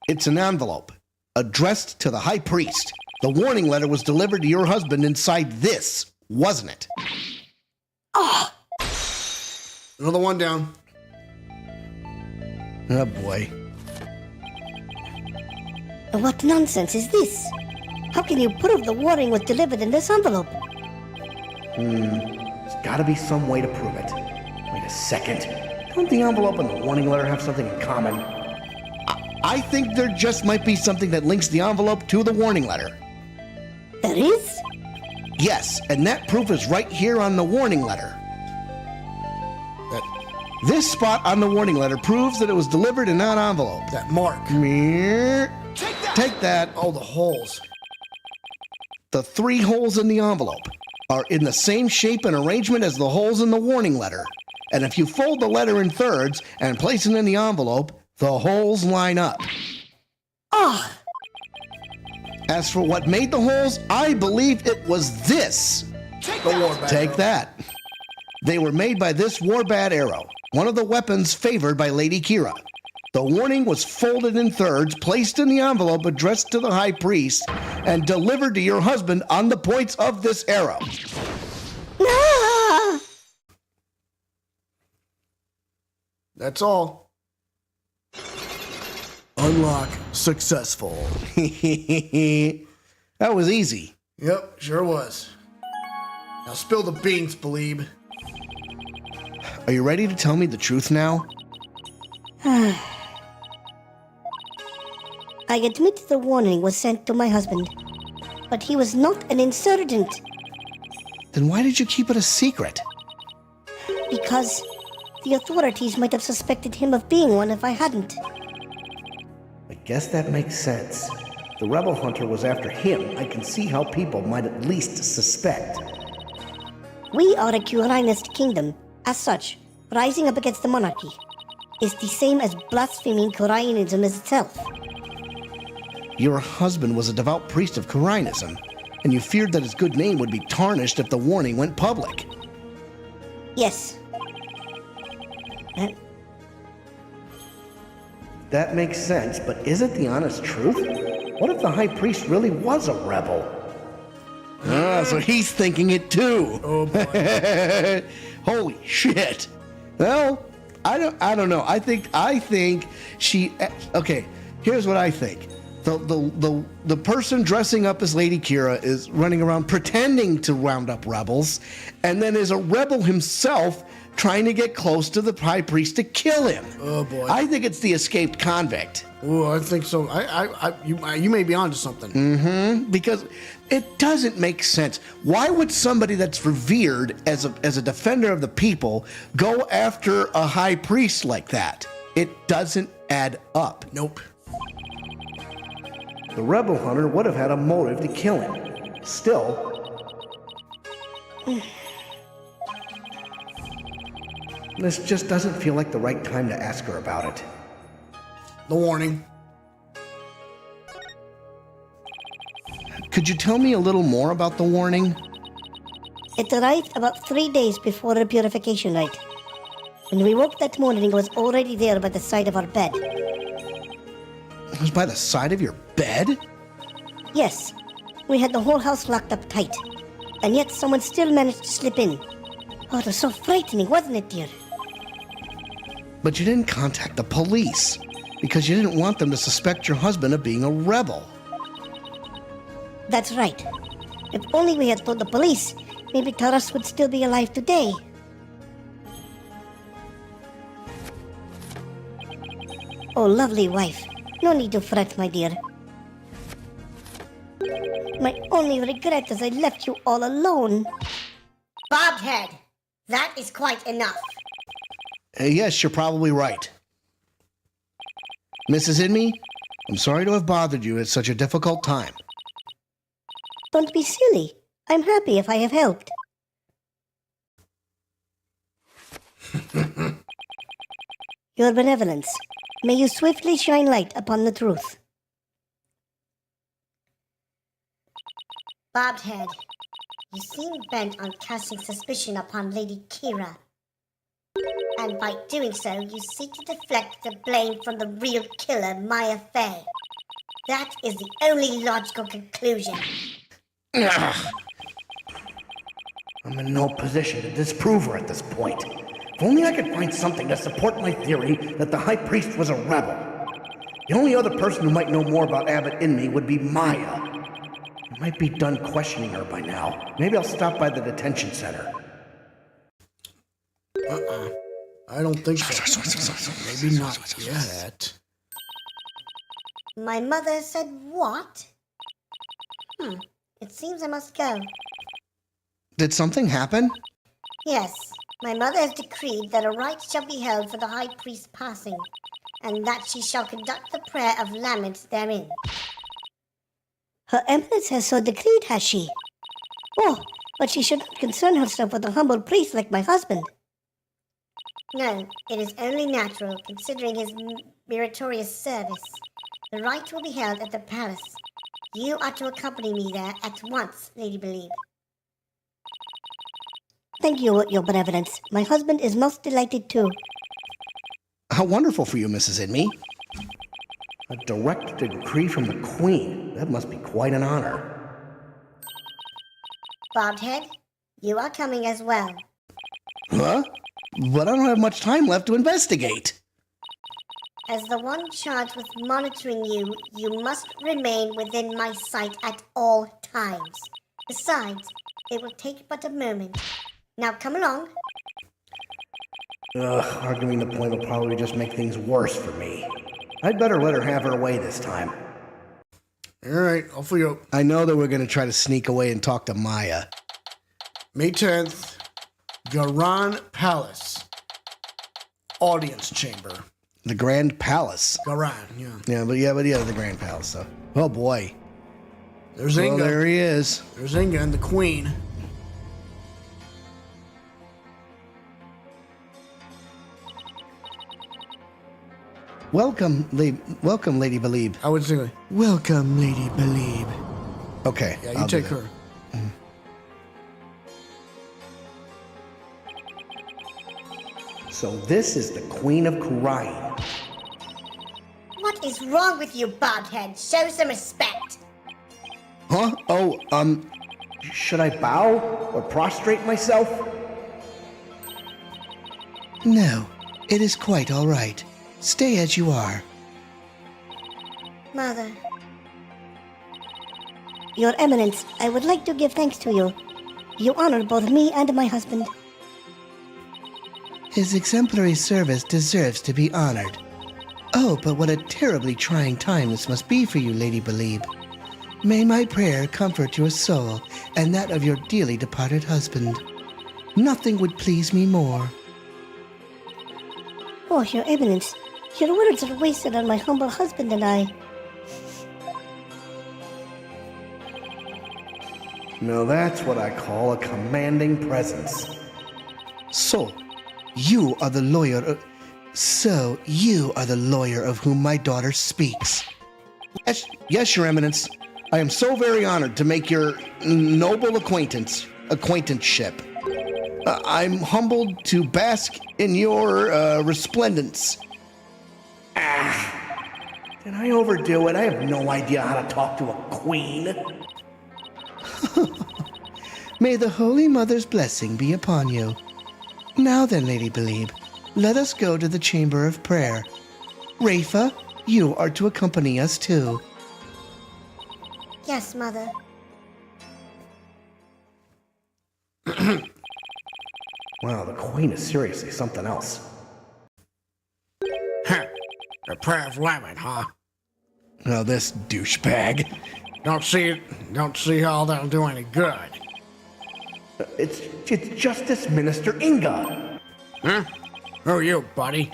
It's an envelope addressed to the High Priest. The warning letter was delivered to your husband inside this, wasn't it? Oh, Another one down. Oh, boy. what nonsense is this? How can you prove the warning was delivered in this envelope? There's gotta be some way to prove it. Wait a second. Don't the envelope and the warning letter have something in common? I think there just might be something that links the envelope to the warning letter. There is? Yes, and that proof is right here on the warning letter. This spot on the warning letter proves that it was delivered in that envelope. That mark. Take that. Oh, the holes. The 3 holes in the envelope are in the same shape and arrangement as the holes in the warning letter. And if you fold the letter in thirds and place it in the envelope, the holes line up. Oh, As for what made the holes, I believe it was this. The war bag. Take that. They were made by this Warbad arrow, one of the weapons favored by Lady Kira. The warning was folded in thirds, placed in the envelope addressed to the High Priest, and delivered to your husband on the points of this arrow. no! That's all. Unlock successful. That was easy. Yep, sure was. Now spill the beans, Believe. Are you ready to tell me the truth now? I admit the warning was sent to my husband, but he was not an insurgent Then why did you keep it a secret? because the authorities might have suspected him of being one if I hadn't. I guess that makes sense. The rebel hunter was after him. I can see how people might at least suspect. We are a Khura'inist kingdom. As such, rising up against the monarchy is the same as blaspheming Khura'inism itself. Your husband was a devout priest of Khura'inism, and you feared that his good name would be tarnished if the warning went public. Yes. That makes sense, but is it the honest truth? What if the high priest really was a rebel? Ah, so he's thinking it too. Oh boy. Holy shit. Well, I don't know. I think she. Okay, here's what I think. The person dressing up as Lady Kira is running around pretending to round up rebels, and then is a rebel himself trying to get close to the high priest to kill him. Oh boy. I think it's the escaped convict. Oh, I think so. You may be onto something. Because it doesn't make sense. Why would somebody that's revered as a defender of the people go after a high priest like that? It doesn't add up. Nope. The rebel hunter would have had a motive to kill him. Still, this just doesn't feel like the right time to ask her about it. The warning. Could you tell me a little more about the warning? It arrived about 3 days before the purification rite. When we woke that morning, it was already there by the side of our bed. It was by the side of your bed? Yes, we had the whole house locked up tight, and yet someone still managed to slip in. Oh, it was so frightening, wasn't it, dear? But you didn't contact the police because you didn't want them to suspect your husband of being a rebel. That's right. If only we had told the police, maybe Taras would still be alive today. Oh, lovely wife. No need to fret, my dear. My only regret is I left you all alone. Bobhead, that is quite enough. Yes, you're probably right. Mrs. Inme, I'm sorry to have bothered you at such a difficult time. Don't be silly. I'm happy if I have helped. Your benevolence. May you swiftly shine light upon the truth. Bobbed head, you seem bent on casting suspicion upon Lady Kira. And by doing so, you seek to deflect the blame from the real killer, Maya Fey. That is the only logical conclusion. Ugh. I'm in no position to disprove her at this point. If only I could find something to support my theory that the High Priest was a rebel. The only other person who might know more about Abbott and me would be Maya. I might be done questioning her by now. Maybe I'll stop by the detention center. I don't think so. Maybe not yet. My mother said what? It seems I must go. Did something happen? Yes, my mother has decreed that a rite shall be held for the High Priest's passing, and that she shall conduct the prayer of laments therein. Her Eminence has so decreed, has she? Oh, but she should not concern herself with a humble priest like my husband. No, it is only natural, considering his meritorious service. The rite will be held at the palace. You are to accompany me there at once, Lady Believe. Thank you, Your Benevolence. My husband is most delighted too. How wonderful for you, Mrs. Inme. A direct decree from the Queen. That must be quite an honor. Bobbed head, you are coming as well. Huh? But I don't have much time left to investigate. As the one charged with monitoring you, you must remain within my sight at all times. Besides, it will take but a moment. Now come along. Arguing the point will probably just make things worse for me. I'd better let her have her way this time. All right, off we go. I know that we're going to try to sneak away and talk to Maya. May 10th, Garan Palace. Audience chamber. The Grand Palace. Garan, yeah. Yeah, but the Grand Palace, so. Oh, boy. There's Well, Inga. there he is. There's Inga and the Queen. Welcome, Lady Believe. I would say, welcome, Lady Believe. Okay. Yeah, you I'll do take that. her. So this is the Queen of Khura'in. What is wrong with you, Bobhead? Show some respect. Huh? Oh, should I bow or prostrate myself? No, it is quite all right. Stay as you are. Mother. Your Eminence, I would like to give thanks to you. You honor both me and my husband. His exemplary service deserves to be honored. Oh, but what a terribly trying time this must be for you, Lady Believe. May my prayer comfort your soul and that of your dearly departed husband. Nothing would please me more. Oh, Your Eminence, your words are wasted on my humble husband and I. Now that's what I call a commanding presence. So, you are the lawyer. You are the lawyer of whom my daughter speaks. Yes, Your Eminence. I am so very honored to make your noble acquaintanceship. I'm humbled to bask in your resplendence. Did I overdo it? I have no idea how to talk to a queen. May the Holy Mother's blessing be upon you. Now then, Lady Believe, let us go to the Chamber of Prayer. Rafa, you are to accompany us too. Yes, Mother. Wow, the Queen is seriously something else. The prayer of lament, huh? Now this douchebag. Don't see how that'll do any good. It's Justice Minister Inga. Huh? Who are you, buddy?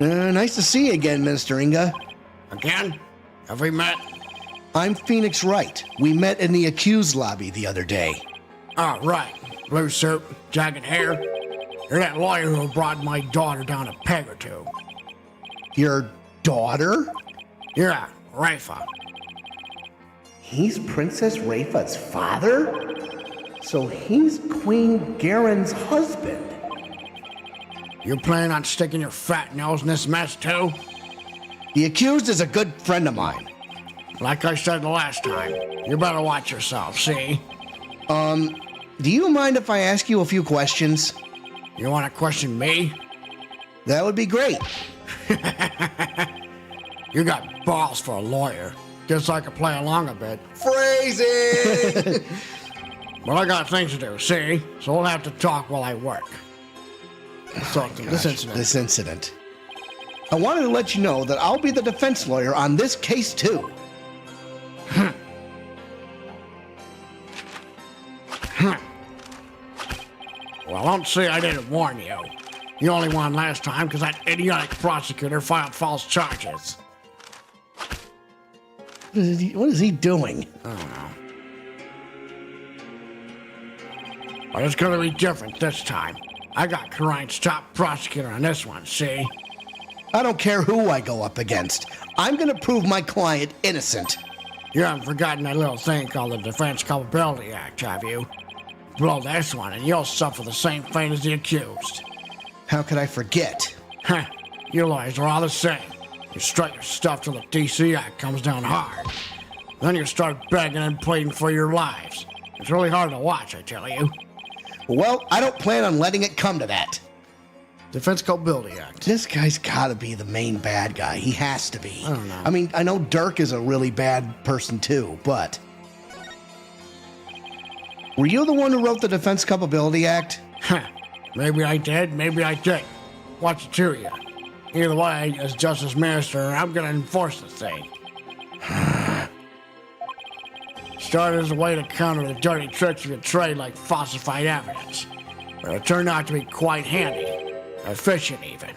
Nice to see you again, Minister Inga. Again? Have we met? I'm Phoenix Wright. We met in the accused lobby the other day. Oh, right. Blue suit, jagged hair. You're that lawyer who brought my daughter down a peg or two. Your daughter? Yeah, Rafa. He's Princess Rafa's father? So he's Queen Garen's husband. You planning on sticking your fat nose in this mess too? The accused is a good friend of mine. Like I said the last time, you better watch yourself, see? Do you mind if I ask you a few questions? You want to question me? That would be great. You got balls for a lawyer. Guess I could play along a bit. Phrasing! But I got things to do, see? So we'll have to talk while I work. Let's talk to this incident. This incident. I wanted to let you know that I'll be the defense lawyer on this case, too. Well, don't say I didn't warn you. You only won last time because that idiotic prosecutor filed false charges. What is he doing? I don't know. But it's gonna be different this time. I got Khura'in's top prosecutor on this one, see? I don't care who I go up against. I'm gonna prove my client innocent. You haven't forgotten that little thing called the Defense Culpability Act, have you? Blow this one and you'll suffer the same fate as the accused. How could I forget? Heh, you lawyers are all the same. You strut your stuff till the DC Act comes down hard. Then you start begging and pleading for your lives. It's really hard to watch, I tell you. Well, I don't plan on letting it come to that. Defense Culpability Act. This guy's gotta be the main bad guy. He has to be. I don't know. I mean, I know Dirk is a really bad person too, but... Were you the one who wrote the Defense Culpability Act? Heh, maybe I did, maybe I didn't. What's it to you? Either way, as Justice Minister, I'm gonna enforce the thing. Started as a way to counter the dirty tricks of your trade like falsified evidence. But it turned out to be quite handy. Efficient, even.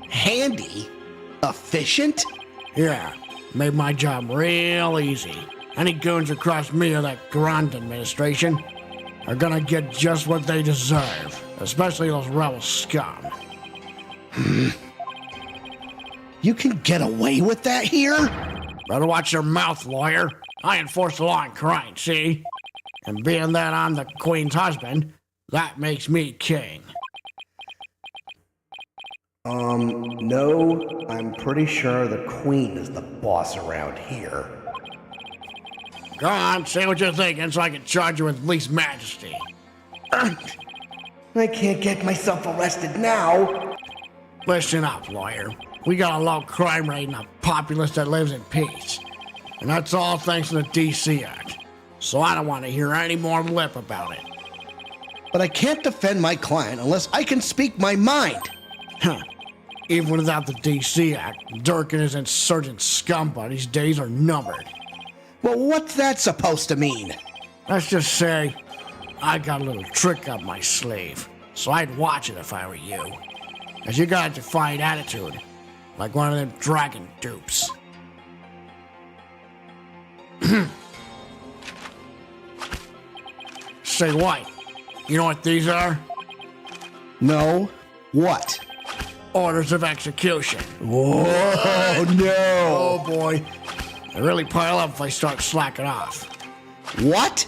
Handy? Efficient? Yeah, made my job real easy. Any goons who cross me or that Grand administration are gonna get just what they deserve. Especially those rebel scum. You can get away with that here? Better watch your mouth, lawyer. I enforce the law in Khura'in, see? And being that I'm the Queen's husband, that makes me king. No, I'm pretty sure the Queen is the boss around here. Go on, say what you're thinking so I can charge you with least majesty. I can't get myself arrested now. Listen up, lawyer. We got a low crime rate and a populace that lives in peace. And that's all thanks to the DC Act. So I don't want to hear any more lip about it. But I can't defend my client unless I can speak my mind. Huh. Even without the DC Act, Dirk and his insurgent scum buddies' days are numbered. Well, what's that supposed to mean? Let's just say I got a little trick up my sleeve. So I'd watch it if I were you. Cause you got a defiant attitude. Like one of them dragon dupes. Say what? You know what these are? No. What? Orders of execution. Whoa, no. Oh boy. They really pile up if I start slacking off. What?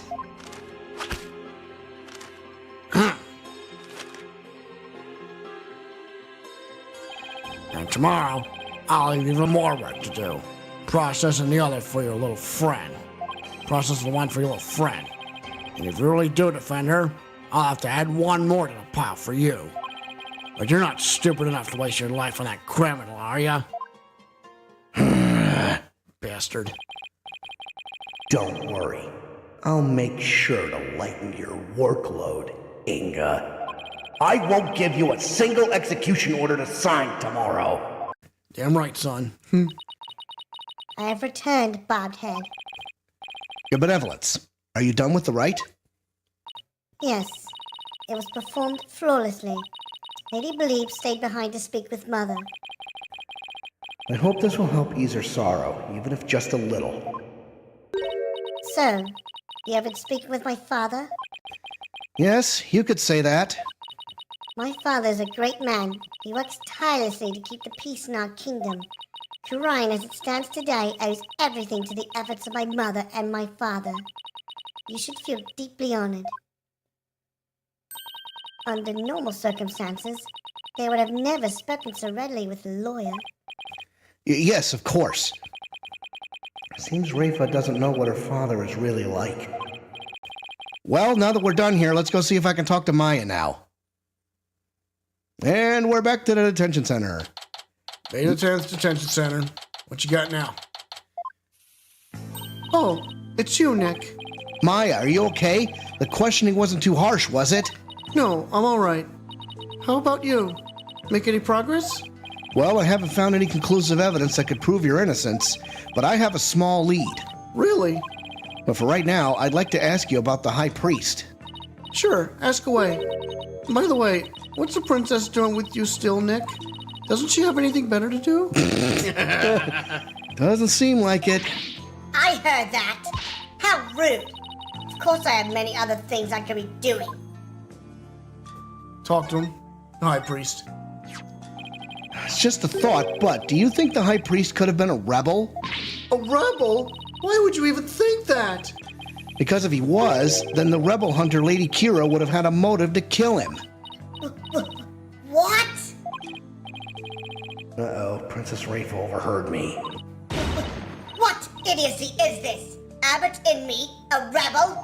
And tomorrow, I'll have even more work to do. Processing the other for your little friend. Processing the one for your little friend. And if you really do defend her, I'll have to add one more to the pile for you. But you're not stupid enough to waste your life on that criminal, are ya? Bastard. Don't worry. I'll make sure to lighten your workload, Inga. I won't give you a single execution order to sign tomorrow. Damn right, son. I have returned, bobbed head. Your benevolence. Are you done with the rite? Yes, it was performed flawlessly. Lady Believe stayed behind to speak with Mother. I hope this will help ease her sorrow, even if just a little. So, you haven't spoken with my father? Yes, you could say that. My father is a great man. He works tirelessly to keep the peace in our kingdom. Khura'in, as it stands today, owes everything to the efforts of my mother and my father. You should feel deeply honored. Under normal circumstances, they would have never spoken so readily with a lawyer. Yes, of course. Seems Rafa doesn't know what her father is really like. Well, now that we're done here, let's go see if I can talk to Maya now. And we're back to the detention center. Beta 10th Detention Center. What you got now? Oh, it's you, Nick. Maya, are you okay? The questioning wasn't too harsh, was it? No, I'm all right. How about you? Make any progress? Well, I haven't found any conclusive evidence that could prove your innocence, but I have a small lead. Really? But for right now, I'd like to ask you about the High Priest. Sure, ask away. By the way, what's the princess doing with you still, Nick? Doesn't she have anything better to do? Doesn't seem like it. I heard that. How rude. Of course I have many other things I could be doing. Talk to him. High Priest. It's just a thought, but do you think the High Priest could have been a rebel? A rebel? Why would you even think that? Because if he was, then the rebel hunter Lady Kira would have had a motive to kill him. What? Uh-oh, Princess Rafa overheard me. What idiocy is this? Abbott and me, a rebel?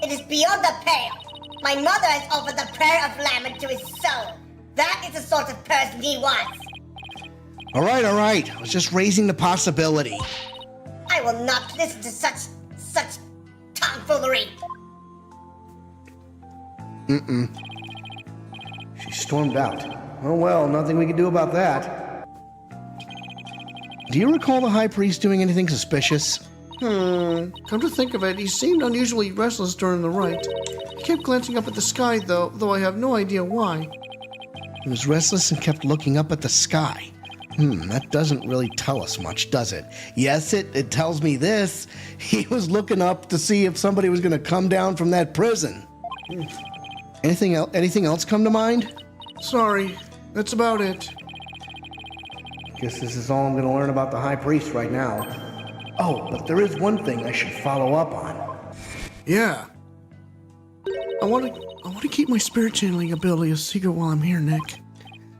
It is beyond the pale. My mother has offered the prayer of lament to his soul. That is the sort of person he was. All right. I was just raising the possibility. I will not listen to such tomfoolery. She stormed out. Oh well, nothing we can do about that. Do you recall the High Priest doing anything suspicious? Come to think of it, he seemed unusually restless during the rite. He kept glancing up at the sky, though I have no idea why. He was restless and kept looking up at the sky. That doesn't really tell us much, does it? Yes, it tells me this. He was looking up to see if somebody was going to come down from that prison. Anything else come to mind? Sorry, that's about it. Guess this is all I'm going to learn about the High Priest right now. Oh, but there is one thing I should follow up on. Yeah. I want to keep my spirit channeling ability a secret while I'm here, Nick.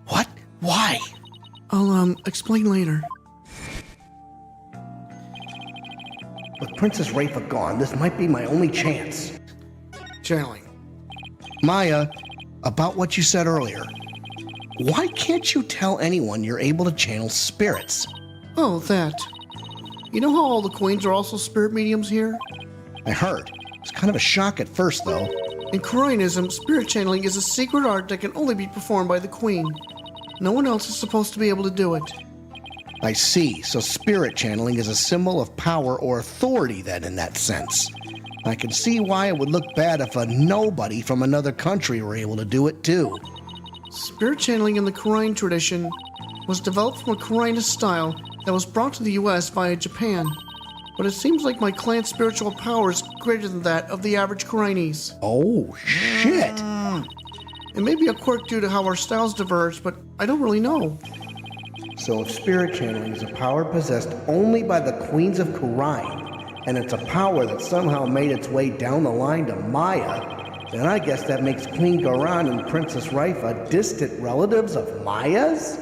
What? Why? I'll explain later. With Princess Rafa gone, this might be my only chance. Channeling. Maya, about what you said earlier. Why can't you tell anyone you're able to channel spirits? Oh, that. You know how all the queens are also spirit mediums here? I heard. It's kind of a shock at first, though. In Khura'inism, spirit channeling is a secret art that can only be performed by the queen. No one else is supposed to be able to do it. I see. So spirit channeling is a symbol of power or authority then, in that sense. I can see why it would look bad if a nobody from another country were able to do it too. Spirit channeling in the Khura'in tradition was developed from a Khura'inist style that was brought to the US via Japan. But it seems like my clan's spiritual power is greater than that of the average Khura'inese. Oh, shit! It may be a quirk due to how our styles diverge, but I don't really know. So if spirit channeling is a power possessed only by the queens of Khura'in, and it's a power that somehow made its way down the line to Maya, then I guess that makes Queen Garan and Princess Rafa distant relatives of Maya's?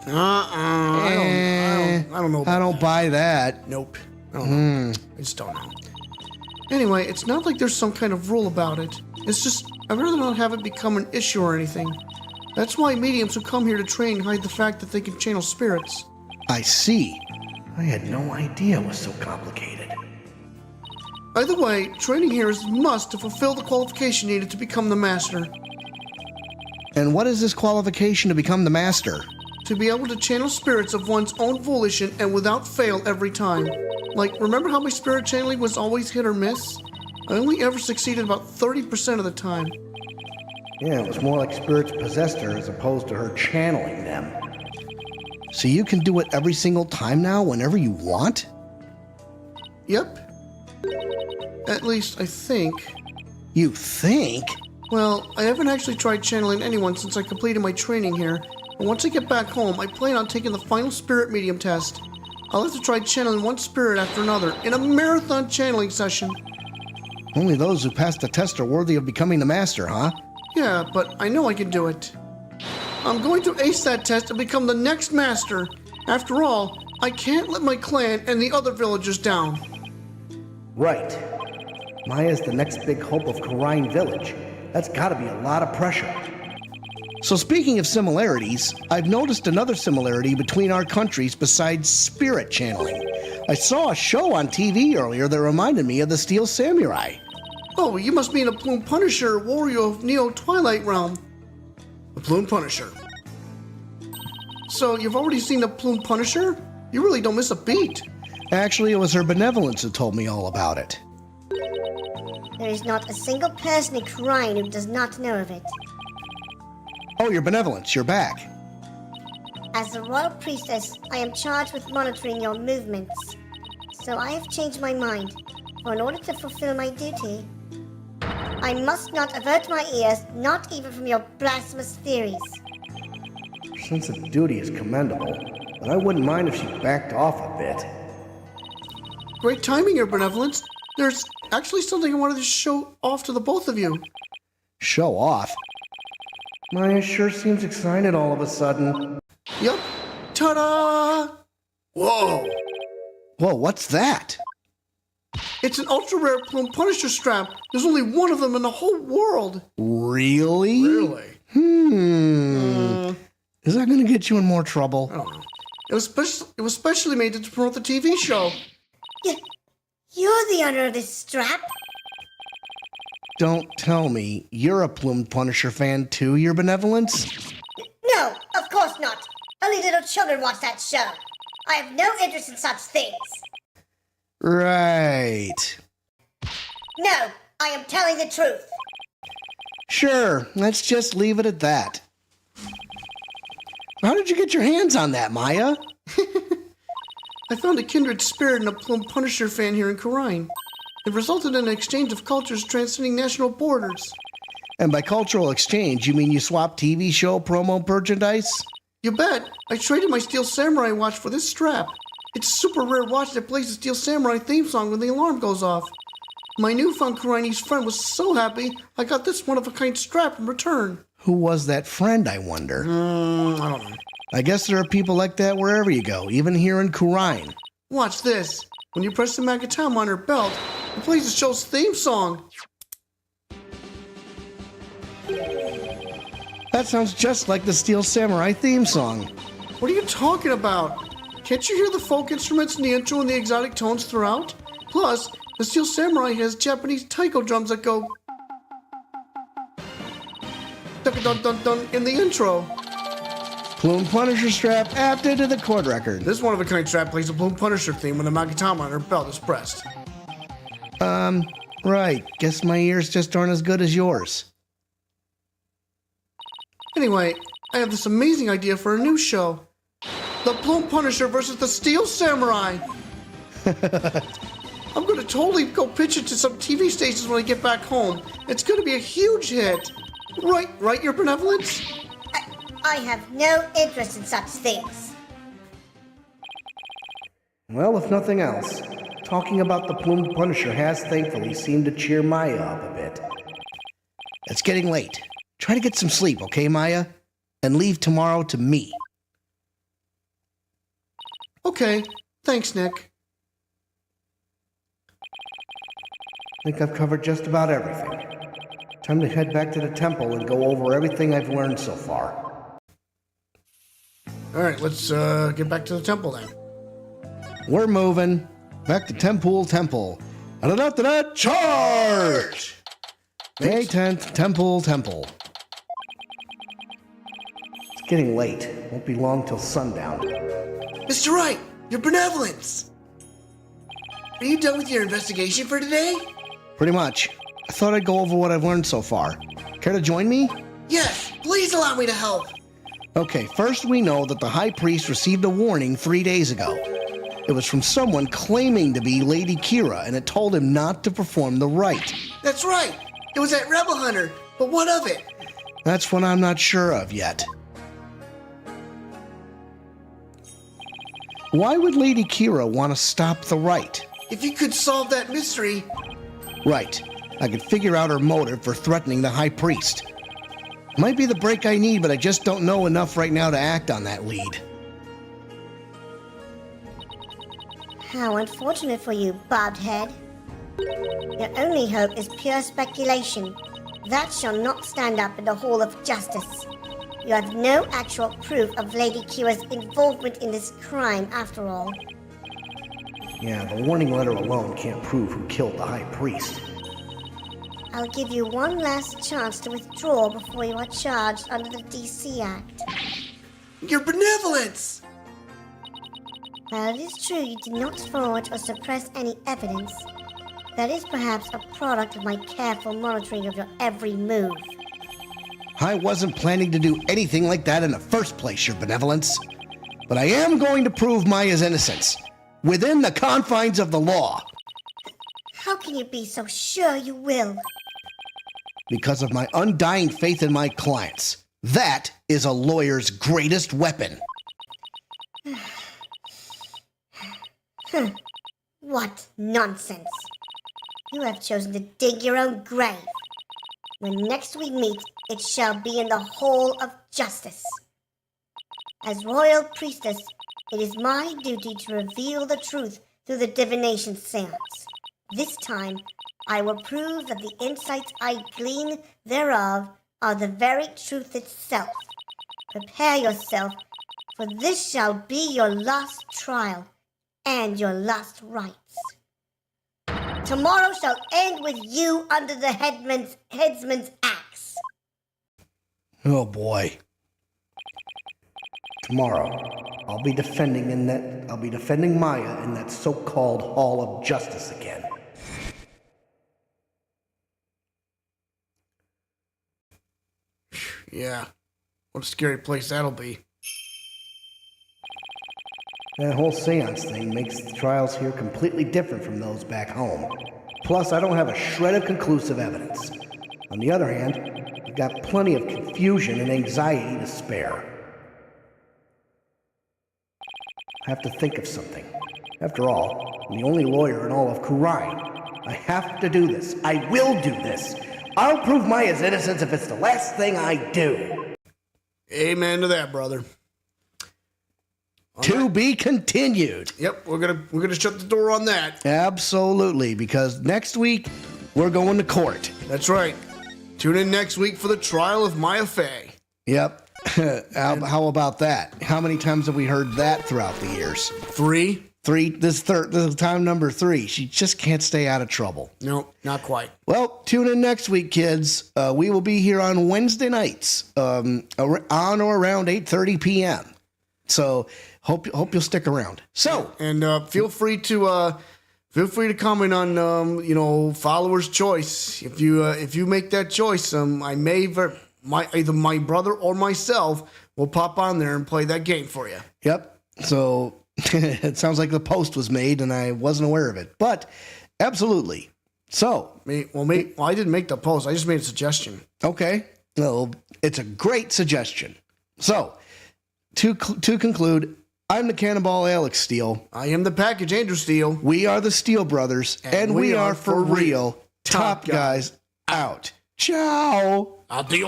I don't know. I don't buy that. Nope. I don't know. I just don't know. Anyway, it's not like there's some kind of rule about it. It's just, I'd rather not have it become an issue or anything. That's why mediums who come here to train hide the fact that they can channel spirits. I see. I had no idea it was so complicated. Either way, training here is a must to fulfill the qualification needed to become the master. And what is this qualification to become the master? To be able to channel spirits of one's own volition and without fail every time. Like, remember how my spirit channeling was always hit or miss? I only ever succeeded about 30% of the time. Yeah, it was more like spirits possessed her as opposed to her channeling them. So you can do it every single time now, whenever you want? Yep. At least, I think. You think? Well, I haven't actually tried channeling anyone since I completed my training here. But once I get back home, I plan on taking the final spirit medium test. I'll have to try channeling one spirit after another in a marathon channeling session. Only those who pass the test are worthy of becoming the master, huh? Yeah, but I know I can do it. I'm going to ace that test and become the next master. After all, I can't let my clan and the other villagers down. Right. Maya's the next big hope of Khura'in village. That's gotta be a lot of pressure. So speaking of similarities, I've noticed another similarity between our countries besides spirit channeling. I saw a show on TV earlier that reminded me of the Steel Samurai. Oh, you must mean a Plume Punisher warrior of Neo-Twilight Realm. The Plume Punisher. So you've already seen the Plume Punisher? You really don't miss a beat. Actually, it was her benevolence who told me all about it. There is not a single person in Khura'in who does not know of it. Oh, your benevolence, you're back. As the royal priestess, I am charged with monitoring your movements. So I have changed my mind. For in order to fulfill my duty, I must not avert my ears, not even from your blasphemous theories. Her sense of duty is commendable, but I wouldn't mind if she backed off a bit. Great timing, Your Benevolence. There's actually something I wanted to show off to the both of you. Show off? Maya sure seems excited all of a sudden. Yup. Ta-da! Whoa! Whoa, what's that? It's an ultra-rare Plume Punisher strap. There's only one of them in the whole world. Really? Really? Is that going to get you in more trouble? I don't know. It was specially made to promote the TV show. You're the owner of this strap? Don't tell me you're a Plume Punisher fan too, your benevolence? No, of course not. Only little children watch that show. I have no interest in such things. Right. No, I am telling the truth. Sure, let's just leave it at that. How did you get your hands on that, Maya? I found a kindred spirit in a Plume Punisher fan here in Khura'in. It resulted in an exchange of cultures transcending national borders. And by cultural exchange, you mean you swap TV show promo merchandise? You bet. I traded my Steel Samurai watch for this strap. It's a super rare watch that plays the Steel Samurai theme song when the alarm goes off. My newfound Khura'inese friend was so happy, I got this one-of-a-kind strap in return. Who was that friend, I wonder? I don't know. I guess there are people like that wherever you go, even here in Khura'in. Watch this. When you press the Magatama on her belt, it plays the show's theme song. That sounds just like the Steel Samurai theme song. What are you talking about? Can't you hear the folk instruments in the intro and the exotic tones throughout? Plus, the Steel Samurai has Japanese taiko drums that go dun-dun-dun-dun in the intro. Plume Punisher strap added to the chord record. This one-of-a-kind strap plays the Plume Punisher theme when the Magatama on her belt is pressed. Right. Guess my ears just aren't as good as yours. Anyway, I have this amazing idea for a new show. The Plume Punisher versus the Steel Samurai. I'm going to totally go pitch it to some TV stations when I get back home. It's going to be a huge hit. Right, Your Benevolence? I have no interest in such things. Well, if nothing else, talking about the Plume Punisher has thankfully seemed to cheer Maya up a bit. It's getting late. Try to get some sleep, okay, Maya? And leave tomorrow to me. Okay, thanks, Nick. I think I've covered just about everything. Time to head back to the temple and go over everything I've learned so far. Alright, let's get back to the temple then. We're moving. Back to Temple. Da-da-da-da-da, charge! May 10th, Temple. It's getting late. Won't be long till sundown. Mr. Wright, Your Benevolence! Are you done with your investigation for today? Pretty much. I thought I'd go over what I've learned so far. Care to join me? Yes, please allow me to help. Okay, first we know that the High Priest received a warning 3 days ago. It was from someone claiming to be Lady Kira, and it told him not to perform the rite. That's right. It was that Rebel Hunter. But what of it? That's what I'm not sure of yet. Why would Lady Kira want to stop the Right? If you could solve that mystery, Right. I could figure out her motive for threatening the High Priest. Might be the break I need, but I just don't know enough right now to act on that lead. How unfortunate for you, bobbed head. Your only hope is pure speculation. That shall not stand up in the Hall of Justice. You have no actual proof of Lady Kira's involvement in this crime, after all. Yeah, the warning letter alone can't prove who killed the High Priest. I'll give you one last chance to withdraw before you are charged under the DC Act. your benevolence! While it is true you did not forge or suppress any evidence, that is perhaps a product of my careful monitoring of your every move. I wasn't planning to do anything like that in the first place, Your Benevolence. But I am going to prove Maya's innocence, within the confines of the law. How can you be so sure you will? Because of my undying faith in my clients. That is a lawyer's greatest weapon. What nonsense. You have chosen to dig your own grave. When next we meet, it shall be in the Hall of Justice. As royal priestess, it is my duty to reveal the truth through the divination seance. This time, I will prove that the insights I glean thereof are the very truth itself. Prepare yourself, for this shall be your last trial and your last rites. Tomorrow shall end with you under the headsman's axe. Oh boy. Tomorrow, I'll be defending Maya in that so-called Hall of Justice again. Yeah. What a scary place that'll be. That whole seance thing makes the trials here completely different from those back home. Plus, I don't have a shred of conclusive evidence. On the other hand, I've got plenty of confusion and anxiety to spare. I have to think of something. After all, I'm the only lawyer in all of Khura'in. I have to do this. I will do this. I'll prove Maya's innocence if it's the last thing I do. Amen to that, brother. To be continued. Yep, we're gonna shut the door on that. Absolutely, because next week we're going to court. That's right. Tune in next week for the trial of Maya Fey. Yep. How about that? How many times have we heard that throughout the years? 3. This is time number 3. She just can't stay out of trouble. No, not quite. Well, tune in next week, kids. We will be here on Wednesday nights, on or around 8:30 p.m. So hope you'll stick around. So and feel free to comment on followers' choice. If you make that choice, I may either my brother or myself will pop on there and play that game for you. Yep. So it sounds like the post was made and I wasn't aware of it, but absolutely. So I didn't make the post. I just made a suggestion. Okay. Well, it's a great suggestion. So to conclude, I'm the Cannonball Alex Steele. I am the Package Andrew Steele. We are the Steele Brothers, and we are for real. Top guys out. Ciao. Adios.